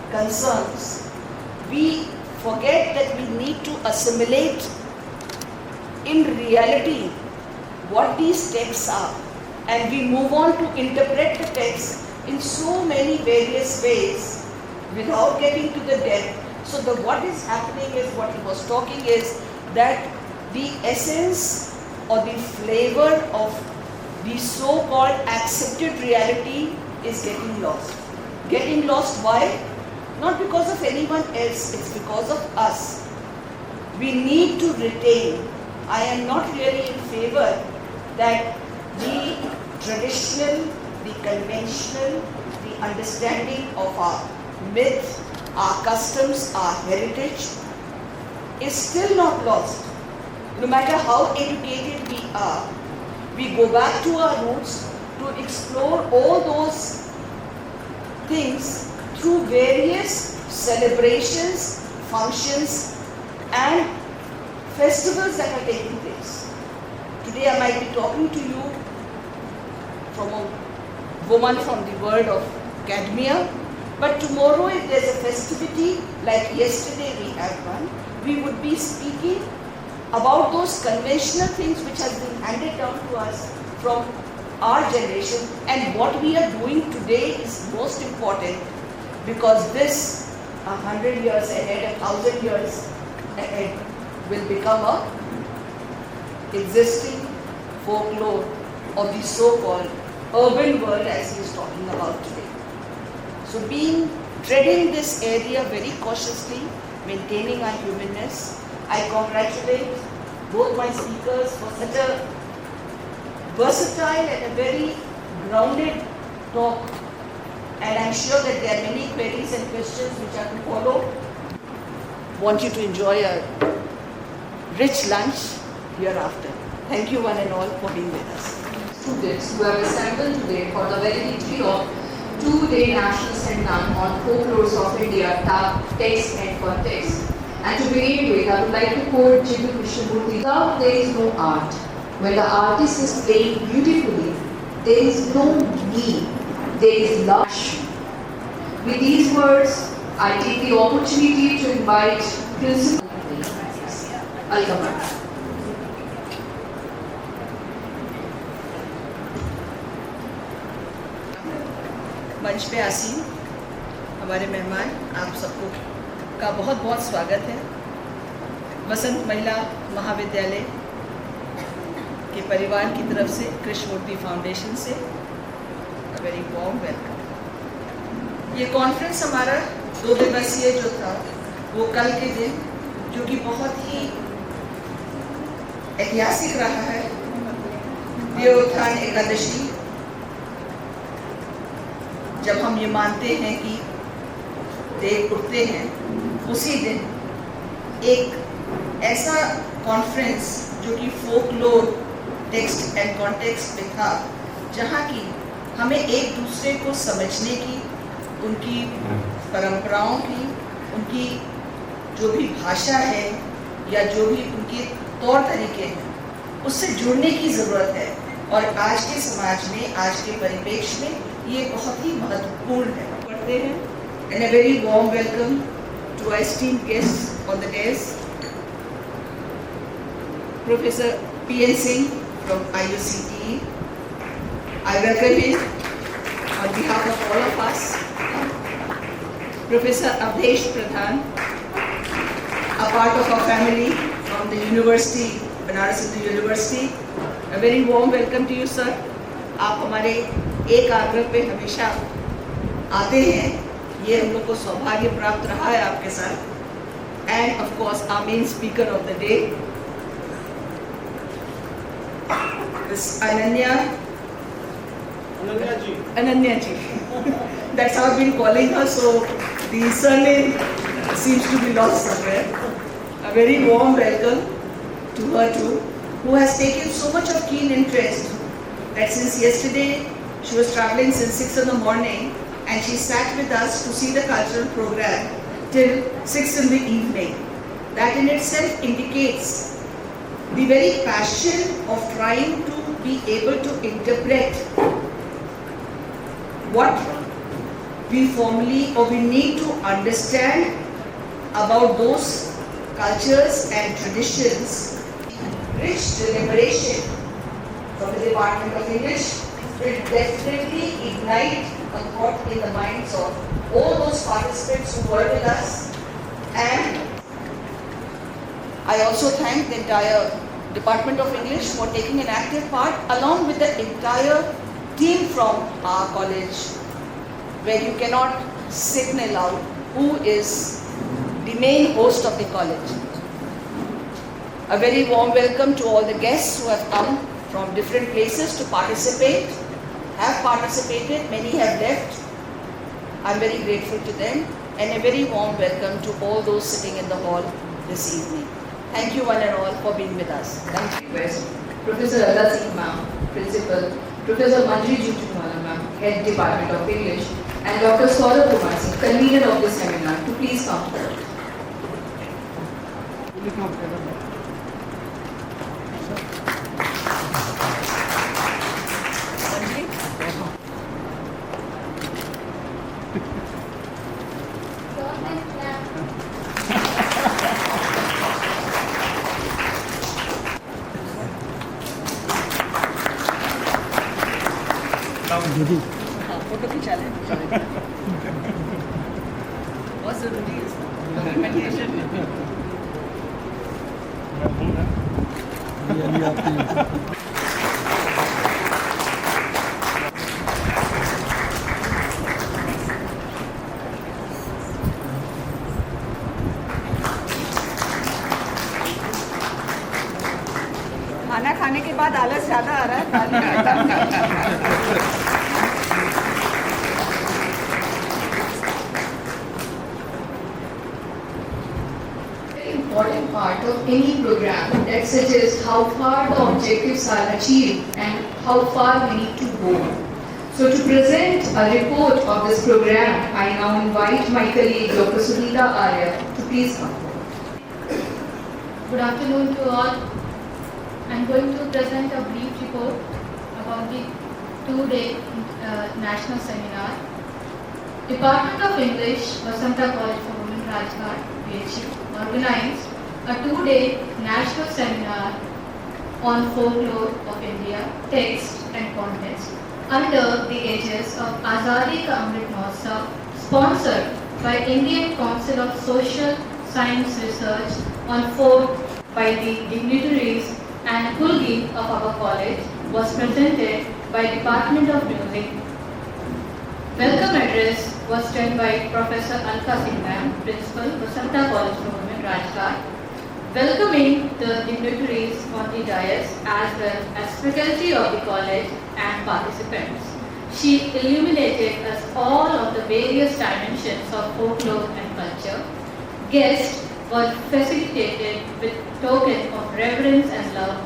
concerns. We forget that we need to assimilate in reality what these texts are, and we move on to interpret the text in so many various ways without getting to the depth. So what is happening is, what he was talking is that the essence or the flavor of the so-called accepted reality is getting lost. Getting lost why? Not because of anyone else, it's because of us. We need to retain. I am not really in favor that the traditional, the conventional, the understanding of our myth, our customs, our heritage is still not lost. No matter how educated we are, we go back to our roots to explore all those things through various celebrations, functions and festivals that are taking place. Today I might be talking to you from a woman from the world of academia, but tomorrow if there's a festivity like yesterday we had one, we would be speaking about those conventional things which has been handed down to us from our generation, and what we are doing today is most important, because this 100 years ahead, 1,000 years ahead will become a existing folklore of the so-called urban world as he is talking about today. So treading this area very cautiously, maintaining our humanness, I congratulate both my speakers for such a versatile and a very grounded talk and I'm sure that there are many queries and questions which are to follow. Want you to enjoy a rich lunch hereafter. Thank you one and all for being with us. Students who have assembled today for the validity of two-day national seminar on folklores of India, text and context. And to begin with, I would like to quote Jiggu Krishnamurti. Without there is no art. When the artist is playing beautifully, there is no me, there is love. With these words, I take the opportunity to invite Principal Algamar. मंच पे आसीन हमारे मेहमान आप सबको का बहुत बहुत स्वागत है। वसंत महिला महाविद्यालय के परिवार की तरफ से कृष्णमूर्ति फाउंडेशन से वेरी वार्म वेलकम। ये कॉन्फ्रेंस हमारा 2 दिवसीय जो था वो कल के दिन, जो कि बहुत ही ऐतिहासिक रहा है, देवोत्थान एकादशी, जब हम ये मानते हैं कि देव उठते हैं, उसी दिन एक ऐसा कॉन्फ्रेंस जो कि फोकलोर टेक्स्ट एंड कॉन्टेक्स्ट में था, जहाँ की हमें एक दूसरे को समझने की, उनकी परंपराओं की, उनकी जो भी भाषा है या जो भी उनके तौर तरीके हैं, उससे जुड़ने की ज़रूरत है। और आज के समाज में, आज के परिप्रेक्ष्य में ये बहुत ही महत्वपूर्ण है। पढ़ते हैं and a very warm welcome to our esteemed guest on the desk, professor P.N. Singh from IUCTE. I welcome him on behalf of all of us. Professor Avdesh Pradhan, a part of our family from the university, Varanasi University. A very warm welcome to you, sir. आप हमारे एक आग्रह पे हमेशा आते हैं, ये हम लोग को सौभाग्य प्राप्त रहा है आपके साथ। And of course our main speaker of the day, Ananya ji. That's how I've been calling her, so the surname seems to be lost somewhere. A very warm welcome to her too, who has taken so much of keen interest that since yesterday she was traveling since 6 in the morning and she sat with us to see the cultural program till 6 in the evening. That in itself indicates the very passion of trying to be able to interpret what we formally or we need to understand about those cultures and traditions. Rich deliberation from the Department of English will definitely ignite a thought in the minds of all those participants who were with us. And I also thank the entire Department of English for taking an active part, along with the entire team from our college, where you cannot signal out who is the main host of the college. A very warm welcome to all the guests who have come from different places to participate, have participated, many have left. I'm very grateful to them, and a very warm welcome to all those sitting in the hall this evening. Thank you one and all for being with us. Thank you. Professor Azadi ma'am, Principal, Professor Manjri Jutwala ma'am, Head Department of English, and Dr. Saurabh Kumar Singh, convener of this seminar, to please come forward. Photo खिंचा लें, बहुत जरूरी है documentation. खाना खाने के बाद आलस ज्यादा आ रहा है। part of any program that suggests how far the objectives are achieved and how far we need to go. So to present a report of this program, I now invite my colleague Dr. Sunita Arya to please come forward. Good afternoon to all. I am going to present a brief report about the two-day national seminar. Department of English, Vasanta College for Women, Rajghat, PhD, organized a two-day national seminar on folklore of India, text and context under the aegis of Azadi ka Amrit Mahotsav, sponsored by Indian Council of Social Science Research on folk by the dignitaries and Kulgi of our college, was presented by Department of Music. Welcome address was done by Professor Alka Singh, Principal, Vasanta College for Women, Rajghat, welcoming the dignitaries on the dais as well as faculty of the college and participants. She illuminated us all of the various dimensions of folklore and culture. Guests were facilitated with token of reverence and love,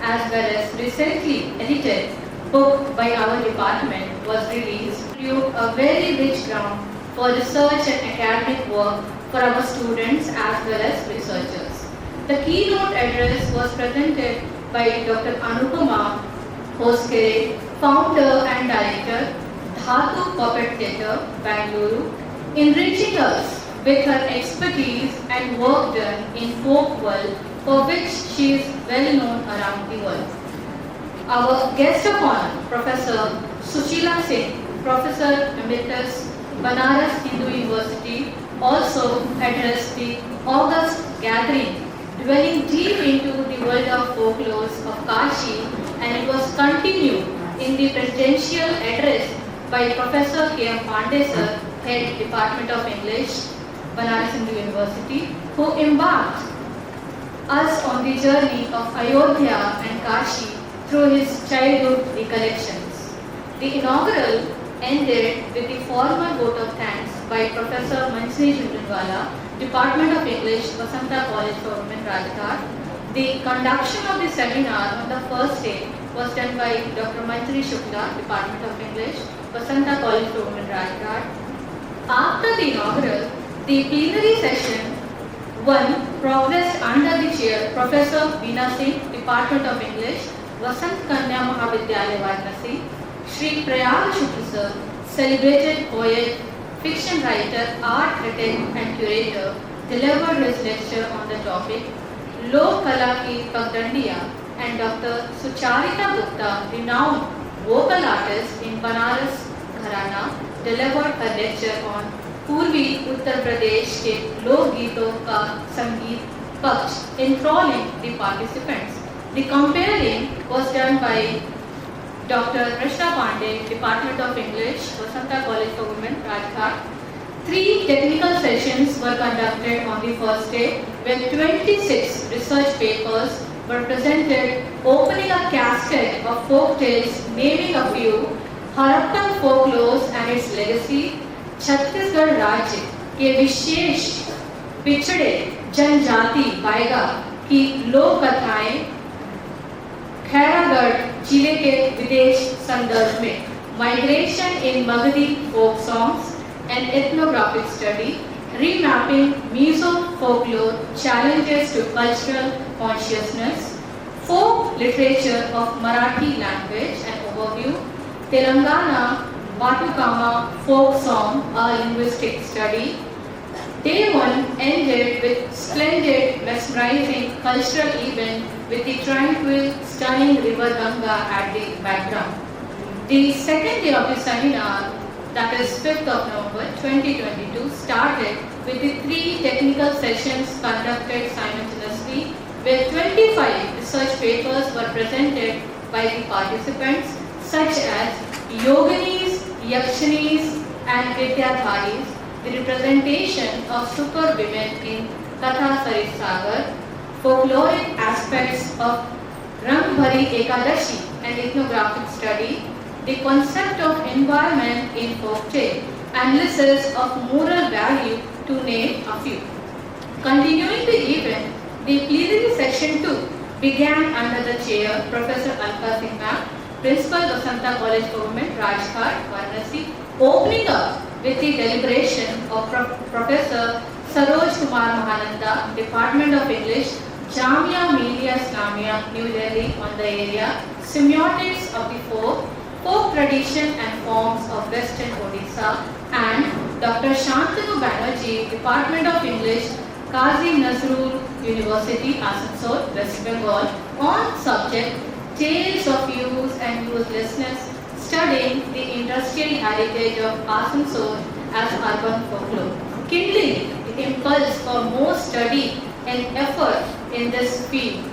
as well as recently edited book by our department was released to a very rich ground for research and academic work for our students as well as researchers. The keynote address was presented by Dr. Anupama Hoskere, founder and director, Dhatu Puppet Theatre, Bangalore, enriching us with her expertise and work done in folk world, for which she is well known around the world. Our guest of honor, Professor Sushila Singh, Professor Emeritus, Banaras Hindu University, also addressed the August gathering, dwelling deep into the world of folklores of Kashi, and it was continued in the presidential address by Professor K. M. Pandey sir, Head Department of English, Banaras Hindu University, who embarked us on the journey of Ayodhya and Kashi through his childhood recollections. The inaugural ended with the formal vote of thanks by Professor Mansi Jhunjhunwala, Department of English, Vasanta College for Women, Rajghat. The conduction of the seminar on the first day was done by Dr. Maitri Shukla, Department of English, Vasanta College for Women, Rajghat. After the inaugural, the plenary session 1 progressed under the chair Professor Veena Singh, Department of English, Vasant Kanya Mahavidyalaya, Varanasi. Shri Prayag Shukla sir, celebrated poet, fiction writer, art critic and curator, delivered his lecture on the topic Lok Kala Ki Pagdandiya, and Dr. Sucharita Gupta, renowned vocal artist in Banaras Gharana, delivered her lecture on पूर्वी उत्तर प्रदेश के लोकगीतों का संगीत पक्ष, enthralling the participants. The comparing was done by Dr. Krishna Pandey, Department of English, Vasanta College for Women, Rajghat. 3 technical sessions were conducted on the first day, where 26 research papers were presented, opening a casket of folk tales, naming a few: Harappan folklores and its legacy, Chhattisgarh राज्य के विशेष पिछड़े जनजाति बायगा की लोक कथाएं, खैरागढ़ जिले के विदेश संदर्भ में, migration in Magadhi folk songs and ethnographic study, remapping Mizo folklore challenges to cultural consciousness, folk literature of Marathi language and overview, Telangana Batukama folk song, a linguistic study. Day 1 ended with splendid, mesmerizing cultural event with the tranquil, stunning river Ganga at the background. The second day of the seminar, that is 5th of November 2022, started with the 3 technical sessions conducted simultaneously, where 25 research papers were presented by the participants, such as Yoginis, Yakshinis and Vidyadharis, the representation of super women in Katha Sarit Sagar, folkloric aspects of Rangbhari Ekadashi and ethnographic study, the concept of environment in folktale, analysis of moral value, to name a few. Continuing the event, The plenary session 2 began under the chair Professor Alka Singh Ma'am, Principal Vasanta College Government, Rajghat, Varanasi, opening up with the deliberation of Professor Saroj Kumar Mahananda, Department of English, Jamia Millia Islamia, New Delhi, on the area, semiotics of the folk tradition and forms of Western Odisha, and Dr. Shantanu Banerjee, Department of English, Qazi Nazrul University, Asansol, West Bengal, on subject Tales of Use and Uselessness, studying the industrial heritage of Asansol as urban folklore, kindling the impulse for more study and effort in this field.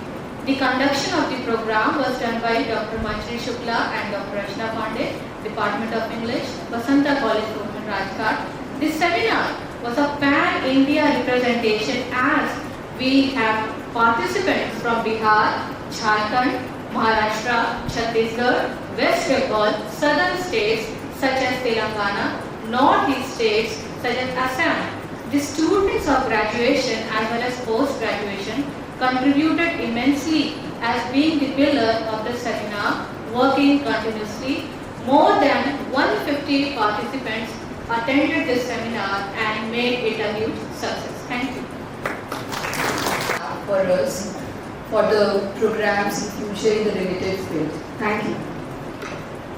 The conduction of the program was done by Dr. Manjari Shukla and Dr. Rachna Pandey, Department of English, Vasanta College Government, Rajghat. This seminar was a pan-India representation as we have participants from Bihar, Jharkhand, Maharashtra, Chhattisgarh, West Bengal, southern states such as Telangana, northeast states such as Assam. The students of graduation as well as post-graduation contributed immensely as being the pillar of the seminar, working continuously. More than 150 participants attended this seminar and made it a huge success. Thank you. For us, for the programs in future in the related field. Thank you.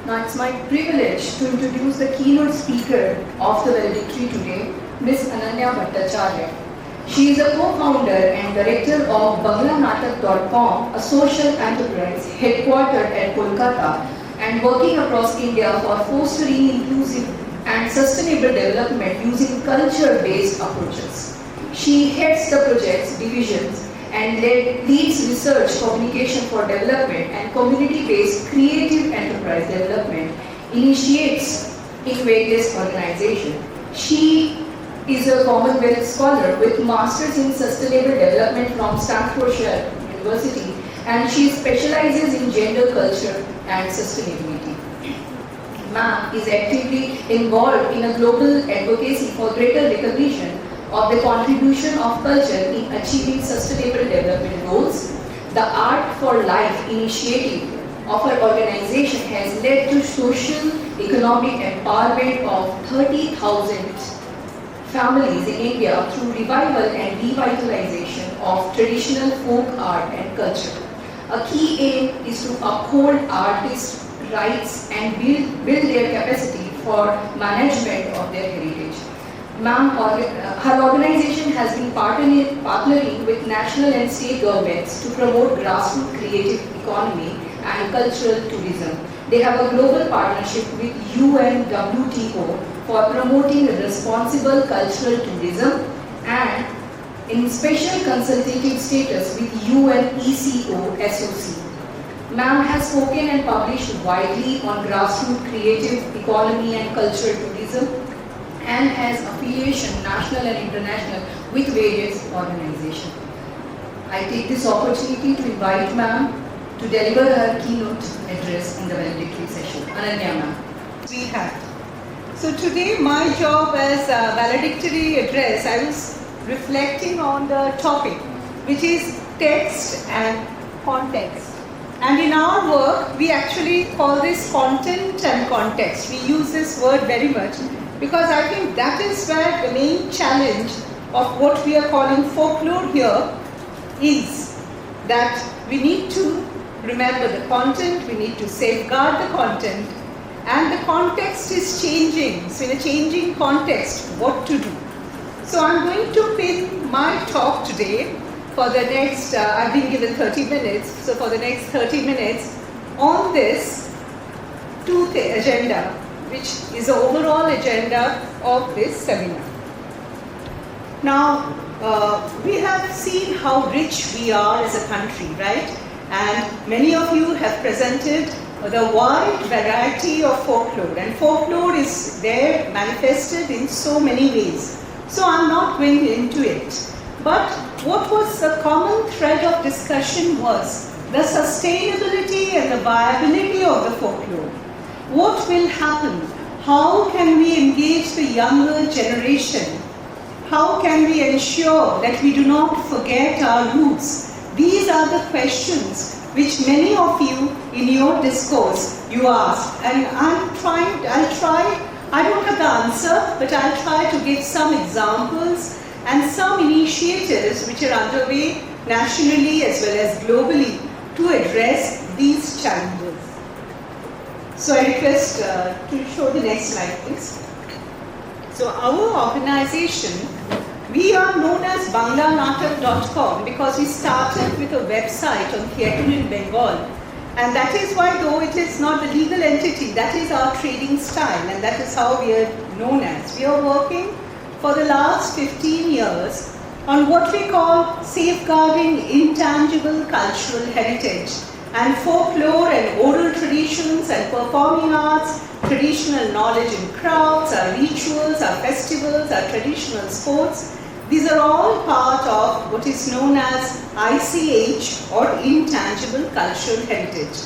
Now it's my privilege to introduce the keynote speaker of the valedictory today, Ms. Ananya Bhattacharya. She is a co-founder and director of BanglaNatak.com, a social enterprise headquartered at Kolkata and working across India for fostering inclusive and sustainable development using culture-based approaches. She heads the project's divisions and leads research, communication for development and community-based creative enterprise development initiates in various organizations. She is a Commonwealth Scholar with Masters in Sustainable Development from Stanfordshire University, and she specializes in gender, culture and sustainability. Ma'am is actively involved in a global advocacy for greater recognition of the contribution of culture in achieving sustainable development goals. The Art for Life initiative of her organization has led to social economic empowerment of 30,000 families in India through revival and revitalization of traditional folk art and culture. A key aim is to uphold artists' rights and build their capacity for management of their heritage. Her organization has been partnering with national and state governments to promote grassroots creative economy and cultural tourism. They have a global partnership with UNWTO for promoting responsible cultural tourism and in special consultative status with UNECO SOC. Ma'am has spoken and published widely on grassroots creative economy and cultural tourism and has affiliation, national and international, with various organizations. I take this opportunity to invite Ma'am to deliver her keynote address in the valedictory session. Ananya Ma'am. We have. So today my job as a valedictory address, I was reflecting on the topic, which is text and context. And in our work, we actually call this content and context. We use this word very much because I think that is where the main challenge of what we are calling folklore here is, that we need to remember the content, we need to safeguard the content, and the context is changing. So in a changing context, what to do? So I'm going to pin my talk today for the next, I've been given 30 minutes, so for the next 30 minutes on this agenda, which is the overall agenda of this seminar. Now, we have seen how rich we are as a country, right? And many of you have presented the wide variety of folklore, and folklore is there manifested in so many ways. So I'm not going into it. But what was the common thread of discussion was the sustainability and the viability of the folklore. What will happen? How can we engage the younger generation How can we ensure that we do not forget our roots? These are the questions which many of you in your discourse you asked. And I'll try, I don't have the answer, but I'll try to give some examples and some initiatives which are underway nationally as well as globally to address these challenges. So I request to show the next slide, please. So our organization, we are known as banglanatak.com because we started with a website on theatre in Bengal. And that is why, though it is not the legal entity, that is our trading style and that is how we are known as. We are working for the last 15 years on what we call safeguarding intangible cultural heritage and folklore and oral traditions and performing arts, traditional knowledge and crafts, our rituals, our festivals, our traditional sports. These are all part of what is known as ICH or intangible cultural heritage.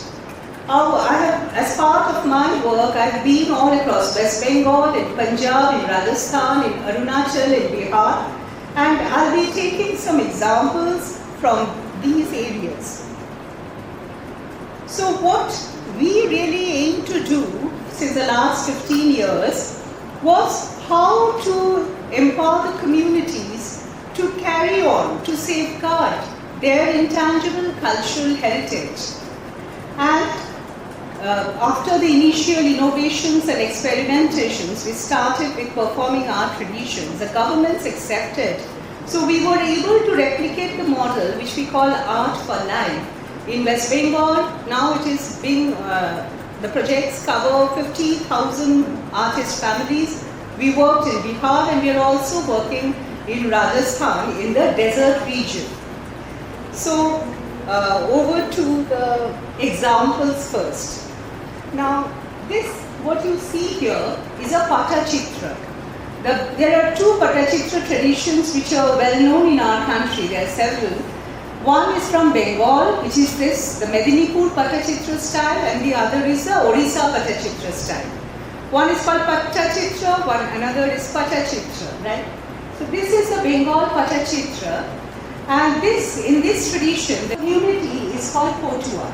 As part of my work, I've been all across West Bengal, in Punjab, in Rajasthan, in Arunachal, in Bihar, and I'll be taking some examples from these areas. So what we really aim to do since the last 15 years was how to empower the communities to carry on, to safeguard their intangible cultural heritage. And after the initial innovations and experimentations, we started with performing art traditions. The governments accepted. So we were able to replicate the model which we call Art for Life. In West Bengal, now it is being, the projects cover 50,000 artist families. We worked in Bihar and we are also working in Rajasthan in the desert region. So over to the examples first. Now this, what you see here is a Patachitra. There are two Patachitra traditions which are well known in our country. There are several. One is from Bengal, which is this, the Medinipur Patachitra style, and the other is the Orissa Patachitra style. One is called Patachitra, another is Patachitra, right? So this is the Bengal Patachitra, and in this tradition, the community is called Potua.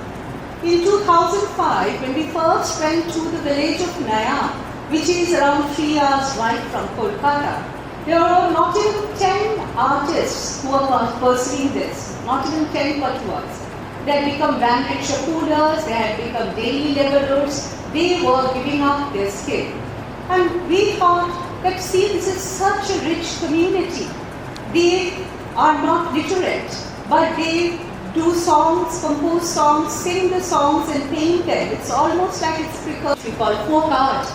In 2005, when we first went to the village of Naya, which is around 3 hours ride from Kolkata, there are not even 10 artists who are pursuing this, not even 10 Patuas. They had become van rickshaw pullers, they had become daily laborers, they were giving up their skill. And we thought that, see, this is such a rich community. They are not literate, but they do songs, compose songs, sing the songs and paint them. It's almost like it's precursor, we call folk art.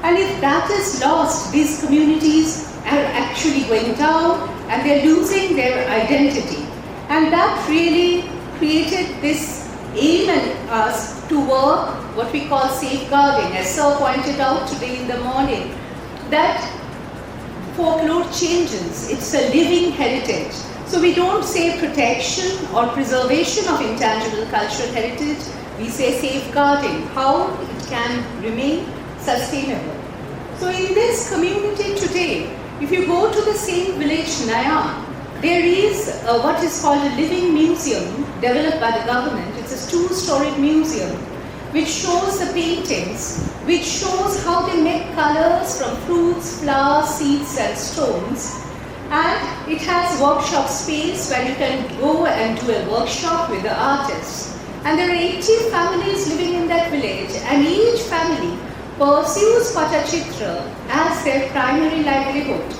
And if that is lost, these communities are actually going down and they're losing their identity. And that really created this aim in us to work what we call safeguarding, as Sir pointed out today in the morning, that folklore changes, it's a living heritage. So we don't say protection or preservation of intangible cultural heritage, we say safeguarding, how it can remain sustainable. So in this community today, if you go to the same village Naya, there is what is called a living museum developed by the government. It's a 2-storied museum which shows the paintings, which shows how they make colors from fruits, flowers, seeds and stones. And it has workshop space where you can go and do a workshop with the artists. And there are 80 families living in that village, and each family pursues Patachitra as their primary livelihood.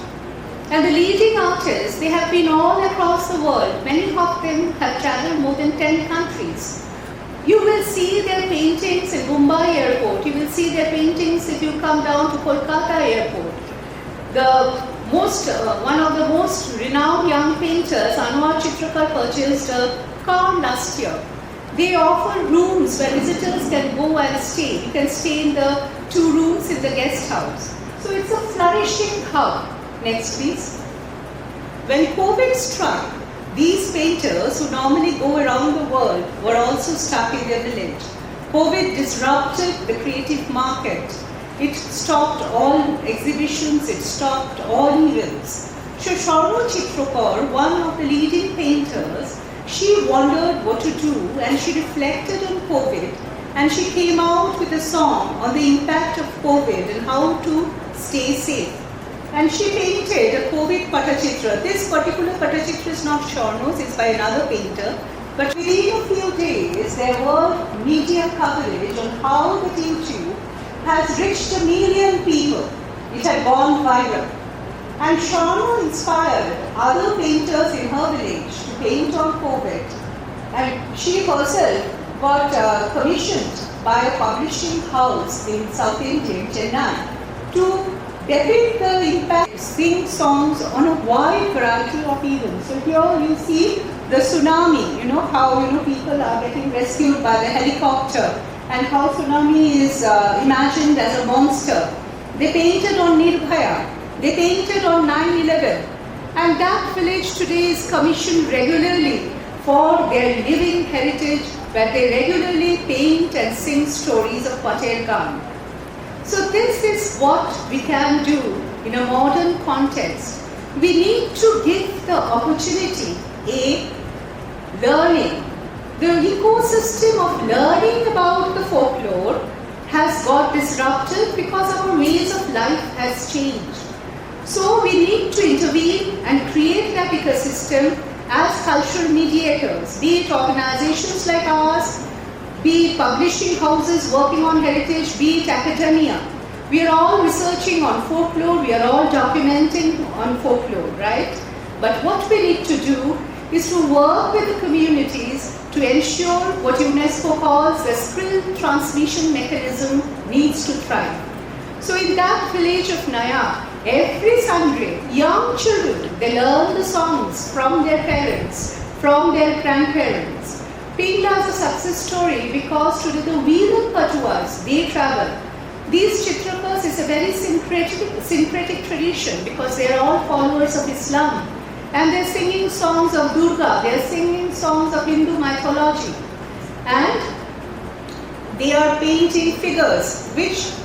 And the leading artists, they have been all across the world. Many of them have traveled more than 10 countries. You will see their paintings in Mumbai airport. You will see their paintings if you come down to Kolkata airport. One of the most renowned young painters, Anwar Chitrakar, purchased a car last year. They offer rooms where visitors can go and stay. You can stay in the 2 rooms in the guest house. So it's a flourishing hub. Next please. When COVID struck, these painters who normally go around the world were also stuck in their village. COVID disrupted the creative market. It stopped all exhibitions, it stopped all events. So Dr. Sharma Chitrokar, one of the leading painters, she wondered what to do and she reflected on COVID and she came out with a song on the impact of COVID and how to stay safe. And she painted a COVID Patachitra. This particular Patachitra is not Sharma's, it's by another painter. But within a few days, there were media coverage on how the YouTube has reached 1 million people. It had gone viral. And Sharma inspired other painters in her village to paint on COVID. And she herself got commissioned by a publishing house in South India, Chennai, to depict the impact, sing songs on a wide variety of events. So here you see the tsunami, how people are getting rescued by the helicopter and how tsunami is imagined as a monster. They painted on Nirbhaya, they painted on 9/11, and that village today is commissioned regularly for their living heritage, where they regularly paint and sing stories of Patel. So this is what we can do in a modern context. We need to give the opportunity, learning. The ecosystem of learning about the folklore has got disrupted because our ways of life has changed. So we need to intervene and create that ecosystem as cultural mediators, be it organizations like ours, be it publishing houses working on heritage, be it academia. We are all researching on folklore, we are all documenting on folklore, right? But what we need to do is to work with the communities to ensure what UNESCO calls the skill transmission mechanism needs to thrive. So in that village of Naya, every Sunday, young children, they learn the songs from their parents, from their grandparents. Pingla is a success story because today the Veeran Patuas, they travel. These Chitrakas is a very syncretic tradition because they are all followers of Islam. And they're singing songs of Durga, they're singing songs of Hindu mythology. And they are painting figures,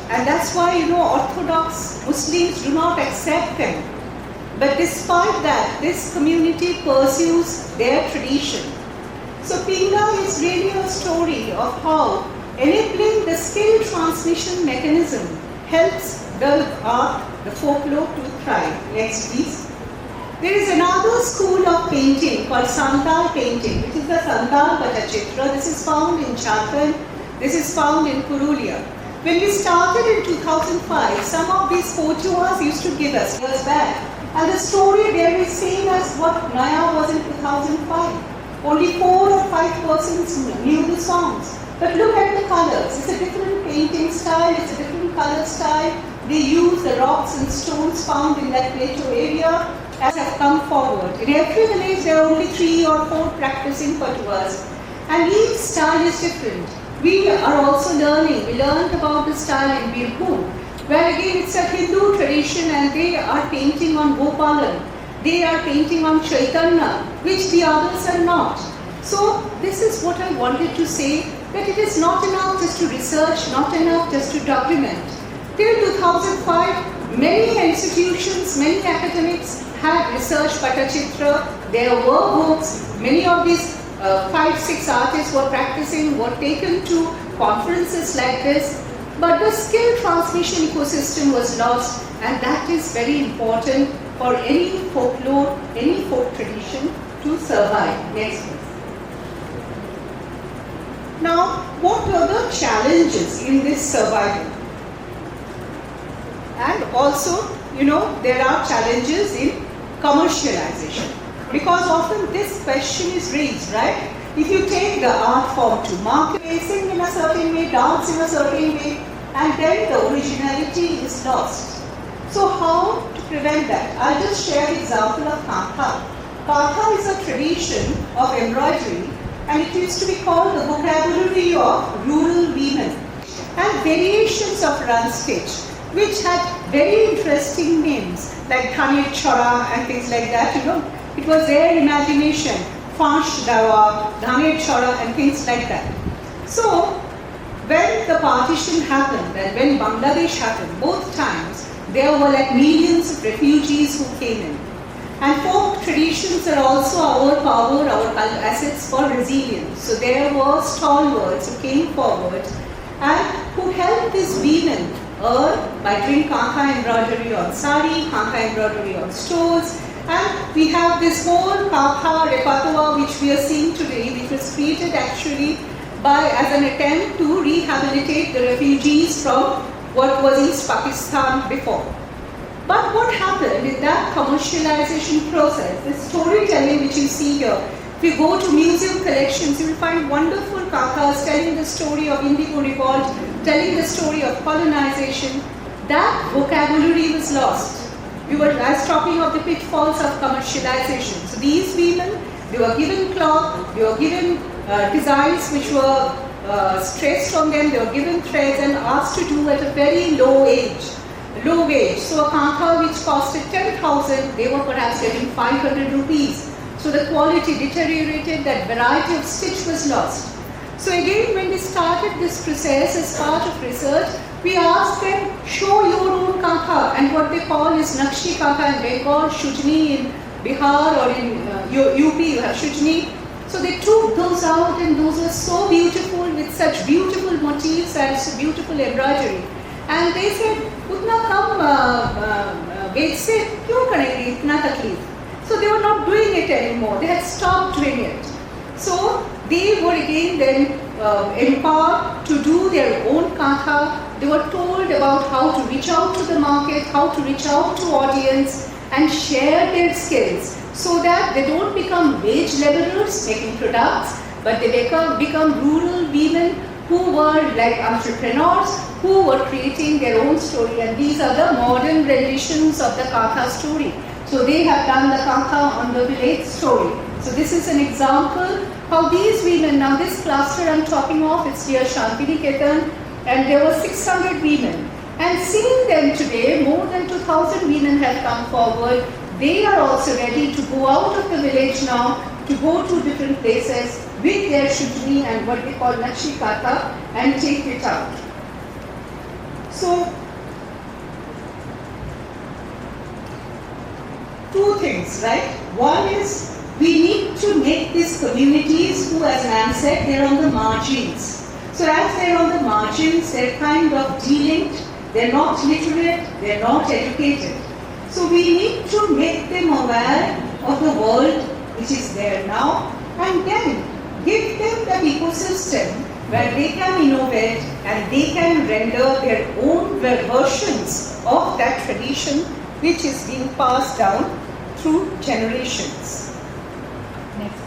and that's why, Orthodox Muslims do not accept them. But despite that, this community pursues their tradition. So Pingla is really a story of how enabling the skill transmission mechanism helps the art, the folklore to thrive. Next please. There is another school of painting called Santal painting, which is the Santal Patachitra. This is found in Jharkhand, this is found in Purulia. When we started in 2005, some of these photos used to give us years back. And the story there is same as what Naya was in 2005. Only 4 or 5 persons knew the songs. But look at the colors. It's a different painting style, it's a different color style. They use the rocks and stones found in that plateau area as have come forward. In every village there are only 3 or 4 practicing patuas. And each style is different. We are also learning. We learned about the style in Birbhum, where again it's a Hindu tradition and they are painting on Gopalan. They are painting on Chaitanya, which the others are not. So this is what I wanted to say, that it is not enough just to research, not enough just to document. Till 2005, many institutions, many academics had researched Patachitra. There were books. Many of these 5-6 artists were practicing, were taken to conferences like this. But the skill transmission ecosystem was lost, and that is very important for any folklore, any folk tradition to survive. Next please. Now, what are the challenges in this survival? And also, there are challenges in commercialization. Because often this question is raised, right? If you take the art form to market, sing in a certain way, dance in a certain way, and then the originality is lost. So how to prevent that? I'll just share the example of Kantha. Kantha is a tradition of embroidery, and it used to be called the vocabulary of rural women. And variations of run stitch, which had very interesting names like Dhane Chora and things like that, It was their imagination, Fanch Dawa, Dhane Chora and things like that. So, when the partition happened and when Bangladesh happened, both times, there were like millions of refugees who came in. And folk traditions are also our power, our assets for resilience. So there were stalwarts who came forward and who helped these women earn by doing kanka embroidery on sari, kanka embroidery on stoles. And we have this whole kanka repertoire which we are seeing today, which was created actually as an attempt to rehabilitate the refugees from what was East Pakistan before. But what happened in that commercialization process, the storytelling which you see here, if you go to museum collections, you will find wonderful kankas telling the story of Indigo revolt, telling the story of colonization. That vocabulary was lost. I was talking of the pitfalls of commercialization. So these women, they were given cloth, they were given designs which were stressed on them, they were given threads and asked to do at a very low wage. So a kanka which costed 10,000, they were perhaps getting 500 rupees. So the quality deteriorated, that variety of stitch was lost. So again, when we started this process as part of research, we asked them, show your own kanka, and what they call is Nakshi kanka in Bengal, Shujni in Bihar, or in UP you have Shujni. So they took those out, and those were so beautiful with such beautiful motifs and so beautiful embroidery. And they said, "Utna kam wage se kyun karenge itna takleef?" So they were not doing it anymore. They had stopped doing it. So they were again then empowered to do their own kanka. They were told about how to reach out to the market, how to reach out to audience, and share their skills, so that they don't become wage laborers making products, but they become rural women who were like entrepreneurs, who were creating their own story. And these are the modern renditions of the kanka story. So they have done the kanka on the village story. So this is an example how these women, now this cluster I'm talking of, it's near Shantiniketan, and there were 600 women. And seeing them today, more than 2,000 women have come forward. They are also ready to go out of the village now, to go to different places with their shujni and what they call Nakshi Kata, and take it out. So, two things, right? One is, we need to make these communities who, as Ma'am said, they're on the margins. So as they're on the margins, they're kind of de-linked, they're not literate, they're not educated. So we need to make them aware of the world which is there now, and then give them that ecosystem where they can innovate and they can render their own versions of that tradition which is being passed down through generations. Next.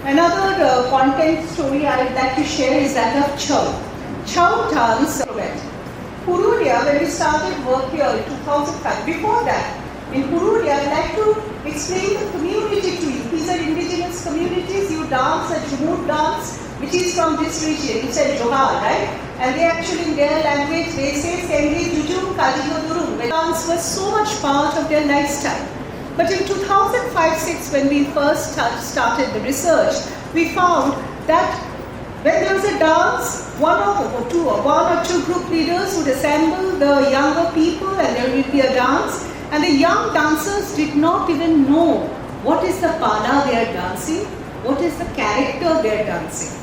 Another content story I would like to share is that of Chau. Chau dance. Purulia, when we started work here in 2005, before that, in Purulia, I would like to explain the community to you. These are indigenous communities. You dance a Jumud dance, which is from this region. It's a Johar, right? And they actually, in their language, they say, Sengi Jujum Kadigo Durum. The dance was so much part of their lifestyle. But in 2005-06, when we first started the research, we found that when there was a dance, one or two group leaders would assemble the younger people, and there will be a dance. And the young dancers did not even know what is the pala they are dancing, what is the character they are dancing.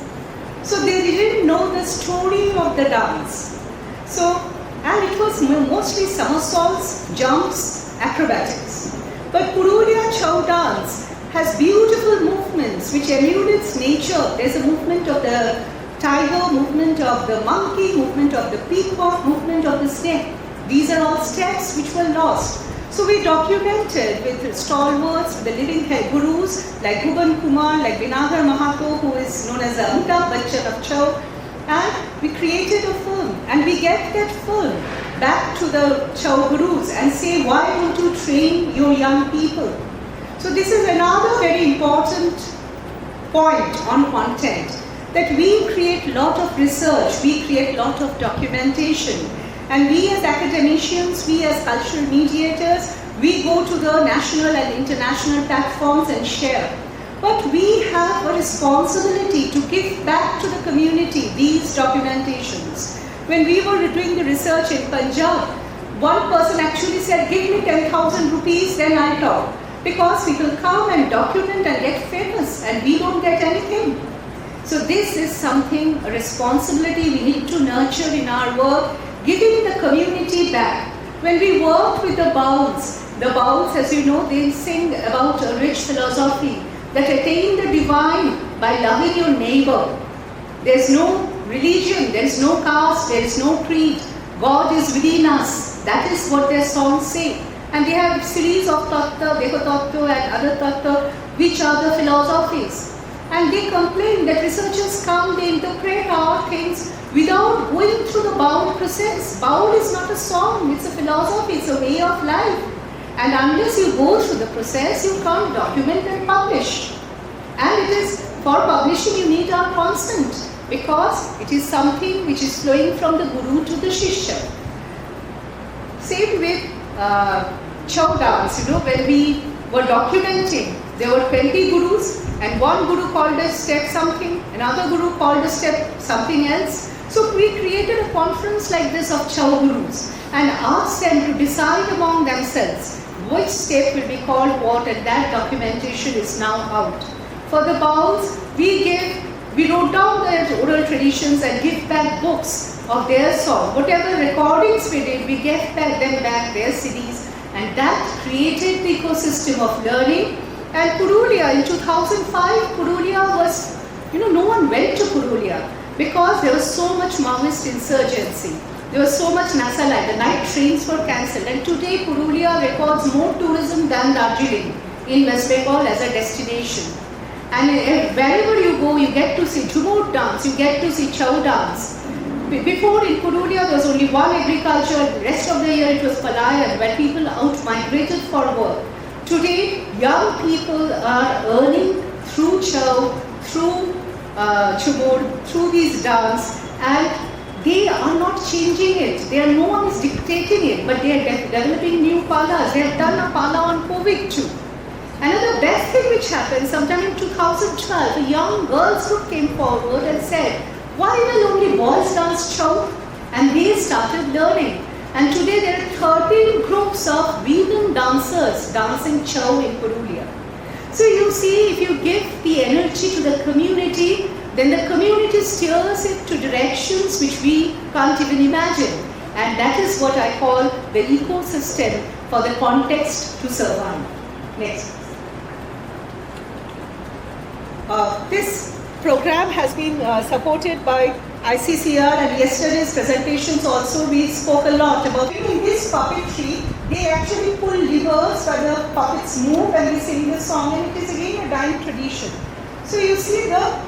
So they didn't know the story of the dance. So, and it was mostly somersaults, jumps, acrobatics. But Purulia Chau dance has beautiful movements which emulates nature. There's a movement of the tiger, movement of the monkey, movement of the peacock, movement of the snake. These are all steps which were lost. So we documented with stalwarts, the living gurus like Bhuban Kumar, like Vinagar Mahato, who is known as the Amitabh Bachchan of Chau, and we created a film, and we get that film back to the Chau gurus and say, why don't you train your young people? So this is another very important point on content, that we create a lot of research, we create a lot of documentation, and we as academicians, we as cultural mediators, we go to the national and international platforms and share. But we have a responsibility to give back to the community these documentations. When we were doing the research in Punjab, one person actually said, give me 10,000 rupees, then I'll talk. Because people come and document and get famous, and we don't get anything. So this is something, a responsibility we need to nurture in our work, giving the community back. When we work with the Bauls, as you know, they sing about a rich philosophy that attain the divine by loving your neighbor. There's no religion, there's no caste, there's no creed. God is within us. That is what their songs say. And they have a series of tattva, Deho tattva and other tattva, which are the philosophies. And they complain that researchers come, they interpret our things without going through the Baul process. Baul is not a song, it's a philosophy, it's a way of life. And unless you go through the process, you can't document and publish. And it is, for publishing you need our consent, because it is something which is flowing from the Guru to the Shishya. Same with Chow dance, when we were documenting, there were 20 Gurus, and one Guru called a step something, another Guru called a step something else. So we created a conference like this of Chow Gurus and asked them to decide among themselves which step will be called what, and that documentation is now out. For the Bauls, we wrote down their oral traditions and give back books of their song. Whatever recordings we did, we gave them back their CDs, and that created the ecosystem of learning. And Purulia, in 2005, Purulia was, no one went to Purulia because there was so much Maoist insurgency. There was so much Nasalai, the night trains were cancelled. And today Purulia records more tourism than Darjeeling in West Bengal as a destination. And wherever you go, you get to see Jhumur dance, you get to see Chow dance. Before in Purulia, there was only one agriculture, the rest of the year it was Palayan, where people out-migrated for work. Today, young people are earning through Chow, through Jhumur, through these dance, and they are not changing it. No one is dictating it, but they are developing new palas. They have done a pala on COVID too. Another best thing which happened, sometime in 2012, a young girls group came forward and said, why will only boys dance Chow? And they started learning. And today there are 13 groups of women dancers dancing Chow in Purulia. So you see, if you give the energy to the community, then the community steers it to directions which we can't even imagine. And that is what I call the ecosystem for the context to survive. Next. This program has been supported by ICSSR, and yesterday's presentations also we spoke a lot about. In this puppetry, they actually pull levers where the puppets move and we sing the song, and it is again a dying tradition. So you see the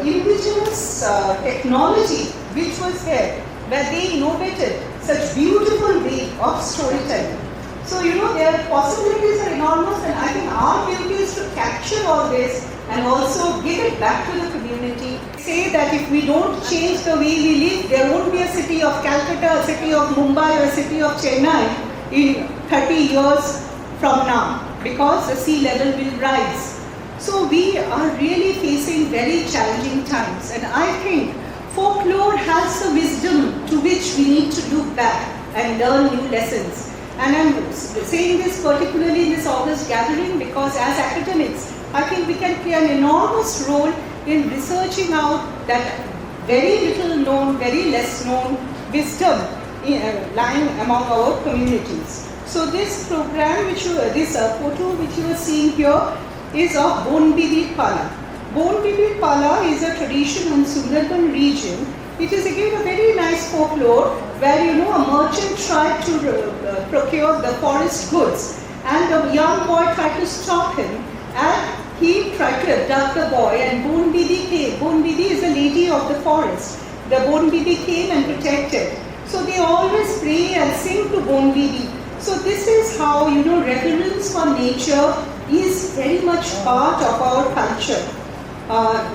indigenous technology which was there, where they innovated such beautiful way of storytelling. So their possibilities are enormous, and I think our duty is to capture all this and also give it back to the community. Say that if we don't change the way we live, there won't be a city of Calcutta, a city of Mumbai, or a city of Chennai in 30 years from now, because the sea level will rise. So we are really facing very challenging times, and I think folklore has the wisdom to which we need to look back and learn new lessons. And I'm saying this particularly in this August gathering because as academics, I think we can play an enormous role in researching out that very little known, very less known wisdom lying among our communities. So this program, this photo which you are seeing here is of Bonbidi Pala. Bonbidi Pala is a tradition in Sundarban region. It is again a very nice folklore where a merchant tried to procure the forest goods, and a young boy tried to stop him, and he tried to abduct the boy, and Bonbidi came. Bonbidi is the lady of the forest. The Bonbidi came and protected. So they always pray and sing to Bonbidi. So this is how reverence for nature is very much part of our culture.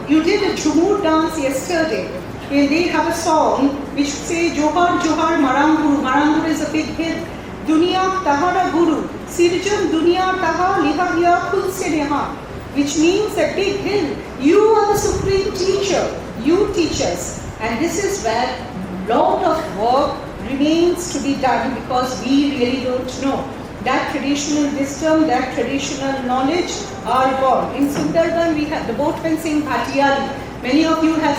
You did a Jhumur dance yesterday. They have a song which says Johar Johar Maranguru. Maranguru is a big hill. Duniya Tahara Guru. Sirjan Duniya Taha Lihahiya Khud Se Neha. Which means a big hill. You are the supreme teacher. You teach us. And this is where lot of work, remains to be done because we really don't know. That traditional wisdom, that traditional knowledge are gone. In Sundarban, we have the boatman sing Bhatiyali. Many of you have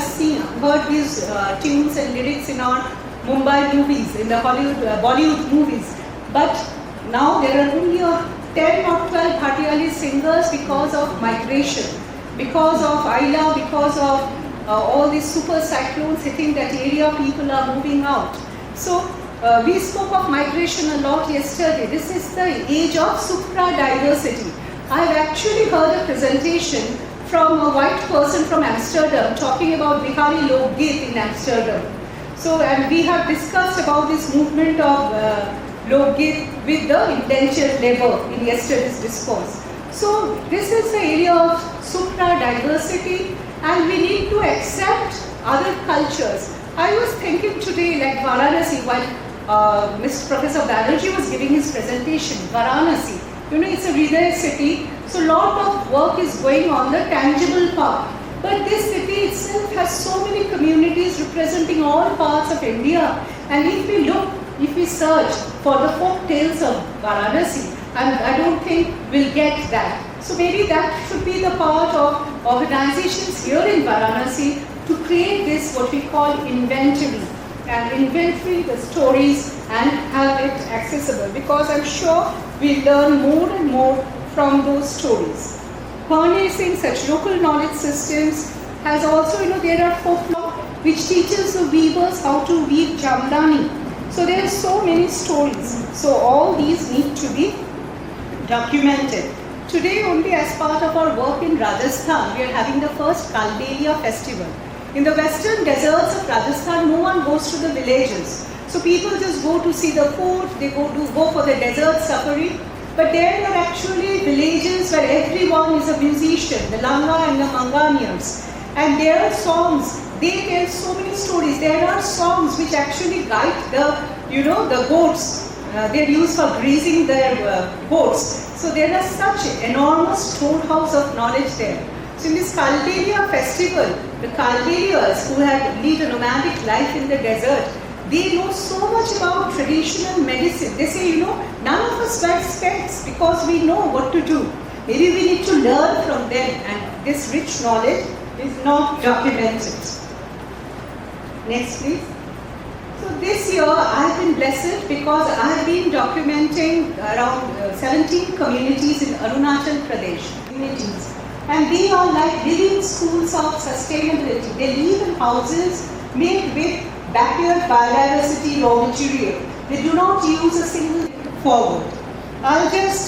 heard these tunes and lyrics in our Mumbai movies, in the Bollywood movies. But now there are only 10 or 12 Bhatiyali singers because of migration, because of Aila, because of all these super cyclones hitting that area, people are moving out. So we spoke of migration a lot yesterday. This is the age of supra-diversity. I have actually heard a presentation from a white person from Amsterdam talking about Bihari Lokgit in Amsterdam. So, and we have discussed about this movement of Lokgit with the indentured labor in yesterday's discourse. So, this is the area of supra-diversity, and we need to accept other cultures. I was thinking today, like Varanasi, while Mr. Professor Banerjee was giving his presentation, Varanasi, it's a Hriday city, so a lot of work is going on the tangible part. But this city itself has so many communities representing all parts of India. And if we search for the folk tales of Varanasi, and I don't think we'll get that. So maybe that should be the part of organizations here in Varanasi to create this, what we call inventory, and inventory the stories and have it accessible, because I'm sure we learn more and more from those stories. Harnessing such local knowledge systems has also, there are folklore which teaches the weavers how to weave jamdani. So there are so many stories. So all these need to be documented. Today only, as part of our work in Rajasthan, we are having the first Kaldelia festival. In the western deserts of Rajasthan, no one goes to the villages. So people just go to see the food, they go for the desert safari. But there are actually villages where everyone is a musician, the Langa and the Manganians. And their songs, they tell so many stories. There are songs which actually guide the goats. They're used for grazing their goats. So there are such enormous storehouse of knowledge there. So in this Kaldelia festival, the Kaldelias who had lead a nomadic life in the desert, they know so much about traditional medicine. They say, none of us wear specs because we know what to do. Maybe we need to learn from them, and this rich knowledge is not documented. Next, please. So this year I have been blessed because I have been documenting around 17 communities in Arunachal Pradesh. And they are like living schools of sustainability. They live in houses made with backyard biodiversity raw material. They do not use a single forward. I'll just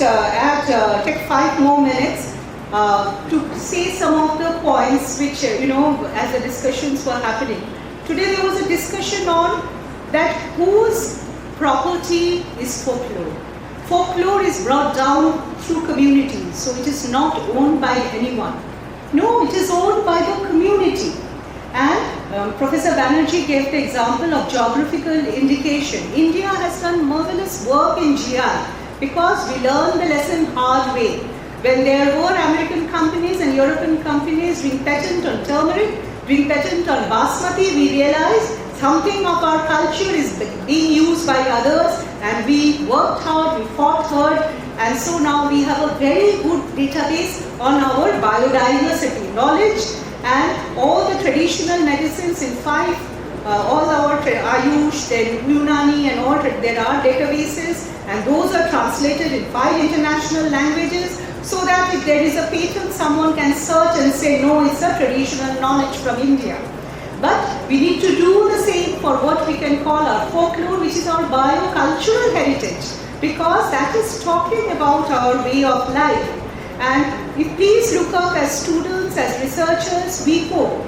take 5 more minutes to say some of the points which, as the discussions were happening. Today there was a discussion on that whose property is folklore. Folklore is brought down through communities, so it is not owned by anyone. No, it is owned by the community. And Professor Banerjee gave the example of geographical indication. India has done marvelous work in GI because we learned the lesson hard way. When there were American companies and European companies doing patent on turmeric, doing patent on basmati, we realized something of our culture is being used by others, and we worked hard, we fought hard, and so now we have a very good database on our biodiversity knowledge. And all the traditional medicines in 5, all our Ayush, then Unani and all, there are databases, and those are translated in 5 international languages, so that if there is a patent, someone can search and say, no, it's a traditional knowledge from India. But we need to do the same for what we can call our folklore, which is our biocultural heritage, because that is talking about our way of life. And if please look up as students, as researchers, WIPO,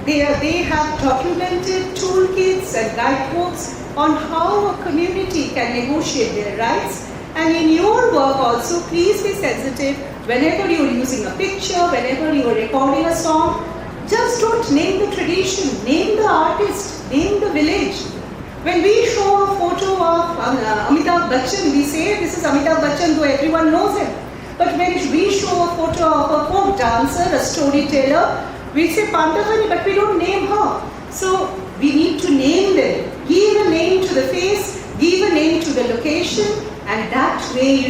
they have documented toolkits and guidebooks on how a community can negotiate their rights. And in your work also, please be sensitive. Whenever you are using a picture, whenever you are recording a song, just don't name the tradition, name the artist, name the village. When we show a photo of Amitabh Bachchan, we say this is Amitabh Bachchan, though everyone knows him. But when we show a photo of a folk dancer, a storyteller, we say Pandavani, but we don't name her. So we need to name them. Give a name tradition, and that way,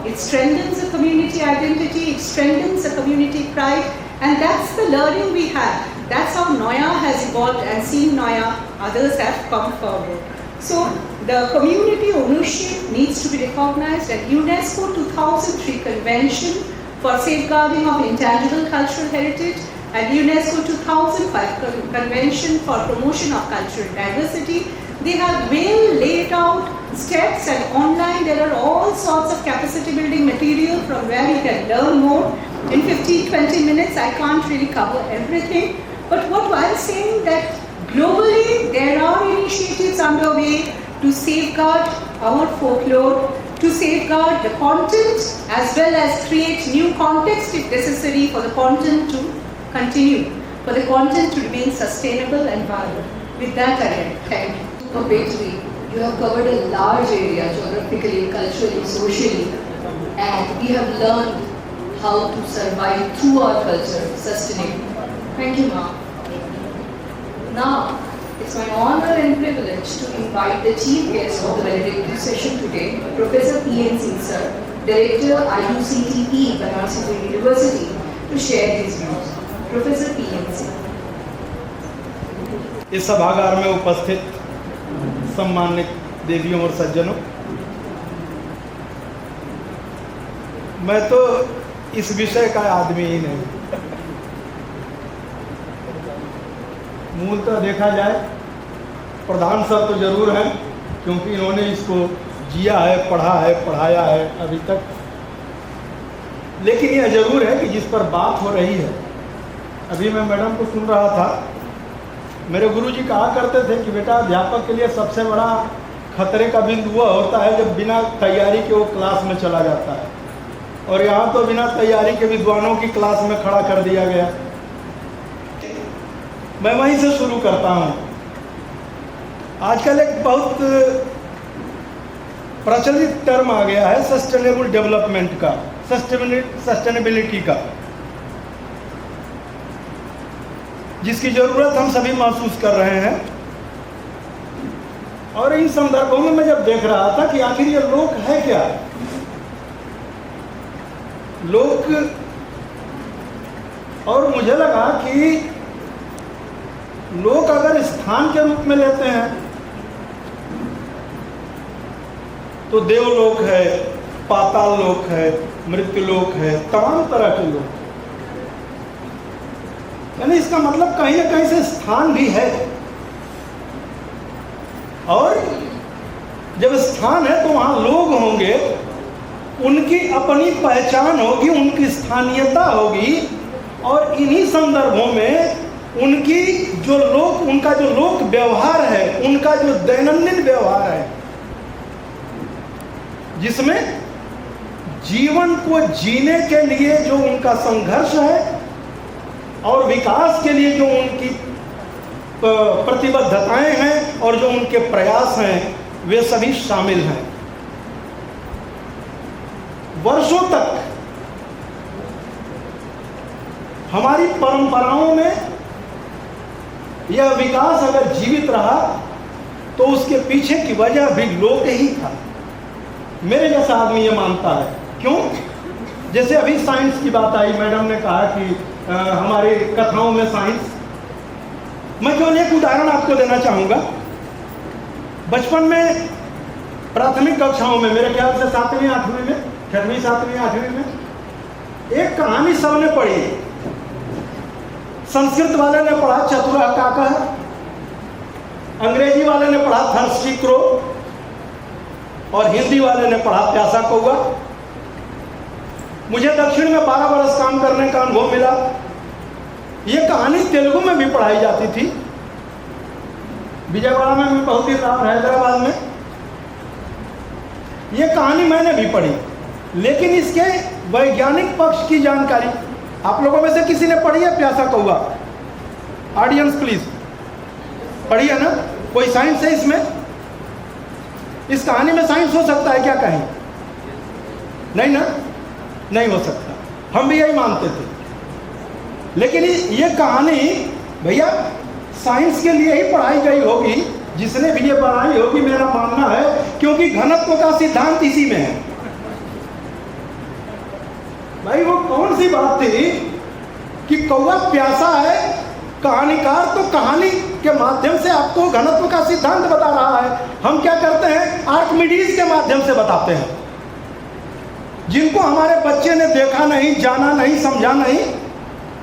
it strengthens the community identity, it strengthens the community pride, and that's the learning we have. That's how Noya has evolved, and seeing Noya, others have come forward. So the community ownership needs to be recognized, and UNESCO 2003 Convention for Safeguarding of Intangible Cultural Heritage and UNESCO 2005 Convention for Promotion of Cultural Diversity, they have well laid out steps, and online there are all sorts of capacity building material from where you can learn more. In 15-20 minutes I can't really cover everything, but what I'm saying that globally there are initiatives underway to safeguard our folklore, to safeguard the content as well as create new context if necessary for the content to continue, for the content to remain sustainable and viable. With that I end. Thank you. Victory, you have covered a large area geographically, culturally, socially, and we have learned how to survive through our culture sustainably. Thank you, ma'am. Now, it's my honor and privilege to invite the chief guest of the valedictory session today, Professor P.N. Singh sir, Director IUCTE, Varanasi University, to share his views. Professor P.N. Singh. इस सभागार में उपस्थित सम्मानित देवियों और सज्जनों, मैं तो इस विषय का आदमी ही नहीं। मूलतः देखा जाए प्रधान सर तो जरूर हैं, क्योंकि इन्होंने इसको जिया है, पढ़ा है, पढ़ाया है अभी तक, लेकिन यह जरूर है कि जिस पर बात हो रही है, अभी मैं मैडम को सुन रहा था, मेरे गुरुजी कहा करते थे कि बेटा अध्यापक के लिए सबसे बड़ा खतरे का बिंदु वह होता है जब बिना तैयारी के वो क्लास में चला जाता है, और यहाँ तो बिना तैयारी के विद्वानों की क्लास में खड़ा कर दिया गया। मैं वहीं से शुरू करता हूँ। आजकल एक बहुत प्रचलित टर्म आ गया है सस्टेनेबल डेवलपमेंट का, सस्टेनेबिलिटी का, जिसकी ज़रूरत हम सभी महसूस कर रहे हैं। और इन संदर्भों में मैं जब देख रहा था कि आखिर ये लोक है क्या, लोक, और मुझे लगा कि लोक अगर स्थान के रूप में लेते हैं तो देवलोक है, पाताल लोक है, मृत्युलोक है, तमाम तरह के लोक, यानी इसका मतलब कहीं ना कहीं से स्थान भी है। और जब स्थान है तो वहाँ लोग होंगे, उनकी अपनी पहचान होगी, उनकी स्थानीयता होगी, और इन्हीं संदर्भों में उनकी जो लोक, उनका जो लोक व्यवहार है, उनका जो दैनंदिन व्यवहार है, जिसमें जीवन को जीने के लिए जो उनका संघर्ष है और विकास के लिए जो उनकी प्रतिबद्धताएं हैं और जो उनके प्रयास हैं, वे सभी शामिल हैं। वर्षों तक हमारी परंपराओं में यह विकास अगर जीवित रहा तो उसके पीछे की वजह भी लोक ही था। मेरे जैसा आदमी ये मानता है। क्यों? जैसे अभी साइंस की बात आई, मैडम ने कहा कि हमारी कथाओं में साइंस, मैं केवल एक उदाहरण आपको देना चाहूँगा। बचपन में प्राथमिक कक्षाओं में, मेरे ख्याल से 7वीं 8वीं में, 6वीं 7वीं 8वीं में, एक कहानी सबने पढ़ी। संस्कृत वाले ने पढ़ा चतुरा काका, अंग्रेजी वाले ने पढ़ा थर्स्टी क्रो, और हिंदी वाले ने पढ़ा प्यासा कौवा। मुझे दक्षिण में 12 वर्ष काम करने का अनुभव मिला। ये कहानी तेलुगु में भी पढ़ाई जाती थी, विजयवाड़ा में भी बहुत ही रहा, हैदराबाद में। ये कहानी मैंने भी पढ़ी, लेकिन इसके वैज्ञानिक पक्ष की जानकारी आप लोगों में से किसी ने पढ़ी है? प्यासा कौवा, ऑडियंस प्लीज, पढ़ी है ना? कोई साइंस है इसमें? इस कहानी में साइंस हो सकता है क्या? कहीं नहीं ना, नहीं हो सकता। हम भी यही मानते थे, लेकिन ये कहानी भैया साइंस के लिए ही पढ़ाई गई होगी, जिसने भी ये बनाई होगी, मेरा मानना है, क्योंकि घनत्व का सिद्धांत इसी में है। भाई वो कौन सी बात थी कि कौवा प्यासा है, कहानीकार तो कहानी के माध्यम से आपको घनत्व का सिद्धांत बता रहा है। हम क्या करते हैं, आर्किमिडीज के माध्यम से बताते हैं, जिनको हमारे बच्चे ने देखा नहीं, जाना नहीं, समझा नहीं।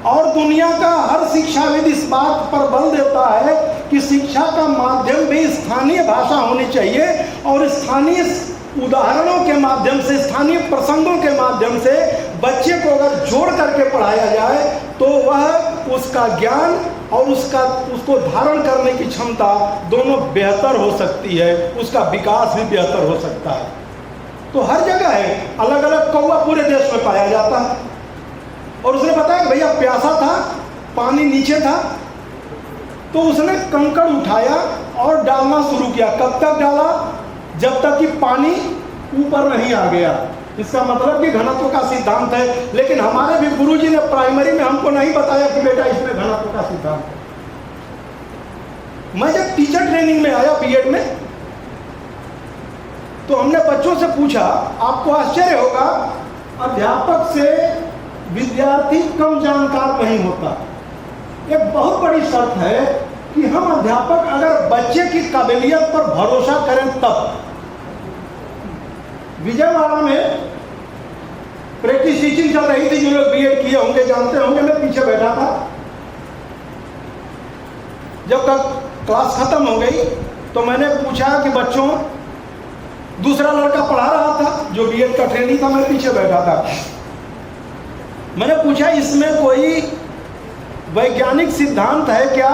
और दुनिया का हर शिक्षाविद इस बात पर बल देता है कि शिक्षा का माध्यम भी स्थानीय भाषा होनी चाहिए, और स्थानीय उदाहरणों के माध्यम से, स्थानीय प्रसंगों के माध्यम से बच्चे को अगर जोड़ करके पढ़ाया जाए तो वह उसका ज्ञान और उसको धारण करने की क्षमता दोनों बेहतर हो सकती है, उसका विकास भी बेहतर हो सकता है। तो हर जगह है, अलग अलग कौवा पूरे देश में पाया जाता है। और उसने बताया कि भैया प्यासा था, पानी नीचे था, तो उसने कंकड़ उठाया और डालना शुरू किया। कब तक डाला? जब तक कि पानी ऊपर नहीं आ गया। इसका मतलब कि घनत्व का सिद्धांत है। लेकिन हमारे भी गुरुजी ने प्राइमरी में हमको नहीं बताया कि बेटा इसमें घनत्व का सिद्धांत है। मैं जब टीचर ट्रेनिंग में आया बीएड में, तो हमने बच्चों से पूछा, आपको आश्चर्य होगा, अध्यापक से विद्यार्थी कम जानकार नहीं होता। एक बहुत बड़ी शर्त है कि हम अध्यापक अगर बच्चे की काबिलियत पर भरोसा करें तब। विजयवाड़ा में प्रैक्टिस टीचिंग चल रही थी, जो लोग बीएड किए होंगे जानते होंगे, मैं पीछे बैठा था। जब तक क्लास खत्म हो गई तो मैंने पूछा कि बच्चों, दूसरा लड़का पढ़ा रहा था जो बीएड का ट्रेनी था, मैं पीछे बैठा था। मैंने पूछा, इसमें कोई वैज्ञानिक सिद्धांत है क्या?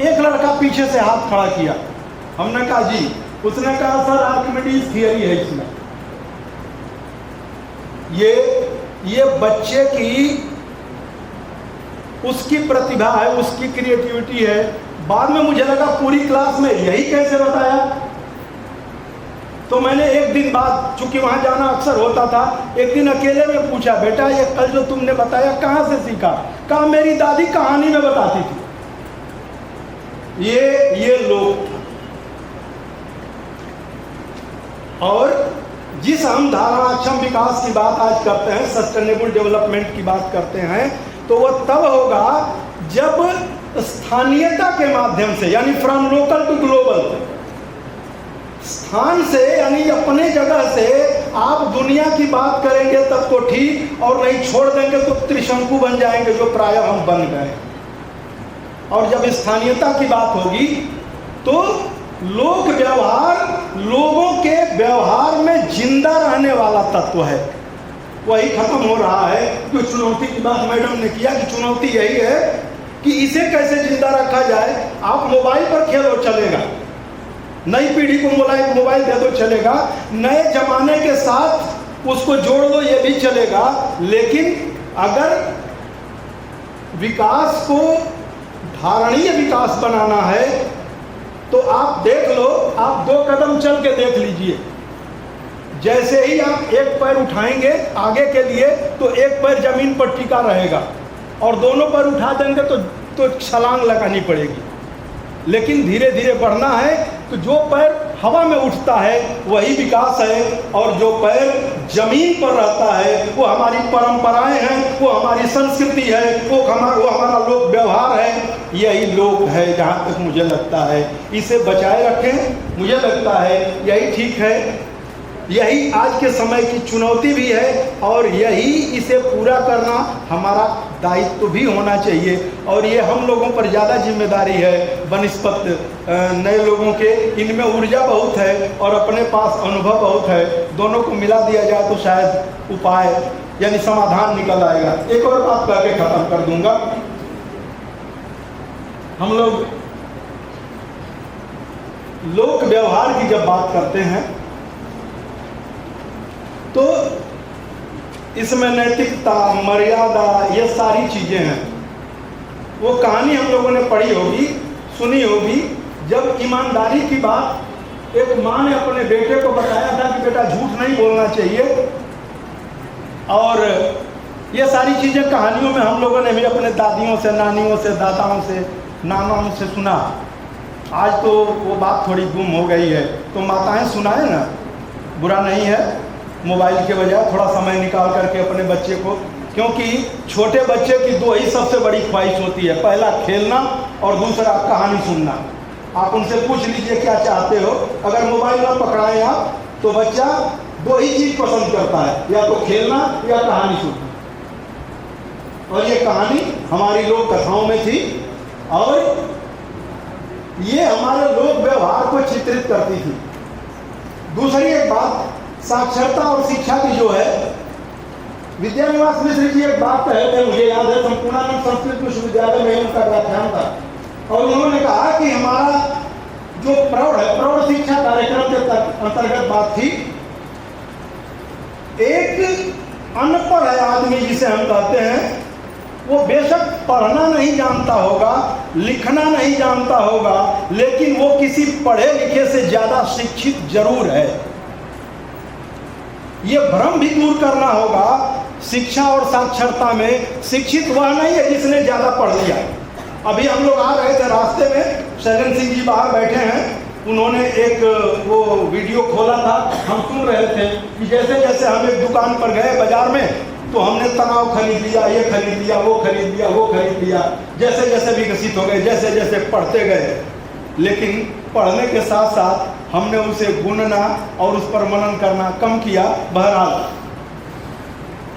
एक लड़का पीछे से हाथ खड़ा किया। हमने कहा जी। उसने कहा सर आर्किमिडीज थियरी है इसमें। ये बच्चे की उसकी प्रतिभा है, उसकी क्रिएटिविटी है। बाद में मुझे लगा पूरी क्लास में यही कैसे बताया। तो मैंने एक दिन बाद, चूंकि वहां जाना अक्सर होता था, एक दिन अकेले में पूछा, बेटा ये कल जो तुमने बताया कहां से सीखा? कहा मेरी दादी कहानी में बताती थी। ये लोग, और जिस हम धारणाक्षम विकास की बात आज करते हैं, सस्टेनेबल डेवलपमेंट की बात करते हैं, तो वह तब होगा जब स्थानीयता के माध्यम से, यानी फ्रॉम लोकल टू ग्लोबल, स्थान से यानी अपने जगह से आप दुनिया की बात करेंगे तब तो ठीक, और नहीं छोड़ देंगे तो त्रिशंकु बन जाएंगे, जो प्राय हम बन गए। और जब स्थानीयता की बात होगी तो लोक व्यवहार, लोगों के व्यवहार में जिंदा रहने वाला तत्व है, वही खत्म हो रहा है। जो चुनौती की बात मैडम ने किया कि चुनौती यही है कि इसे कैसे जिंदा रखा जाए। आप मोबाइल पर खेलो चलेगा, नई पीढ़ी को मोबाइल दे दो चलेगा, नए जमाने के साथ उसको जोड़ दो ये भी चलेगा। लेकिन अगर विकास को धारणीय विकास बनाना है तो आप देख लो, आप 2 कदम चल के देख लीजिए। जैसे ही आप एक पैर उठाएंगे आगे के लिए तो एक पैर जमीन पर टिका रहेगा, और दोनों पैर उठा देंगे तो छलांग लगानी पड़ेगी। लेकिन धीरे धीरे बढ़ना है, तो जो पैर हवा में उठता है वही विकास है, और जो पैर जमीन पर रहता है वो हमारी परंपराएं हैं, वो हमारी संस्कृति है, वो हमारा लोक व्यवहार है। यही लोक है, जहाँ तक मुझे लगता है इसे बचाए रखें, मुझे लगता है यही ठीक है। यही आज के समय की चुनौती भी है, और यही इसे पूरा करना हमारा दायित्व भी होना चाहिए। और ये हम लोगों पर ज़्यादा जिम्मेदारी है बनिस्पत नए लोगों के। इनमें ऊर्जा बहुत है और अपने पास अनुभव बहुत है, दोनों को मिला दिया जाए तो शायद उपाय यानी समाधान निकल आएगा। एक और बात कह के खत्म कर दूंगा। हम लोग लोक व्यवहार की जब बात करते हैं तो इसमें नैतिकता, मर्यादा, ये सारी चीजें हैं। वो कहानी हम लोगों ने पढ़ी होगी, सुनी होगी, जब ईमानदारी की बात एक माँ ने अपने बेटे को बताया था कि बेटा झूठ नहीं बोलना चाहिए। और ये सारी चीजें कहानियों में हम लोगों ने भी अपने दादियों से, नानियों से, दादाओं से, नाम वाम से सुना। आज तो वो बात थोड़ी गुम हो गई है, तो माताएं सुनाए ना, बुरा नहीं है। मोबाइल के बजाय थोड़ा समय निकाल करके अपने बच्चे को, क्योंकि छोटे बच्चे की दो ही सबसे बड़ी ख्वाहिश होती है, पहला खेलना और दूसरा कहानी सुनना। आप उनसे पूछ लीजिए क्या चाहते हो, अगर मोबाइल में पकड़ाएं आप तो बच्चा दो ही चीज पसंद करता है, या तो खेलना या कहानी सुनना। और ये कहानी हमारी लोक कथाओं में थी, और ये हमारे लोक व्यवहार को चित्रित करती थी। दूसरी एक बात, साक्षरता और शिक्षा की जो है, विद्यानिवास मिश्र जी एक बात कहे थे, मुझे याद है, संपूर्णानंद संस्कृत विश्वविद्यालय में उनका व्याख्यान था, और उन्होंने कहा कि हमारा जो प्रौढ़ शिक्षा कार्यक्रम के अंतर्गत बात थी, एक अनपढ़ आदमी जिसे हम कहते हैं, वो बेशक पढ़ना नहीं जानता होगा, लिखना नहीं जानता होगा, लेकिन वो किसी पढ़े लिखे से ज्यादा शिक्षित जरूर है। ये भ्रम भी दूर करना होगा। शिक्षा और साक्षरता में शिक्षित वह नहीं है जिसने ज्यादा पढ़ लिया। अभी हम लोग आ रहे थे, रास्ते में शैलन सिंह जी बाहर बैठे हैं, उन्होंने एक वो वीडियो खोला था, हम सुन रहे थे कि जैसे जैसे हम एक दुकान पर गए बाजार में, तो हमने तनाव खरीद लिया, ये खरीद लिया, वो खरीद लिया, वो खरीद लिया, जैसे जैसे विकसित हो गए, जैसे जैसे पढ़ते गए। लेकिन पढ़ने के साथ साथ हमने उसे गुनना और उस पर मनन करना कम किया। बहरहाल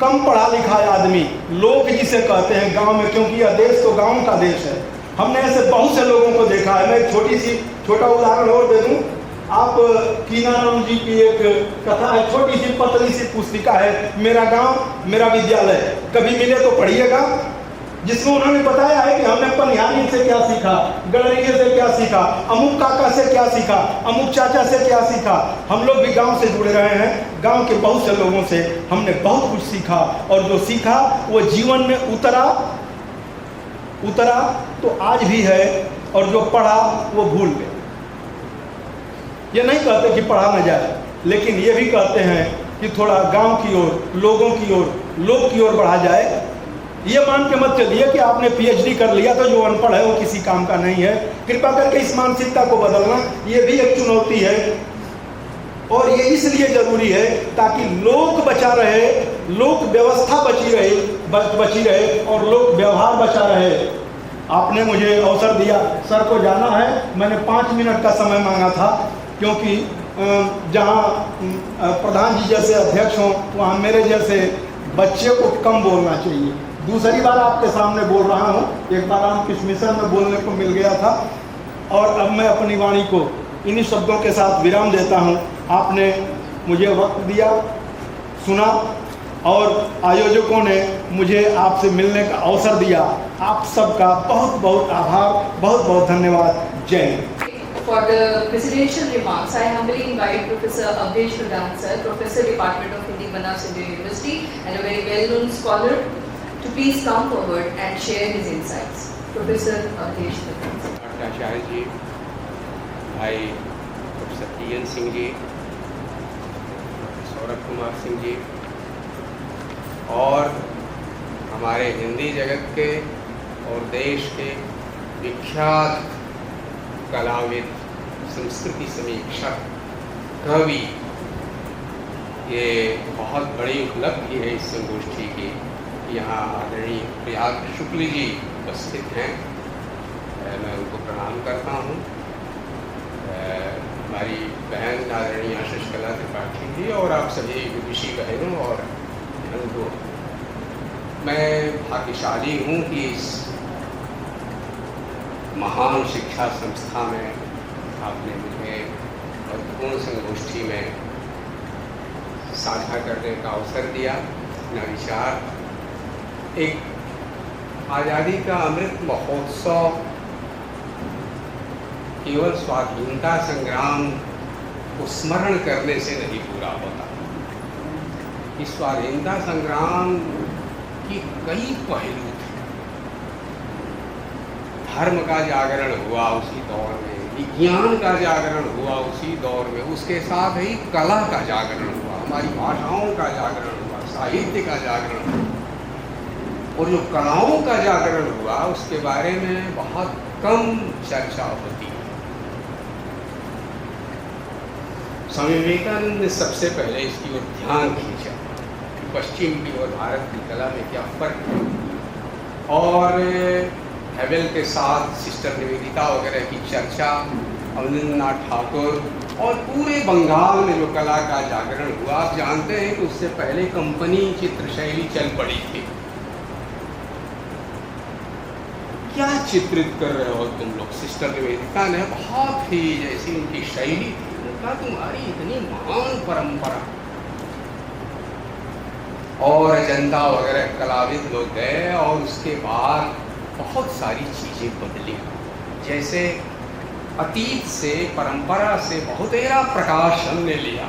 कम पढ़ा लिखा आदमी, लोग जिसे कहते हैं गांव में, क्योंकि यह देश तो गांव का देश है, हमने ऐसे बहुत से लोगों को देखा है। मैं एक छोटा उदाहरण और दे दूं, आप कीनाराम जी की एक कथा है, छोटी सी पतली सी पुस्तिका है, मेरा गांव मेरा विद्यालय, कभी मिले तो पढ़िएगा, जिसमें उन्होंने बताया है कि हमने पनिहारी से क्या सीखा, गणरिये से क्या सीखा, अमुक काका से क्या सीखा, अमुक चाचा से क्या सीखा। हम लोग भी गांव से जुड़े रहे हैं, गांव के बहुत से लोगों से हमने बहुत कुछ सीखा, और जो सीखा वो जीवन में उतरा तो आज भी है, और जो पढ़ा वो भूल गए। ये नहीं कहते कि पढ़ा न जाए, लेकिन ये भी कहते हैं कि थोड़ा गांव की ओर, लोगों की ओर, लोक की ओर बढ़ा जाए। ये मान के मत चलिए कि आपने पीएचडी कर लिया तो जो अनपढ़ है वो किसी काम का नहीं है। कृपा करके इस मानसिकता को बदलना ये भी एक चुनौती है, और ये इसलिए जरूरी है ताकि लोक बचा रहे, लोक व्यवस्था बची रहे और लोक व्यवहार बचा रहे। आपने मुझे अवसर दिया, सर को जाना है, मैंने 5 मिनट का समय मांगा था, क्योंकि जहाँ प्रधान जी जैसे अध्यक्ष हों वहाँ मेरे जैसे बच्चे को कम बोलना चाहिए। दूसरी बार आपके सामने बोल रहा हूँ, एक बार रामकृष्ण मिशन में बोलने को मिल गया था, और अब मैं अपनी वाणी को इन्हीं शब्दों के साथ विराम देता हूँ। आपने मुझे वक्त दिया, सुना, और आयोजकों ने मुझे आपसे मिलने का अवसर दिया। आप सबका बहुत बहुत आभार, बहुत बहुत धन्यवाद। जय Hind. For the presidential remarks, I humbly invite Professor Avdesh Pradhan sir, Professor Department of Hindi, Varanasi University, and a very well-known scholar, to please come forward and share his insights. Professor Avdesh Pradhan sir. आचार्य जी, भाई professor TN. Singh ji, Saurabh Kumar Singh ji, और हमारे हिंदी जगत के और देश के विख्यात कलाविद, संस्कृति समीक्षक, कवि, ये बहुत बड़ी उपलब्धि है इस संगोष्ठी की। यहाँ आदरणीय प्रयाग शुक्ल जी उपस्थित हैं, मैं उनको प्रणाम करता हूँ। हमारी बहन आदरणीय आशीष कला त्रिपाठी जी, और आप सभी विदुषी बहनों और बंधुओं, मैं भाग्यशाली हूँ कि इस महान शिक्षा संस्था में आपने मुझे महत्वपूर्ण संगोष्ठी में साझा करने का अवसर दिया। अपना विचार, एक आज़ादी का अमृत महोत्सव केवल स्वाधीनता संग्राम को स्मरण करने से नहीं पूरा होता। इस स्वाधीनता संग्राम की कई पहलू थे। धर्म का जागरण हुआ उसी दौर में, विज्ञान का जागरण हुआ उसी दौर में, उसके साथ ही कला का जागरण हुआ, हमारी भाषाओं का जागरण हुआ, साहित्य का जागरण हुआ, और जो कलाओं का जागरण हुआ उसके बारे में बहुत कम चर्चा होती है। स्वामी विवेकानंद ने सबसे पहले इसकी ओर ध्यान खींचा कि पश्चिम की और भारत की कला में क्या फर्क है, और हेवेल के साथ सिस्टर निवेदिता वगैरह की चर्चा, अवनींद्रनाथ ठाकुर और पूरे बंगाल में जो कला का जागरण हुआ, आप जानते हैं कि उससे पहले कंपनी चित्र शैली चल पड़ी थी। क्या चित्रित कर रहे हो तुम लोग? सिस्टर निवेदिता ने बहुत ही जैसी उनकी शैली थी, उनका तुम्हारी इतनी महान परंपरा, और जनता वगैरह कलाविद लोग गए और उसके बाद बहुत सारी चीजें बदली। जैसे अतीत से, परंपरा से बहुतेरा प्रकाश हमने लिया,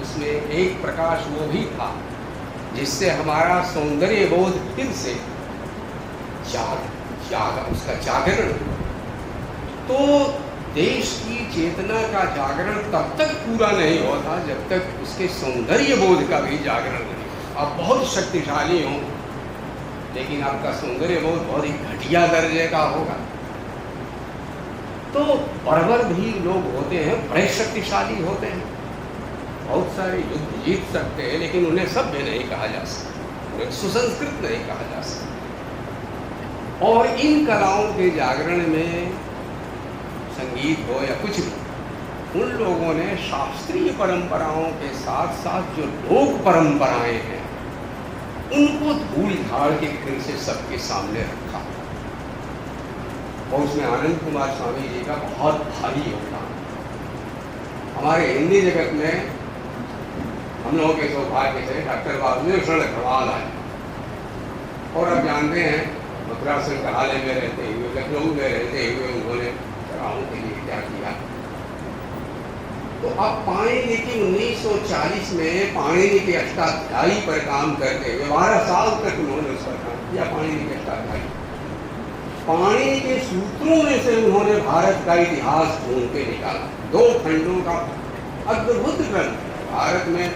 उसमें एक प्रकाश वो भी था जिससे हमारा सौंदर्य बोध फिर से उसका जागरण हुआ। तो देश की चेतना का जागरण तब तक पूरा नहीं होता जब तक उसके सौंदर्य बोध का भी जागरण नहीं। आप बहुत शक्तिशाली हो, लेकिन आपका सौंदर्य बोध बहुत ही घटिया दर्जे का होगा। तो बर्बर भी लोग होते हैं, बड़े शक्तिशाली होते हैं, बहुत सारे युद्ध जीत सकते हैं, लेकिन उन्हें सभ्य नहीं कहा जा सकता, उन्हें सुसंस्कृत नहीं कहा जा सकता। और इन कलाओं के जागरण में संगीत हो या कुछ भी, उन लोगों ने शास्त्रीय परंपराओं के साथ साथ जो लोक परंपराएं हैं उनको धूल झाड़ के फिर से सबके सामने रखा, और उसमें आनंद कुमार स्वामी जी का बहुत भारी योगदान। हमारे हिंदी जगत में हम लोगों के सौभाग्य से डॉक्टर बाबूशरण अग्रवाल आए, और आप जानते हैं मथुरा संग्रहालय में रहते हुए, लखनऊ में रहते हुए उन्होंने कलाओं के लिए क्या किया। तो आप पाएंगे कि 1940 में पाणिनि के अष्टाध्यायी पर काम करते हुए 12 साल तक उन्होंने उस पर काम किया। पाणिनि के अष्टाध्यायी, पाणिनि के सूत्रों में से उन्होंने भारत का इतिहास ढूंढ के निकाला। 2 खंडों का अद्भुत ग्रंथ। भारत में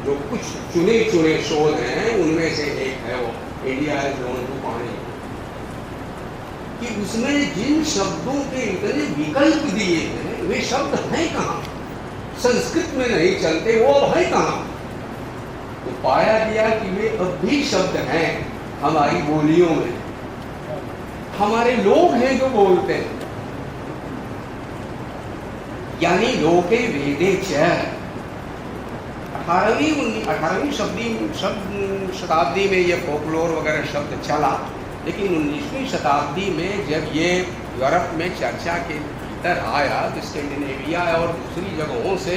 जो कुछ चुने चुने शोध हैं उनमें से एक है वो India is known to Panini, कि उसमें जिन शब्दों के इतने विकल्प दिए हैं वे शब्द हैं कहाँ, संस्कृत में नहीं चलते, वो अब है कहाँ। तो पाया गया कि वे अब भी शब्द हैं हमारी बोलियों में, हमारे लोग हैं जो बोलते हैं। यानी लोके वेदे च 18वीं शताब्दी में ये फोकलोर वगैरह शब्द चला, लेकिन 19वीं शताब्दी में जब ये यूरोप में चर्चा के भीतर आया तो स्कैंडिनेविया और दूसरी जगहों से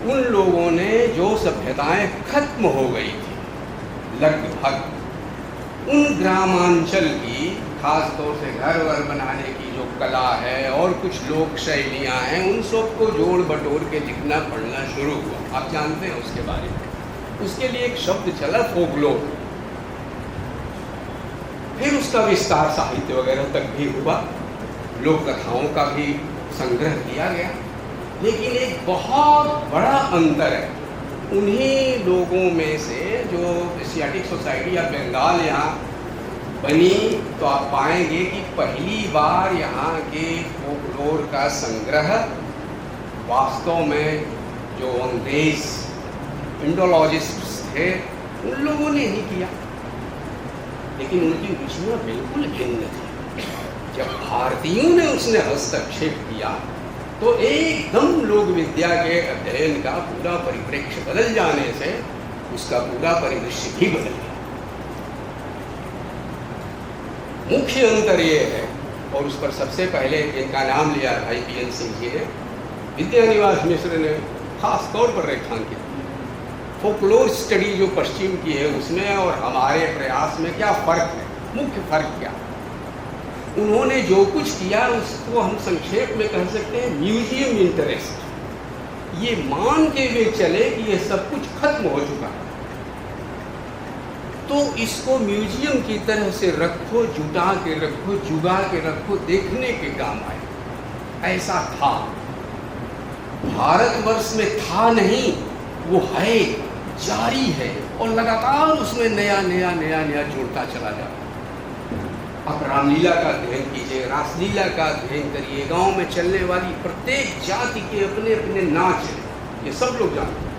उन लोगों ने जो सभ्यताएं खत्म हो गई थी लगभग, उन ग्रामांचल की, खास तौर से घर वर बनाने की जो कला है और कुछ लोक शैलियाँ हैं, उन सब को जोड़ बटोर के लिखना पढ़ना शुरू हुआ। आप जानते हैं उसके बारे में। उसके लिए एक शब्द चला फोकलोर, फिर उसका विस्तार साहित्य वगैरह तक भी हुआ, लोक कथाओं का भी संग्रह किया गया। लेकिन एक बहुत बड़ा अंतर है उन्हीं लोगों में से जो एशियाटिक सोसाइटी या बंगाल यहाँ बनी, तो आप पाएंगे कि पहली बार यहाँ के फोकलोर का संग्रह वास्तव में जो अंग्रेज इंडोलॉजिस्ट्स थे उन लोगों ने ही किया, लेकिन उनकी रुचियाँ बिल्कुल भिन्न थी। जब भारतीयों ने उसने हस्तक्षेप किया तो एकदम लोक विद्या के अध्ययन का पूरा परिप्रेक्ष्य बदल जाने से उसका पूरा परिदृश्य भी बदल गया। मुख्य अंतर ये है, और उस पर सबसे पहले जिनका नाम लिया भाई पीएन सिंह जी ने, विद्यानिवास मिश्र ने खास तौर पर रेखांकित फोकलोर स्टडी जो पश्चिम की है उसमें और हमारे प्रयास में क्या फर्क है, मुख्य फर्क क्या। उन्होंने जो कुछ किया उसको हम संक्षेप में कह सकते हैं म्यूजियम इंटरेस्ट। ये मान के वे चले कि ये सब कुछ खत्म हो चुका है, तो इसको म्यूजियम की तरह से रखो, जुटा के रखो, जुगा के रखो, देखने के काम आए। ऐसा था, भारतवर्ष में था नहीं, वो है, जारी है, और लगातार उसमें नया नया नया नया जुड़ता चला जाता। आप रामलीला का अध्ययन कीजिए, रासलीला का अध्ययन करिए, गांव में चलने वाली प्रत्येक जाति के अपने अपने नाच हैं, ये सब लोग जानते हैं।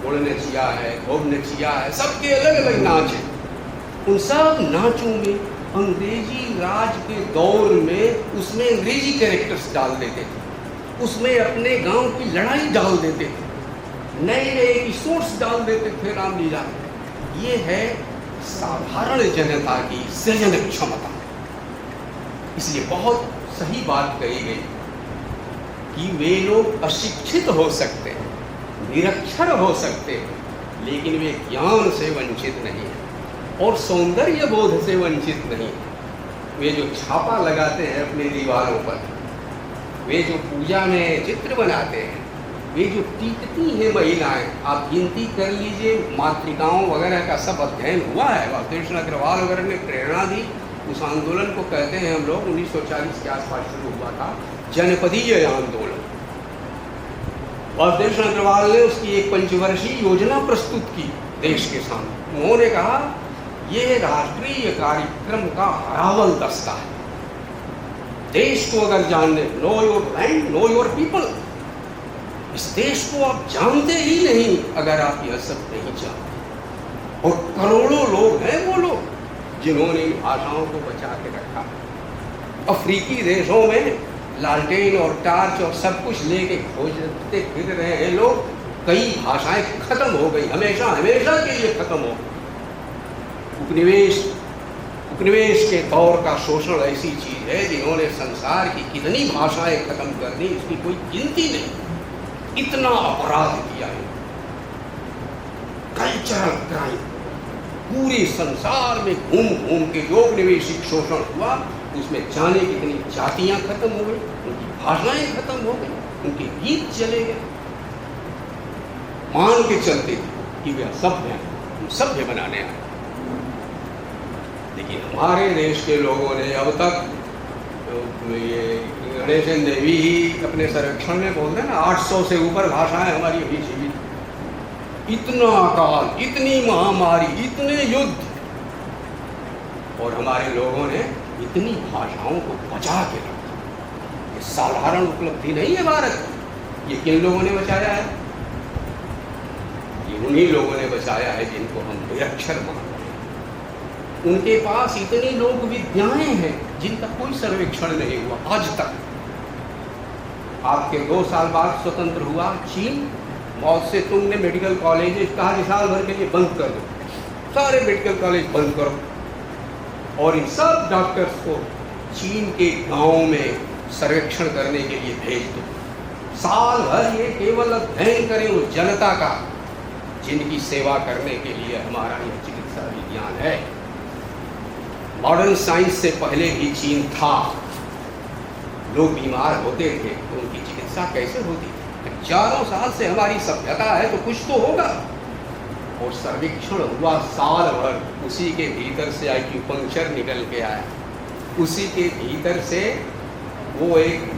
घोड़ नचिया है, घोड़ नचिया है, सबके अलग अलग नाच हैं। उन सब नाचों में अंग्रेजी राज के दौर में उसमें अंग्रेजी कैरेक्टर्स डाल देते थे, उसमें अपने गांव की लड़ाई डाल देते थे, नए नए एपिसोड्स डाल देते थे रामलीला में। ये है साधारण जनता की सृजन क्षमता। इसलिए बहुत सही बात कही गई कि वे लोग अशिक्षित हो सकते हैं, निरक्षर हो सकते हैं, लेकिन वे ज्ञान से वंचित नहीं हैं और सौंदर्य बोध से वंचित नहीं हैं। वे जो छापा लगाते हैं अपनी दीवारों पर, वे जो पूजा में चित्र बनाते हैं, वे जो टीकती हैं महिलाएं, आप गिनती कर लीजिए, मातृकाओं वगैरह का सब अध्ययन हुआ है। वासुदेव अग्रवाल वगैरह ने प्रेरणा दी उस आंदोलन को, कहते हैं हम लोग 1940 के आसपास शुरू हुआ था जनपदीय आंदोलन। वासुदेव अग्रवाल ने उसकी एक पंचवर्षीय योजना प्रस्तुत की देश के सामने। उन्होंने कहा ये राष्ट्रीय कार्यक्रम का हरावल दस्ता है। देश को अगर जानने, know your land know your people, इस देश को आप जानते ही नहीं अगर आप यह सब नहीं जानते। और करोड़ों लोग हैं वो लोग जिन्होंने इन भाषाओं को बचा के रखा। अफ्रीकी देशों में लालटेन और टार्च और सब कुछ लेके खोजते फिर रहे हैं लोग। कई भाषाएं खत्म हो गई, हमेशा हमेशा के लिए खत्म हो गई। उपनिवेश के दौर का शोषण ऐसी चीज है जिन्होंने संसार की कितनी भाषाएं खत्म कर दी, इसकी कोई गिनती नहीं। इतना अपराध किया है, कल्चरल क्राइम। पूरे संसार में घूम घूम के जो उपनिवेशिक शोषण हुआ, उसमें जाने कितनी जातियां खत्म हो गई, उनकी भाषाएं खत्म हो गई, उनके गीत चले गए। मान के चलते थे कि वे सभ्य हैं, सभ्य बनाने आए। लेकिन हमारे देश के लोगों ने अब तक ये गणेश देवी ही अपने सर्वेक्षण में बोलते हैं ना, 800 से ऊपर भाषाएं हमारी अभी जीवित। इतना अकाल, इतनी महामारी, इतने युद्ध, और हमारे लोगों ने इतनी भाषाओं को बचा के रखा। ये साधारण उपलब्धि नहीं है भारत। ये किन लोगों ने बचाया है? ये उन्हीं लोगों ने बचाया है जिनको हम निरक्षर मानते हैं। उनके पास इतनी लोक विद्याएं हैं जिनका कोई सर्वेक्षण नहीं हुआ आज तक। आपके 2 साल बाद स्वतंत्र हुआ चीन, मौत से तुमने मेडिकल कॉलेज कहा कि साल भर के लिए बंद कर दो, सारे मेडिकल कॉलेज बंद करो, और इन सब डॉक्टर्स को चीन के गांव में सर्वेक्षण करने के लिए भेज दो। साल भर ये केवल अध्ययन करें उस जनता का जिनकी सेवा करने के लिए हमारा यह चिकित्सा विज्ञान है। मॉडर्न साइंस से पहले भी चीन था। लोग बीमार होते थे तो उनकी चिकित्सा कैसे होती थी? हजारों साल से हमारी सभ्यता है तो कुछ तो होगा। और सर्वेक्षण हुआ साल भर, उसी के भीतर से एक्यूपंक्चर निकल के आया, उसी के भीतर से वो एक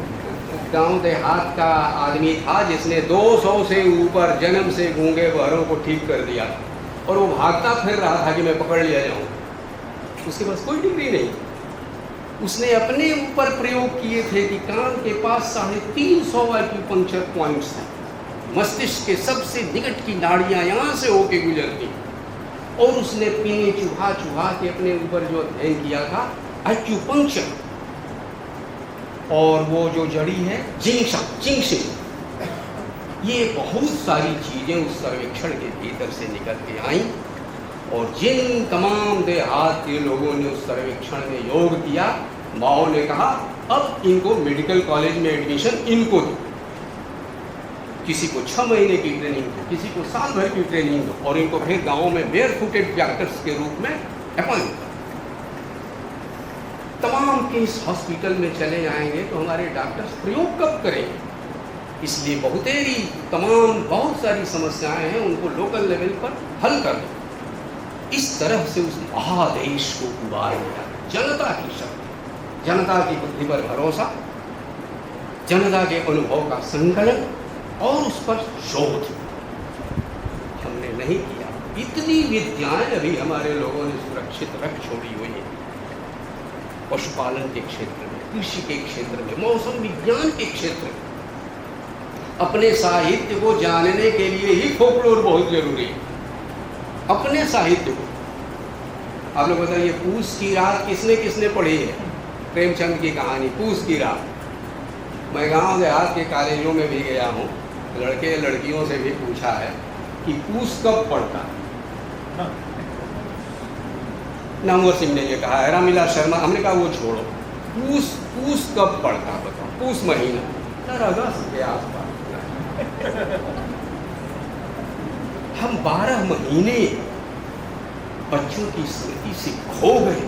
गांव देहात का आदमी था जिसने 200 से ऊपर जन्म से गूंगे बहरों को ठीक कर दिया, और वो भागता फिर रहा था कि मैं पकड़ लिया जाऊं। उसके पास कोई डिग्री नहीं। उसने अपने ऊपर प्रयोग किए थे कि कान के पास 350 एक्यूपंक्चर पॉइंट्स हैं, मस्तिष्क के सबसे निकट की नाड़ियां यहाँ से होके गुजरती, और उसने पीने चुहा चुहा के अपने ऊपर जो अध्ययन किया था एक्यूपंक्चर, और वो जो जड़ी है जिंक्शन, ये बहुत सारी चीजें उस सर्वेक्षण के भीतर से निकल के आईं। और जिन तमाम देहात के लोगों ने उस सर्वेक्षण में योग दिया, माओ ने कहा अब इनको मेडिकल कॉलेज में एडमिशन इनको दो। किसी को 6 महीने की ट्रेनिंग दो, किसी को साल भर की ट्रेनिंग दो, और इनको फिर गाँव में बेयरफुटेड डॉक्टर्स के रूप में अपॉइंट करो। तमाम केस हॉस्पिटल में चले जाएंगे तो हमारे डॉक्टर्स प्रयोग कब करेंगे? इसलिए बहुत सारी समस्याएं हैं, उनको लोकल लेवल पर हल कर दो। इस तरह से उस महादेश को उबार दिया। जनता की शक्ति, जनता की बुद्धि पर भरोसा, जनता के अनुभव का संकलन और उस पर शोध हमने नहीं किया। इतनी विद्याएं अभी हमारे लोगों ने सुरक्षित रख छोड़ी हुई है। पशुपालन के क्षेत्र में, कृषि के क्षेत्र में, मौसम विज्ञान के क्षेत्र में। अपने साहित्य को जानने के लिए ही फोकलोर बहुत जरूरी है। अपने साहित्य को आप लोग बताइए, पूस की रात किसने किसने पढ़ी है? प्रेमचंद की कहानी पूस की रात। मैं गांव देहात के कॉलेजों में भी गया हूँ, लड़के लड़कियों से भी पूछा है कि पूस कब पड़ता है। नामवर सिंह ने ये कहा है, रामविलास शर्मा, हमने कहा वो छोड़ो, पूस कब पड़ता बताओ, पूस महीना अगस्त के आसपास। हम 12 महीने बच्चों की स्मृति से खो गए।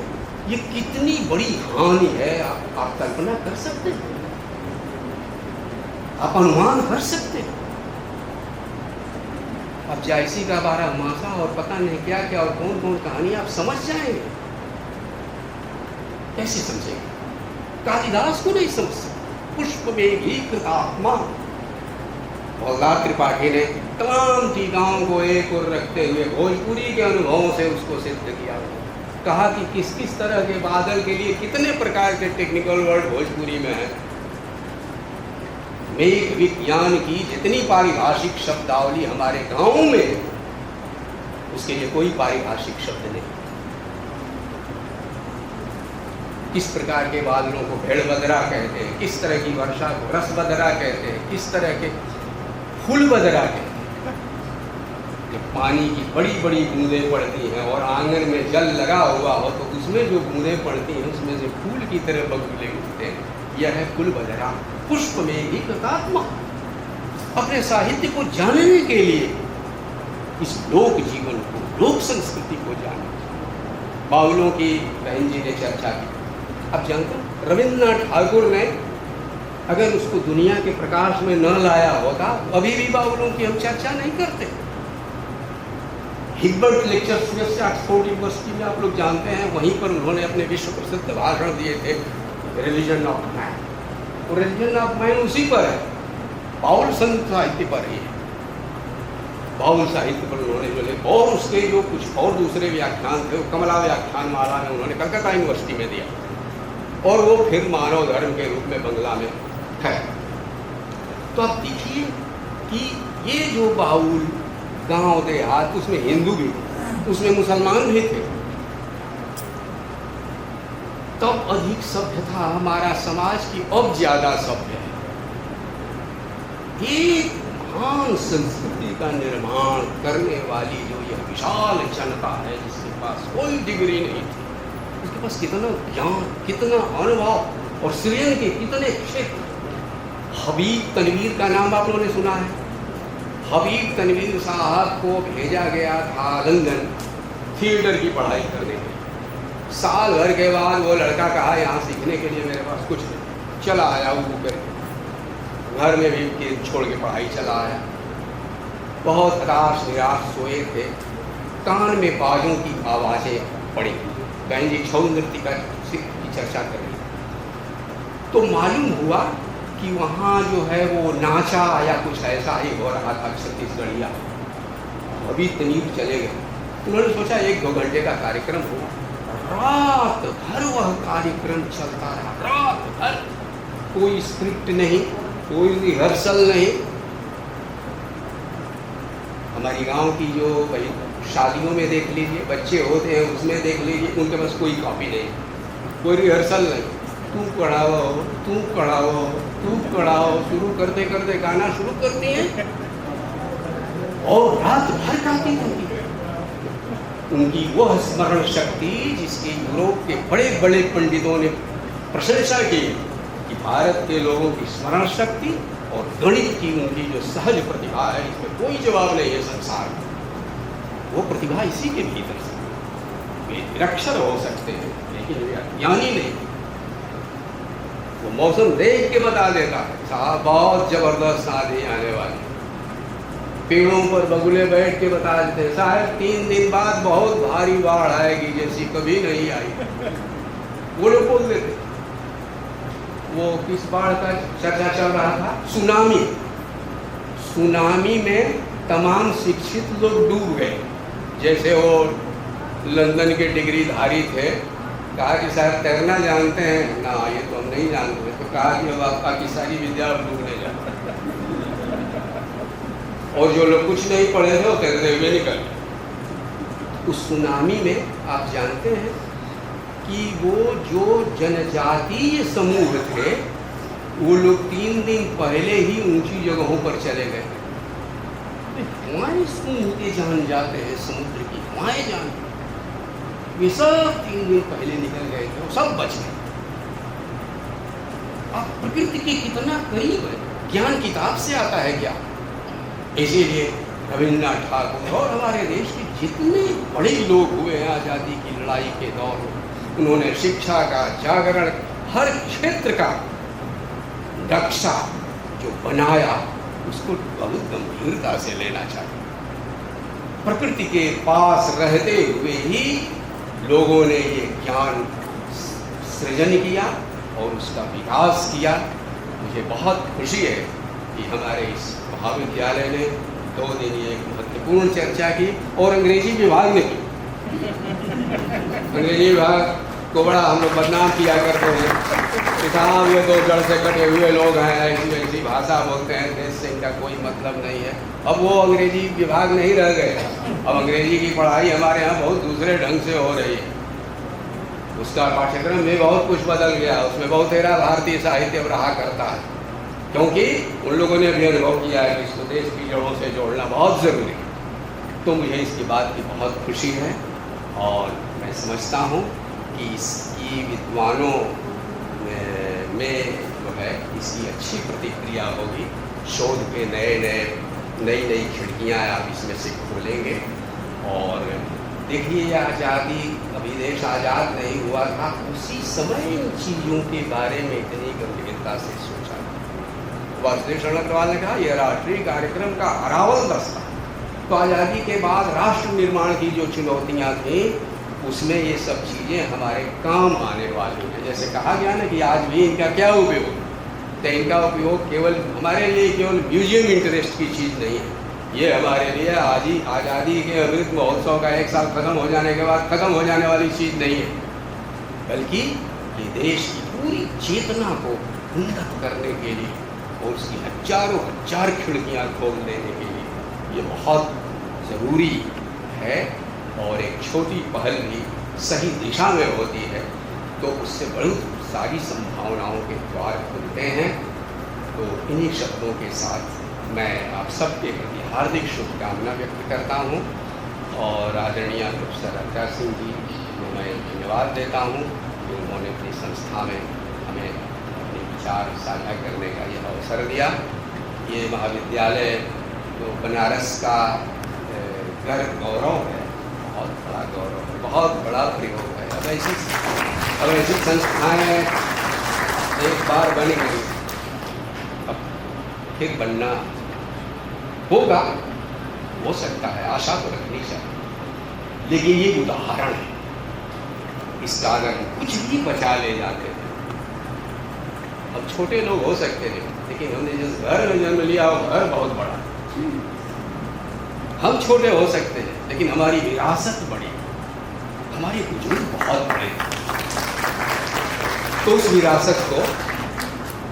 ये कितनी बड़ी हानि है, आप कल्पना कर सकते हैं, आप अनुमान कर सकते हैं। अब जायसी का 12 मासा और पता नहीं क्या क्या और कौन कौन कहानी आप समझ जाएंगे, कैसे समझेंगे? कालिदास को नहीं समझ सकते। पुष्प में भी कृतात्मा, हवलदार त्रिपाठी ने तमाम टीकाओं को एक और रखते हुए भोजपुरी के अनुभवों से उसको सिद्ध किया। कहा कि किस किस तरह के बादल के लिए कितने प्रकार के टेक्निकल वर्ड भोजपुरी में है। मेघ विज्ञान की जितनी पारिभाषिक शब्दावली हमारे गांव में, उसके लिए कोई पारिभाषिक शब्द नहीं। किस प्रकार के बादलों को भेड़ बदरा कहते हैं, किस तरह की वर्षा को रस बदरा कहते हैं, किस तरह के फूल बदरा कहते हैं। जब पानी की बड़ी बड़ी बूंदें पड़ती हैं और आंगन में जल लगा हुआ हो तो उसमें जो बूंदें पड़ती हैं उसमें से फूल की तरह बगुले उठते हैं। यह है फूल बदरा। पुष्प में ही कृतात्मा। अपने साहित्य को जानने के लिए इस लोक जीवन को, लोक संस्कृति को जानना। बाउलों की बहन जी ने चर्चा की। अब जानते हैं रविन्द्रनाथ ठाकुर ने अगर उसको दुनिया के प्रकाश में न लाया होता, अभी भी बाउलों की हम चर्चा नहीं करते। हिब्बर्ट लेक्चर्स से ऑक्सफोर्ड यूनिवर्सिटी में आप लोग जानते हैं, वहीं पर उन्होंने अपने विश्व प्रसिद्ध भाषण दिए थे, रिलीजन ऑफ मैन। और रिलीजन ऑफ मैन उसी पर है, बाउल संत साहित्य पर ही है। बाउल साहित्य पर उन्होंने जो लिखा और उसके जो कुछ और दूसरे व्याख्यान थे, वो कमला व्याख्यान माला में उन्होंने कलकत्ता यूनिवर्सिटी में दिया और वो फिर मानव धर्म के रूप में बंगला में है। तो आप देखिए कि ये जो बाउल गांव देहात, उसमें हिंदू भी थे, उसमें मुसलमान भी थे। तब अधिक सभ्य था हमारा समाज की, अब ज्यादा सभ्य है। एक महान संस्कृति का निर्माण करने वाली जो यह विशाल जनता है, जिसके पास कोई डिग्री नहीं थी, उसके पास कितना ज्ञान, कितना अनुभव और सृजन के कितने क्षेत्र। हबीब तनवीर का नाम आप लोगों ने सुना है। हबीब तनवीर साहब को भेजा गया था लंदन थिएटर की पढ़ाई करने के लिए। साल भर के बाद वो लड़का कहा यहाँ सीखने के लिए मेरे पास कुछ नहीं, चला आया वो करके। घर में भी छोड़ के पढ़ाई चला आया। बहुत हताश निराश सोए थे, कान में बाजों की आवाज़ें पड़ी। बहन जी छऊ नृत्य की चर्चा कर रही, तो मालूम हुआ कि वहाँ जो है वो नाचा या कुछ ऐसा ही हो रहा था छत्तीसगढ़िया। अभी तनीब चले गए। उन्होंने सोचा 1-2 घंटे का कार्यक्रम होगा। रात भर वह कार्यक्रम चलता रहा, रात भर। कोई स्क्रिप्ट नहीं, कोई रिहर्सल नहीं। हमारी गांव की जो भाई शादियों में देख लीजिए, बच्चे होते हैं उसमें देख लीजिए, उनके पास कोई कॉपी नहीं, कोई रिहर्सल नहीं। तू पढ़ाओ, तू पढ़ाओ, तू पढ़ाओ, शुरू करते करते गाना शुरू करती हैं और रात भर गाती रहती है। उनकी वह स्मरण शक्ति जिसकी यूरोप के बड़े बड़े पंडितों ने प्रशंसा की कि भारत के लोगों की स्मरण शक्ति और गणित की उनकी जो सहज प्रतिभा है, इसमें कोई जवाब नहीं है संसार में। वो प्रतिभा इसी के भीतर से। वे निरक्षर हो सकते हैं लेकिन वे ज्ञानी नहीं। वो मौसम देख के बता देता है, साहब बहुत जबरदस्त आंधी आने वाली। पेड़ों पर बगुले बैठ के बता देते, साहब 3 दिन बाद बहुत भारी बाढ़ आएगी जैसी कभी नहीं आई। वो लोग बोल देते। वो किस बाढ़ का चर्चा चल रहा था? सुनामी। सुनामी में तमाम शिक्षित लोग डूब गए। जैसे वो लंदन के डिग्रीधारी थे, कहा कि शायद तैरना जानते हैं ना, ये तो हम नहीं जानते। तो कहा कि अब आपका की सारी विद्या डूबने जा, और जो लोग कुछ नहीं पढ़े थे वो तैरते हुए निकल। उस सुनामी में आप जानते हैं कि वो जो जनजातीय समूह थे वो लोग 3 दिन पहले ही ऊंची जगहों पर चले गए। हमारी के जान जाते हैं समुद्र की हवाएं जान, वे सब 3 दिन पहले निकल गए थे, वो सब बच गए। आप प्रकृति के कितना करीब है, ज्ञान किताब से आता है क्या? इसीलिए रविन्द्रनाथ ठाकुर और हमारे देश के जितने बड़े लोग हुए हैं आज़ादी की लड़ाई के दौर में, उन्होंने शिक्षा का जागरण, हर क्षेत्र का नक्शा जो बनाया उसको बहुत गंभीरता से लेना चाहिए। प्रकृति के पास रहते हुए ही लोगों ने ये ज्ञान सृजन किया और उसका विकास किया। मुझे बहुत खुशी है कि हमारे इस महाविद्यालय ने 2 दिन एक महत्वपूर्ण चर्चा की, और अंग्रेजी विभाग ने की। अंग्रेजी विभाग को बड़ा हम लोग बदनाम किया करते हैं कि साहब ये 2 जड़ से कटे हुए लोग हैं, ऐसी ऐसी भाषा बोलते हैं, देश से इनका कोई मतलब नहीं है। अब वो अंग्रेजी विभाग नहीं रह गए, अब अंग्रेजी की पढ़ाई हमारे यहाँ बहुत दूसरे ढंग से हो रही है। उसका पाठ्यक्रम में बहुत कुछ बदल गया, उसमें बहुत तेरा भारतीय साहित्य रहा करता है, क्योंकि उन लोगों ने भी अनुभव किया है कि इसको देश की जड़ों से जोड़ना बहुत ज़रूरी है। तो मुझे इसकी बात की बहुत खुशी है, और मैं समझता हूँ कि इसकी विद्वानों में जो है इसकी अच्छी प्रतिक्रिया होगी। शोध के नई खिड़कियाँ आप इसमें से खोलेंगे। और देखिए, आज़ादी, अभी देश आज़ाद नहीं हुआ था, उसी समय इन चीज़ों के बारे में इतनी गंभीरता से सोचा। वासुदेव शरण अग्रवाल ने कहा यह राष्ट्रीय कार्यक्रम का अरावल दस्ता। तो आज़ादी के बाद राष्ट्र निर्माण की जो चुनौतियाँ थीं उसमें ये सब चीज़ें हमारे काम आने वाली हैं। जैसे कहा गया ना कि आज भी इनका क्या उपयोग, तो इनका उपयोग केवल हमारे लिए केवल म्यूजियम इंटरेस्ट की चीज़ नहीं है। ये हमारे लिए आज़ादी के अमृत महोत्सव का 1 साल खत्म हो जाने के बाद खत्म हो जाने वाली चीज़ नहीं है, बल्कि ये देश की पूरी चेतना को उन्नत करने के लिए और उसकी हजारों हजार खिड़कियाँ खोल देने के लिए ये बहुत ज़रूरी है। और एक छोटी पहल भी सही दिशा में होती है तो उससे बहुत सारी संभावनाओं के द्वार खुलते हैं। तो इन्हीं शब्दों के साथ मैं आप सबके प्रति हार्दिक शुभकामना व्यक्त करता हूँ, और आदरणीय प्रोफेसर रजघाट सिंह जी को मैं धन्यवाद देता हूँ कि उन्होंने अपनी संस्था में हमें अपने विचार साझा करने का यह अवसर दिया। ये महाविद्यालय जो बनारस का गर्व गौरव है, बहुत बड़ा गौरव है, बहुत बड़ा प्रयोग है। अब ऐसी संस्थाएँ एक बार बन गई, अब फिर बनना होगा, हो सकता है, आशा तो रखनी चाहिए। लेकिन ये उदाहरण है, इसका अगर कुछ भी बचा ले जाते थे, अब छोटे लोग हो सकते थे, लेकिन हमने जिस घर में जन्म लिया वो घर बहुत बड़ा। हम छोटे हो सकते हैं लेकिन हमारी विरासत बड़ी, हमारे बुजुर्ग बहुत बड़े, तो उस विरासत को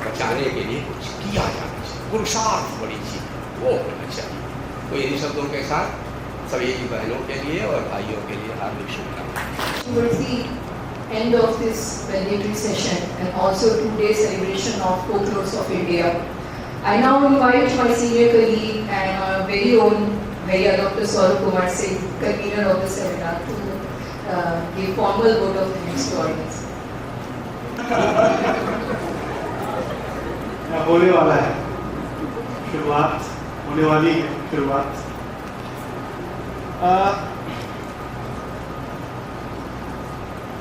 बचाने के लिए कुछ किया जाना चाहिए। पुरुषार्थ बड़ी चीज वो होना चाहिए। तो इन्हीं शब्दों के साथ सभी की बहनों के लिए और भाइयों के लिए हार्दिक शुभकामनाएं। Towards the end of this plenary session and also 2-day celebration of Folklores of India, I now invite my senior colleague and our very own Dr. Saurabh Kumar Singh, convener of the seminar, to give formal vote of thanks to audience. होने वाला है शुरुआत, होने वाली है शुरुआत।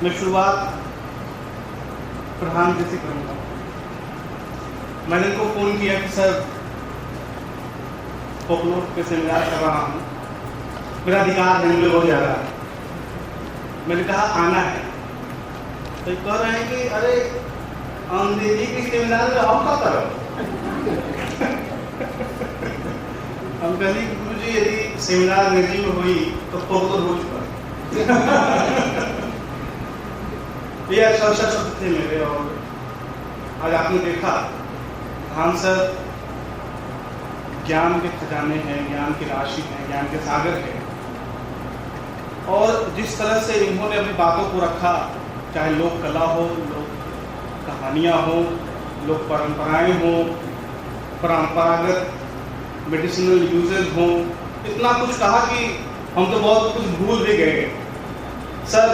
मैं शुरुआत प्रधान जी से करूँगा। मैंने उनको फ़ोन किया कि सर फोकलोर पे सेमिनार कर रहा हूँ, मेरा अधिकार है, मुझे हो जा रहा है। मैंने कहा आना है, तो कह रहे हैं कि अरे अंग्रेजी के सेमिनार में हम क्या करो। हम कहते कि गुरु जी यदि सेमिनार अंग्रेजी में हुई तो फोकलोर हो चुका है। ये चर्चा शब्द थे मेरे, और आज आपने देखा हम सर ज्ञान के खजाने हैं, ज्ञान की राशि है, ज्ञान के सागर हैं, और जिस तरह से इन्होंने अपनी बातों को रखा, चाहे लोक कला हो, लोक कहानियाँ हो, लोक परंपराएं हो, परंपरागत मेडिसिनल यूजेज हो, इतना कुछ कहा कि हम तो बहुत कुछ भूल भी गए। सर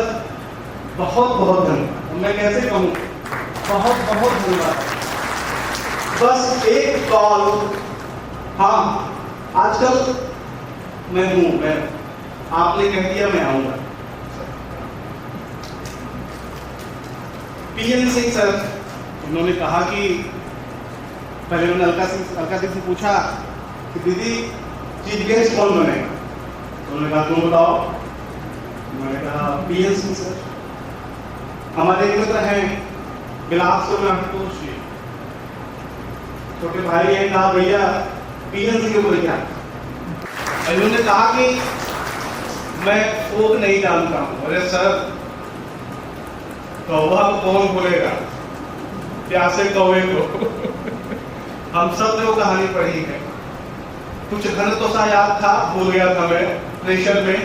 बहुत बहुत धन्यवाद, मैं कैसे कहूँ, बहुत बहुत धन्यवाद। बस एक कॉल, हाँ आजकल मैं आपने कह दिया मैं आऊंगा। पीएन सिंह सर, उन्होंने कहा कि पहले मैंने अलका सिंह से पूछा कि दीदी चीफ गेस्ट कौन बनेगा, तो उन्होंने कहा तुम बताओ। मैंने कहा पीएन सिंह सर। हमारे एक मित्र हैं बिलासपुर में, आपको छोटे भाई हैं, कहा भैया पीएन सिंह को क्या, उन्होंने कहा कि मैं फोक नहीं जानता हूँ। अरे सर कौवा को कौन बोलेगा, प्यासे कौवे को। हम सब ने वो कहानी पढ़ी है, कुछ घन तो सा याद था, भूल गया था मैं प्रेशर में।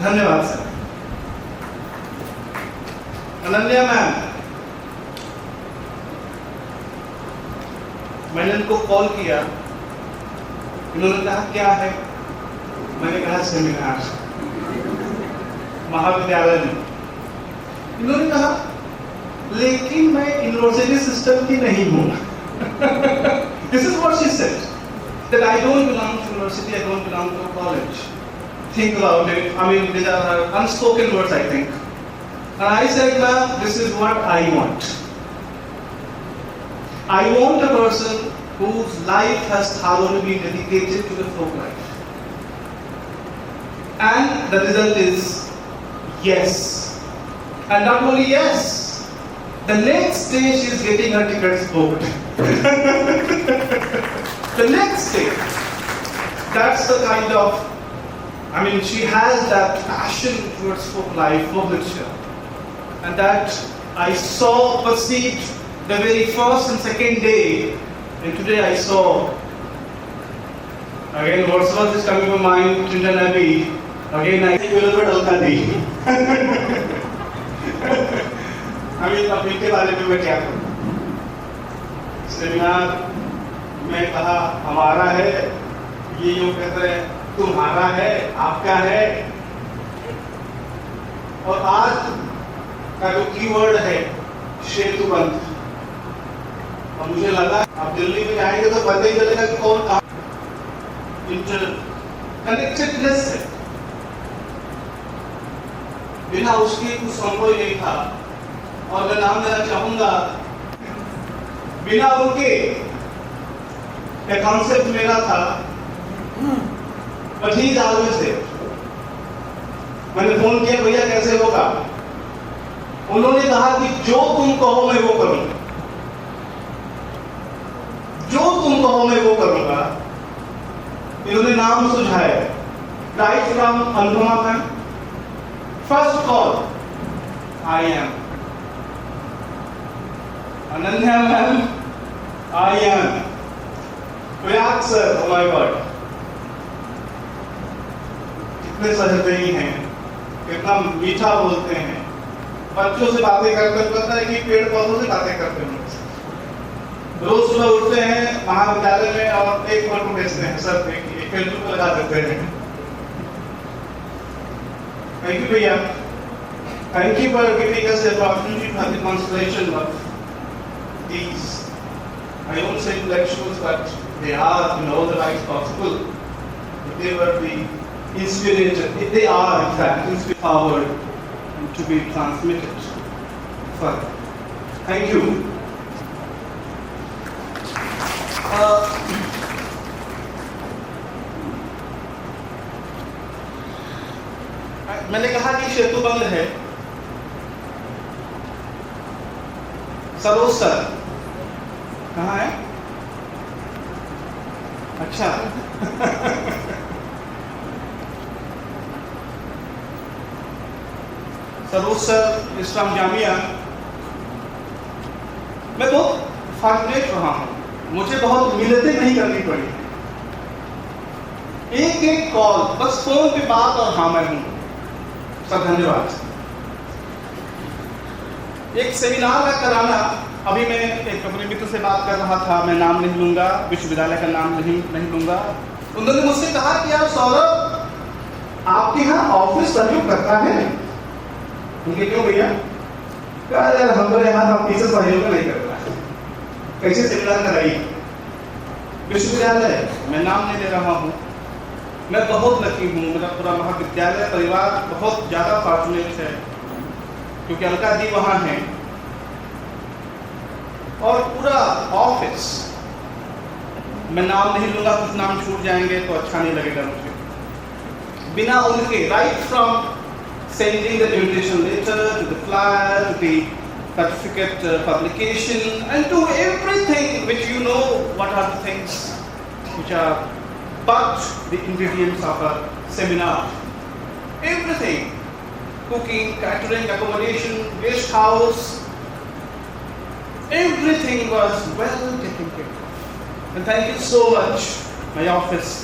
धन्यवाद सर। अनन्या मैम, मैंने इनको कॉल किया, इन्होंने कहा क्या है, मैंने कहा सेमिनार महाविद्यालय में। इन्होंने कहा लेकिन मैं यूनिवर्सिटी सिस्टम की नहीं हूं। This is what she said, that I don't belong to university, I don't belong to a college. Think about it. I mean, these are her unspoken words, I think. And I said, ma'am, this is what I want. I want a person whose life has thoroughly been dedicated to the folk life. And the result is yes. And not only yes, the next day she is getting her tickets booked. The next day. That's the kind of, I mean, she has that passion towards folk life, folk literature. And that I saw, perceived the very first and second day. And today I saw, again, Wordsworth is coming to mind, Clinton Abbey. Again, I think a little bit Azadi. I mean, अब इनके बारे में मैं क्या करूँ? Seminar में कहा हमारा है, ये यूँ कहते हैं तुम्हारा है, आपका है। और आज का जो कीवर्ड है सेतुबंध, और मुझे लगा अब दिल्ली में जाएंगे तो पता ही चलेगा कि कौन कहाँ इंटर कनेक्टेडनेस है। बिना उसके कुछ संभव नहीं था। और मैं नाम लेना चाहूंगा, बिना उनके कॉन्सेप्ट मेरा था, but he is always there. मैंने फोन किया भैया कैसे होगा, उन्होंने कहा कि जो तुम कहो मैं वो करूंगा, जो तुम कहो मैं वो करूंगा। इन्होंने नाम सुझाया, right from Anupama ma'am, first call I am Ananya ma'am, I am Prayag sir. Oh my God, कितने सहृदयी हैं, कितना मीठा बोलते हैं, बच्चों से बातें करते पता है कि पेड़ पौधों से बातें करते हैं। रोज सुबह उठते हैं महाविद्यालय में और एक फोटो भेजते हैं, सर देखिए फेसबुक पर लगा देते हैं। थैंक यू भैया, thank you for giving us the opportunity for the consolation of these, I won't say intellectuals, but they are in all the rights possible. They were the inspirated. They are in fact inspired to be transmitted further. Thank you. मैंने कहा कि सेतुबंध है। Saroj sir कहाँ है? अच्छा Saroj sir, इस्लाम जामिया, मैं बहुत fortunate रहा हूँ, मुझे बहुत मिन्नतें नहीं करनी पड़ी। एक एक कॉल, बस फोन पे बात और हाँ मैं हूँ। सर धन्यवाद। एक सेमिनार का कराना, अभी मैं एक अपने मित्र से बात कर रहा था, मैं नाम नहीं लूंगा, विश्वविद्यालय का नाम नहीं लूंगा। उन्होंने मुझसे कहा कि यार सौरभ, आपके यहाँ ऑफिस सहयोग करता है? उनके क्यों भैया? कहा यार हमारे यहाँ ऑफिस सहयोग नहीं करता। कैसे सेमिनार कराइए? विश्वविद्यालय, मैं नाम नहीं ले रहा हूँ, मैं बहुत लकी हूँ, मेरा पूरा महाविद्यालय परिवार बहुत ज़्यादा फॉर्चुनेट है, क्योंकि अलका जी वहाँ हैं और पूरा ऑफिस, मैं नाम नहीं लूँगा, कुछ नाम छूट जाएंगे तो अच्छा नहीं लगेगा मुझे। बिना उनके, right from sending the invitation letter to the flyer to the certificate publication and to everything which you know what are the things which are but the ingredients of a seminar. Everything, cooking, catering, accommodation, guest house, everything was well taken care of. And thank you so much, my office.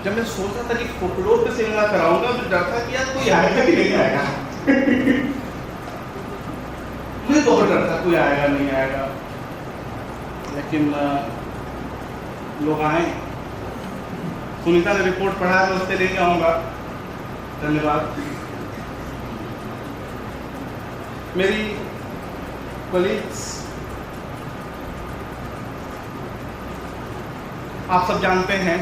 जब मैं सोचा था कि folklore पे seminar कराऊंगा, मुझे डर था कि यार कोई आएगा कि नहीं आएगा। मुझे बहुत डर था कोई आएगा नहीं आएगा, लेकिन लोग आए। सुनीता ने रिपोर्ट पढ़ा, मैं उससे लेके आऊंगा। धन्यवाद। मेरी कलीग्स, आप सब जानते हैं,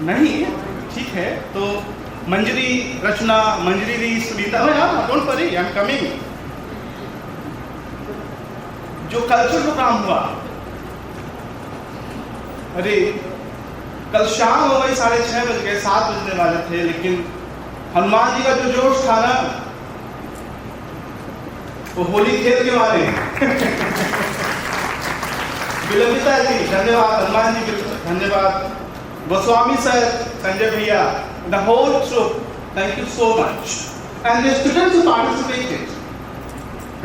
नहीं ठीक है। तो Manjari, Rachna, Manjari di, Sunita, don't worry, I am coming. जो कल्चर प्रोग्राम हुआ, अरे कल शाम हो गई, 6:30 बज गए, 7 बजने वाले थे, लेकिन हनुमान जी का जो जोश था ना, वो होली खेल के मारे। विलंबिता जी धन्यवाद, हनुमान जी धन्यवाद, गोस्वामी सर, संजय भैया, the whole troop, thank you so much. And the students who participated,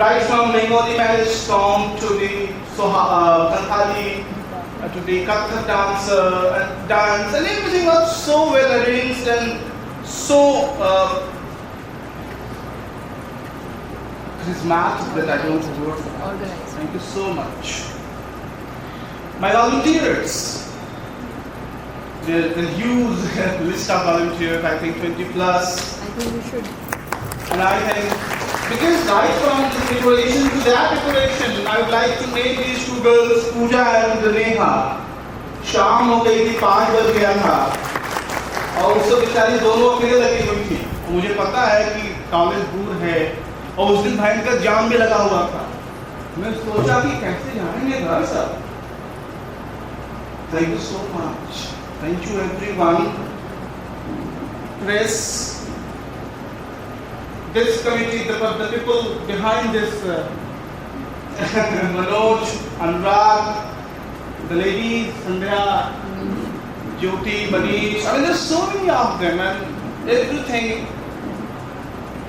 right from Bengali marriage song to the Santhali, to the Kathak dance, and everything was so well arranged and so charismatic that I don't know words about it. Thank you so much. My volunteers, the huge list of volunteers, I think 20 plus. I think we should. And I think, because right from this decoration to that decoration, I would like to name these two girls, Pooja and Neha. शाम हो गई थी, 5 बज गया था, और उससे बेचारी दोनों अकेले लगी हुई थी। मुझे पता है कि कॉलेज दूर है, और उस दिन भयंकर जाम भी लगा हुआ था। मैं सोचा कि कैसे जाएंगे घर सब। Thank you so much. Thank you everyone. Press, this committee, the people behind this, Manoj, Anurag, the ladies, Sandhya, Jyoti, Manish, I mean there's so many of them and everything.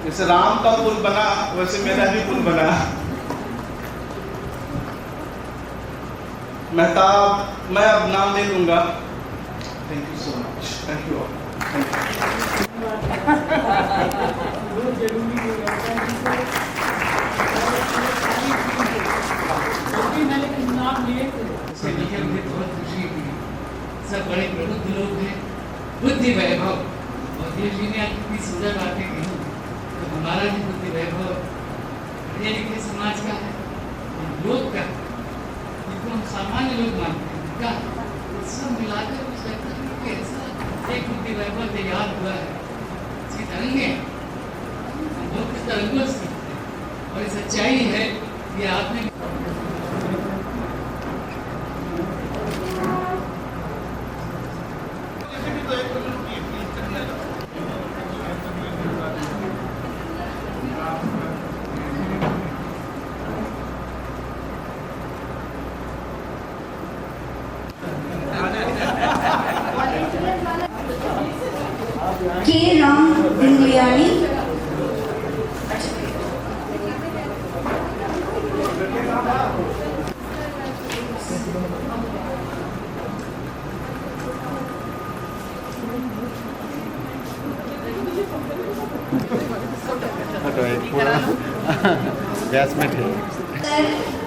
जैसे राम का पुल बना, वैसे मेरा भी पुल बना। मेहताब, मैं अब नाम नहीं लूंगा। Thank you so much, thank you all. बहुत खुशी हुई, सब बड़े प्रबुद्ध लोग हैं, बुद्धि वैभव, और देव जी ने कितनी सुंदर बातें कही, तो हमारा भी बुद्धि वैभव पढ़े लिखे समाज का है, लोग का, जिनको हम सामान्य लोग मानते हैं, का सब मिलाकर कुछ लगता है कि ऐसा एक बुद्धि वैभव तैयार हुआ है। इसकी तरंगे हम बहुत कुछ तरंगों से सीखते हैं, और ये सच्चाई है कि आपने K. Ram Dingliani. गैस में थे।